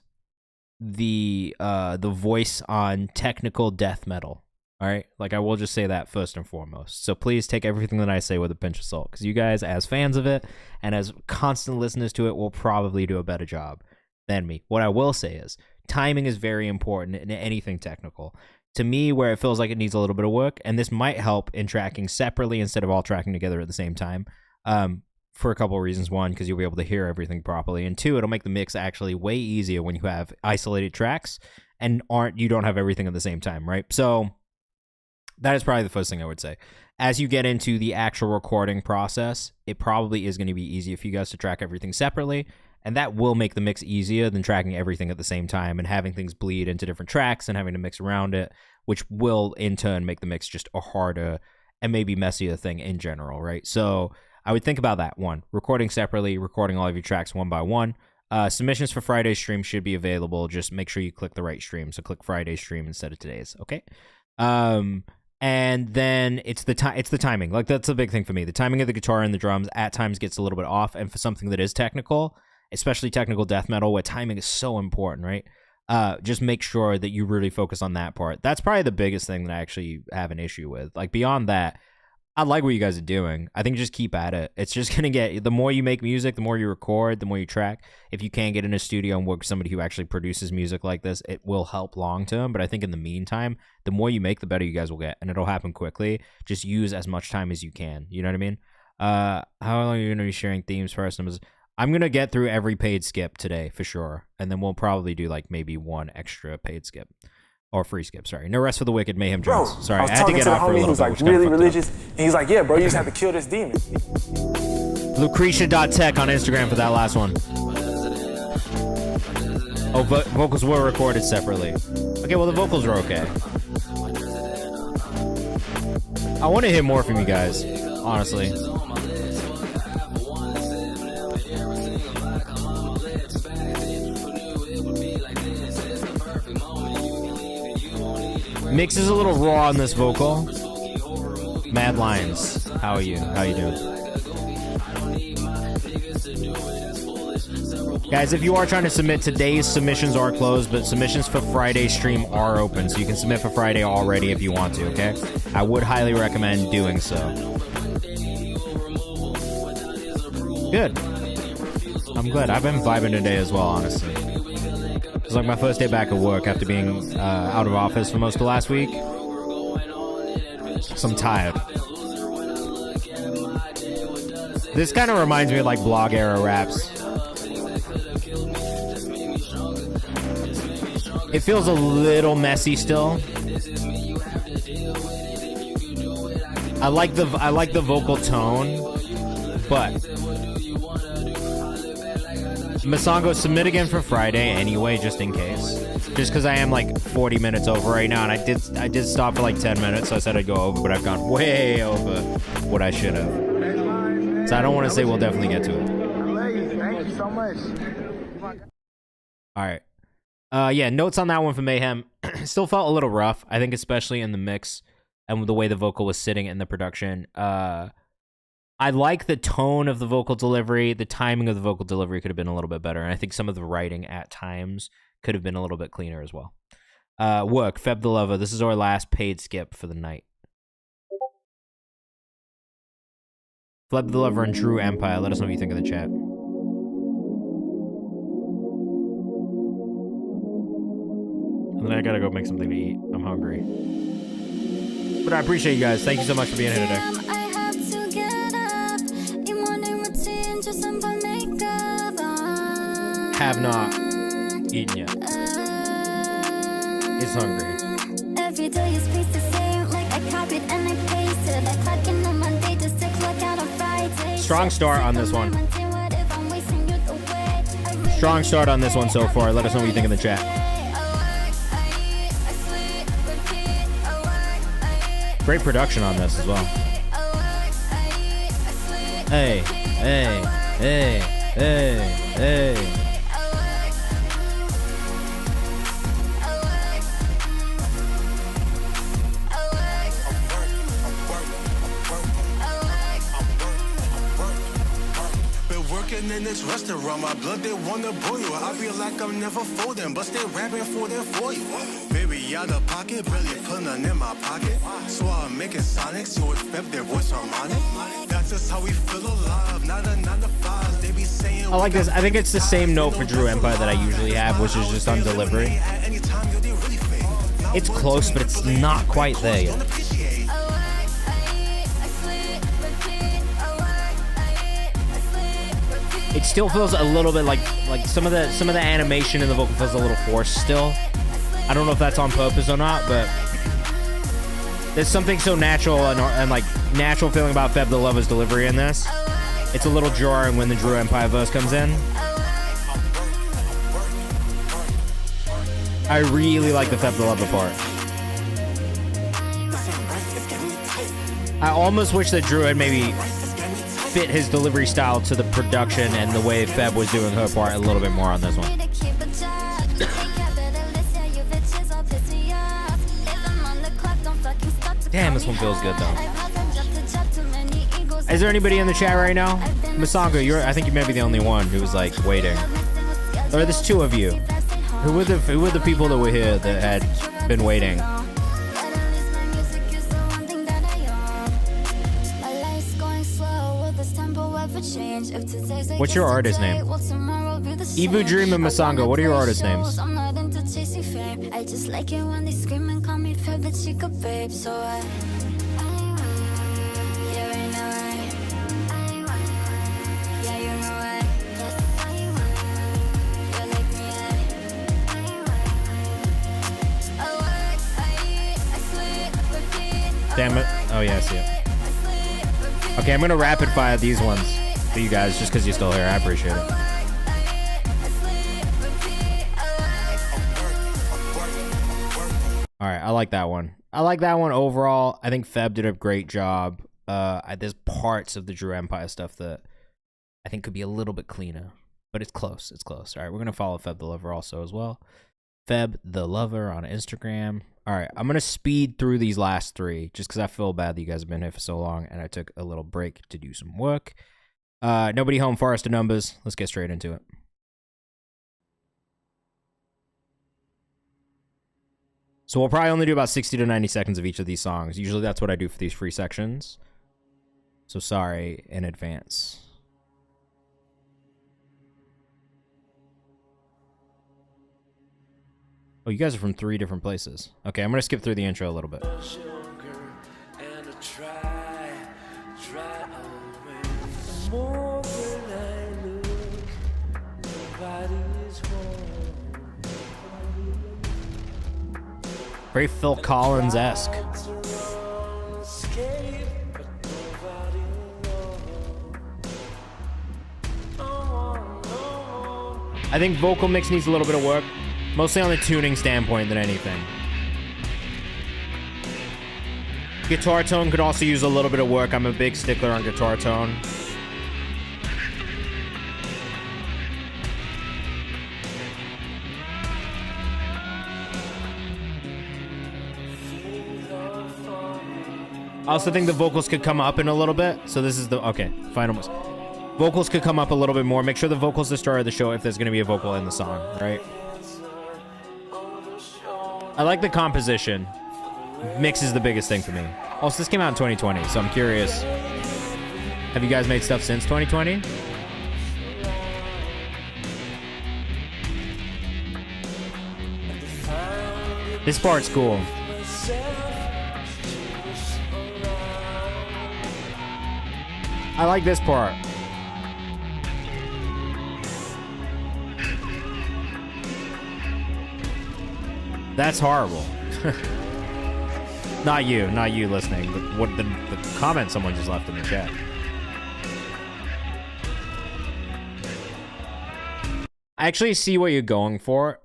the voice on technical death metal. All right. Like, I will just say that first and foremost. So please take everything that I say with a pinch of salt, because you guys, as fans of it and as constant listeners to it, will probably do a better job than me. What I will say is timing is very important in anything technical. To me, where it feels like it needs a little bit of work, and this might help in tracking separately instead of all tracking together at the same time, for a couple of reasons. One, because you'll be able to hear everything properly, and two, it'll make the mix actually way easier when you have isolated tracks and you don't have everything at the same time, right? So that is probably the first thing I would say. As you get into the actual recording process, it probably is going to be easy for you guys to track everything separately, and that will make the mix easier than tracking everything at the same time and having things bleed into different tracks and having to mix around it, which will in turn make the mix just a harder and maybe messier thing in general, right? So I would think about that. One, recording separately, recording all of your tracks one by one. Submissions for Friday's stream should be available. Just make sure you click the right stream. So click Friday's stream instead of today's, okay? And then it's the timing. Like, that's a big thing for me. The timing of the guitar and the drums at times gets a little bit off, and for something that is technical, especially technical death metal, where timing is so important, right? Just make sure that you really focus on that part. That's probably the biggest thing that I actually have an issue with. Like, beyond that, I like what you guys are doing. I think just keep at it. It's just going to get, the more you make music, the more you record, the more you track. If you can get in a studio and work with somebody who actually produces music like this, it will help long term. But I think in the meantime, the more you make, the better you guys will get. And it'll happen quickly. Just use as much time as you can. You know what I mean? How long are you going to be sharing themes first? I'm going to get through every paid skip today for sure. And then we'll probably do like maybe one extra paid skip. Or free skip, sorry. No Rest for the Wicked, Mayhem Jones. Bro, sorry, I had to get out for a little bit. He was like really religious, and he's like, yeah, bro, you just have to kill this demon. Lucretia.tech on Instagram for that last one. Oh, vocals were recorded separately. Okay, well, the vocals are okay. I want to hear more from you guys, honestly. Mix is a little raw on this vocal. Mad Lions, how are you? How you doing? Guys, if you are trying to submit, today's submissions are closed, but submissions for Friday's stream are open, so you can submit for Friday already if you want to, okay? I would highly recommend doing so. Good. I'm glad. I've been vibing today as well, honestly. It's like my first day back at work after being out of office for most of last week. So I'm tired. This kind of reminds me of like blog era raps. It feels a little messy still. I like the vocal tone, but Masongo, submit again for Friday anyway, just in case. Just because I am like 40 minutes over right now, and I did stop for like 10 minutes, so I said I'd go over, but I've gone way over what I should have. So I don't want to say we'll definitely get to it. Thank you so much. All right. Yeah, notes on that one from Mayhem. Still felt a little rough, I think, especially in the mix and the way the vocal was sitting in the production. I like the tone of the vocal delivery. The timing of the vocal delivery could have been a little bit better. And I think some of the writing at times could have been a little bit cleaner as well. Work, Feb the Lover. This is our last paid skip for the night. Feb the Lover and True Empire. Let us know what you think in the chat. And then I gotta go make something to eat. I'm hungry. But I appreciate you guys. Thank you so much for being here today. Have not eaten yet. It's hungry. Every day is the same, like I copied and I pasted. I clock in on Monday just to clock out on Friday. Strong start on this one. Strong start on this one so far. Let us know what you think in the chat. Great production on this as well. Hey, hey, hey, hey, hey. In this restaurant, my blood they wanna boil. I feel like I'm never folding, but stay rapping for them for you. Baby, out of pocket, barely put none in my pocket. So I'm making sonics, so expect their voice harmonic. That's just how we feel alive, not a 9 to 5. They be saying. I like this. I think it's the same note for Drew Empire that I usually have, which is just on delivery. It's close, but it's not quite there yet. It still feels a little bit like some of the animation in the vocal feels a little forced still. I don't know if that's on purpose or not, but there's something so natural and like natural feeling about Feb the Lover's delivery in this. It's a little jarring when the Drew Empire verse comes in. I really like the Feb the Lover part. I almost wish that Drew had maybe fit his delivery style to the production and the way Feb was doing her part a little bit more on this one. Damn, this one feels good though. Is there anybody in the chat right now? Masongo, I think you may be the only one who was like waiting. Or there's two of you. Who were the people that were here that had been waiting? What's your artist name? Evu Dream and Masongo, what are your artist names? I just like it when they scream and call me Feb the chica babe, so Damn it. Oh yeah, I see it. Okay, I'm gonna rapid fire these ones for you guys just because you're still here. I appreciate it. All right, I like that one. I like that one overall. I think Feb did a great job. There's parts of the Drew Empire stuff that I think could be a little bit cleaner, but it's close. It's close. All right, we're gonna follow Feb the Lover also as well. Feb the Lover on Instagram. All right, I'm going to speed through these last three just because I feel bad that you guys have been here for so long and I took a little break to do some work. Nobody Home, Forest of Numbers. Let's get straight into it. So we'll probably only do about 60 to 90 seconds of each of these songs. Usually that's what I do for these free sections. So sorry in advance. Oh, you guys are from 3 different places. Okay, I'm going to skip through the intro a little bit. Very Phil Collins-esque. I think vocal mix needs a little bit of work, mostly on the tuning standpoint than anything. Guitar tone could also use a little bit of work. I'm a big stickler on guitar tone. I also think the vocals could come up in a little bit. So this is the, okay, final. Vocals could come up a little bit more. Make sure the vocals the start of the show if there's going to be a vocal in the song, right? I like the composition. Mix is the biggest thing for me. Also, this came out in 2020, so I'm curious. Have you guys made stuff since 2020? This part's cool. I like this part. That's horrible. Not you listening, but what the comment someone just left in the chat. I actually see what you're going for,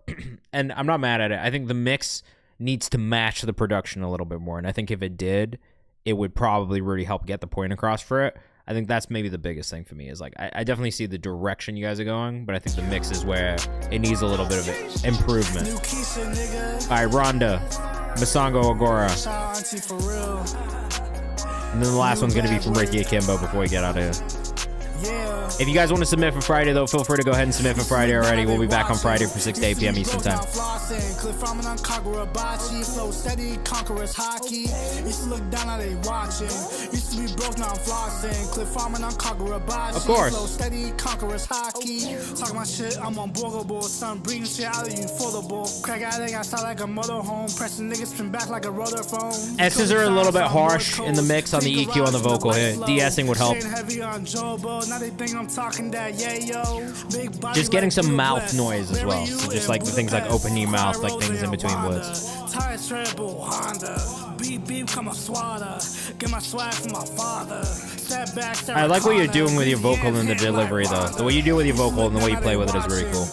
and I'm not mad at it. I think the mix needs to match the production a little bit more, and I think if it did, it would probably really help get the point across for it. I think that's maybe the biggest thing for me is like, I definitely see the direction you guys are going, but I think the mix is where it needs a little bit of improvement. All right, Rhonda, Masongo Agora. And then the last one's going to be from Ricky Akimbo before we get out of here. If you guys want to submit for Friday, though, feel free to go ahead and submit for Friday already. We'll be back on Friday from 6 to 8 p.m. Eastern Time. Of course. S's are a little bit harsh in the mix on the EQ on the vocal here. De-essing would help. Just getting some mouth noise as well. So just like the things like open your mouth, like things in between words. I like what you're doing with your vocal and the delivery though. The way you do with your vocal and the way you play with it is really cool.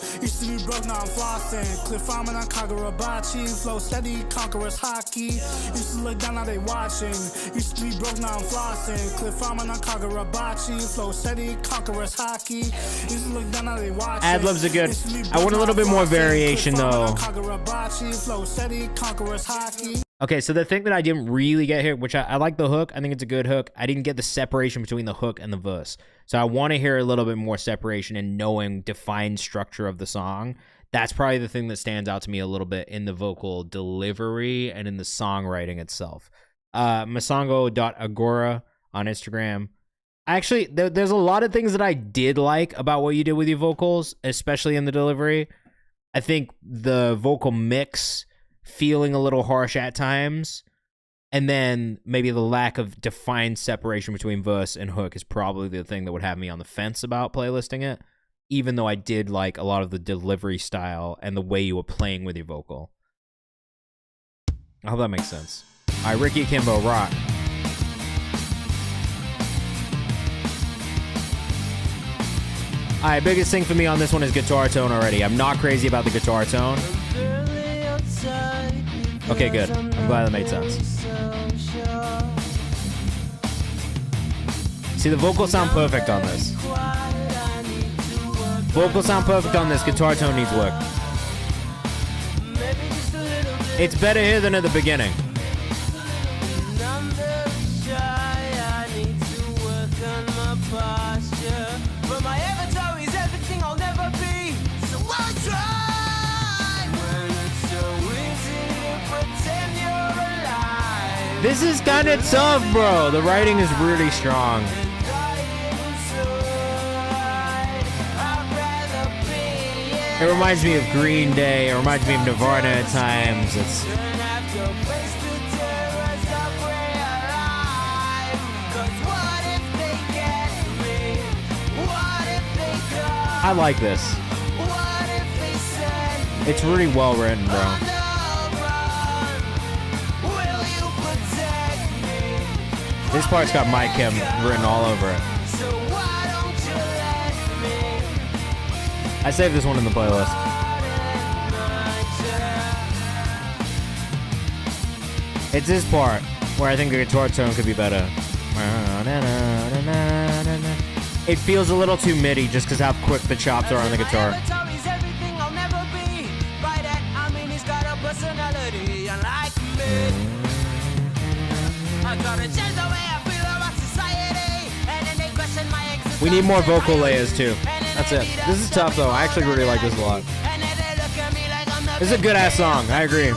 Ad-libs are good. I want a little bit more variation though. Okay, so the thing that I didn't really get here, which I like the hook. I think it's a good hook. I didn't get the separation between the hook and the verse. So I want to hear a little bit more separation and knowing defined structure of the song. That's probably the thing that stands out to me a little bit in the vocal delivery and in the songwriting itself. Masongo.agora on Instagram. Actually, there's a lot of things that I did like about what you did with your vocals, especially in the delivery. I think the vocal mix feeling a little harsh at times, and then maybe the lack of defined separation between verse and hook is probably the thing that would have me on the fence about playlisting it, even though I did like a lot of the delivery style and the way you were playing with your vocal. I hope that makes sense. All right, Ricky Akimbo, rock. All right, biggest thing for me on this one is guitar tone already. I'm not crazy about the guitar tone. Okay, good. I'm glad that made sense. See, the vocals sound perfect on this. Vocals sound perfect on this. Guitar tone needs work. It's better here than at the beginning. This is kind of tough, bro. The writing is really strong. It reminds me of Green Day. It reminds me of Nirvana at times. I like this. It's really well written, bro. This part's got My Chem written all over it. I saved this one in the playlist. It's this part where I think the guitar tone could be better. It feels a little too MIDI just because how quick the chops are on the guitar. We need more vocal layers too. That's it. This is tough though. I actually really like this a lot. This is a good ass song. I agree.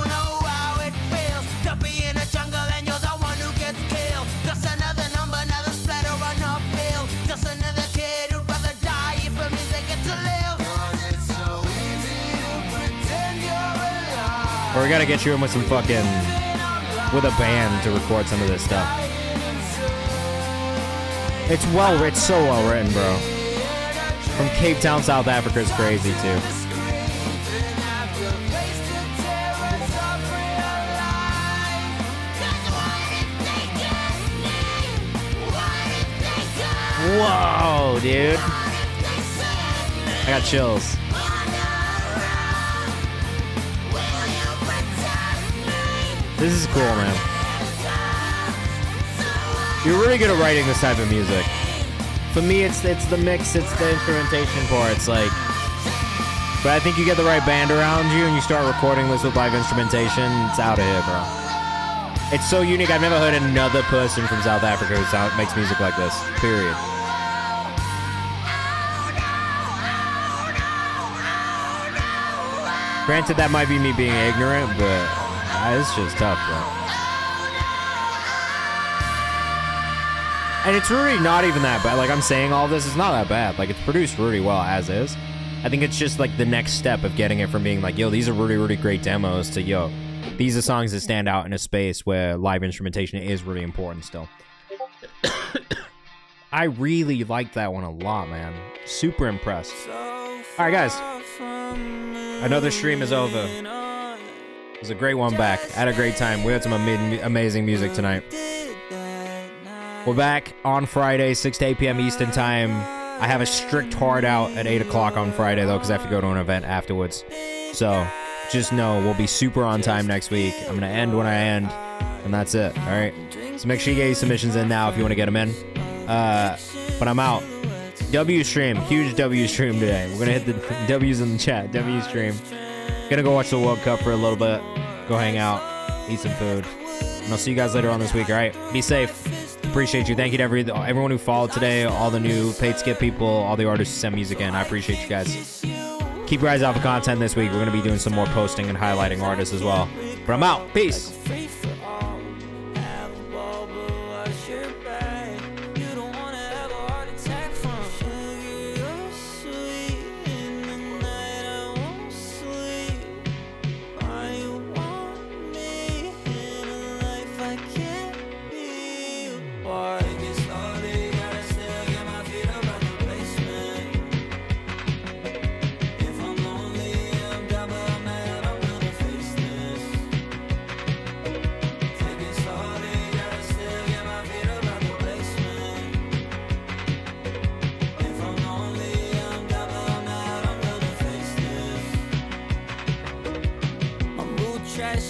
Or we gotta get you in with some fucking, with a band to record some of this stuff. It's so well written, bro. From Cape Town, South Africa is crazy too. Whoa, dude. I got chills. This is cool, man. You're really good at writing this type of music. For me, it's the mix, it's the instrumentation part. It's like, but I think you get the right band around you and you start recording this with live instrumentation, it's out of here, bro. It's so unique. I've never heard another person from South Africa who makes music like this, period. Granted, that might be me being ignorant, but it's just tough, bro. And it's really not even that bad. Like, I'm saying all this, it's not that bad. Like, it's produced really well as is. I think it's just, like, the next step of getting it from being like, yo, these are really, really great demos to, yo, these are songs that stand out in a space where live instrumentation is really important still. I really liked that one a lot, man. Super impressed. All right, guys. I know the stream is over. It was a great one back. I had a great time. We had some amazing music tonight. We're back on Friday, 6 to 8 p.m. Eastern time. I have a strict hard out at 8 o'clock on Friday, though, because I have to go to an event afterwards. So just know we'll be super on time next week. I'm going to end when I end, and that's it, all right? So make sure you get your submissions in now if you want to get them in. But I'm out. W stream. Huge W stream today. We're going to hit the W's in the chat. W stream. Gonna go watch the World Cup for a little bit. Go hang out. Eat some food. And I'll see you guys later on this week, all right? Be safe. Appreciate you. Thank you to everyone who followed today, all the new paid skip people, all the artists who sent music in. I appreciate you guys. Keep your eyes out for content this week. We're going to be doing some more posting and highlighting artists as well. But I'm out. Peace. Try to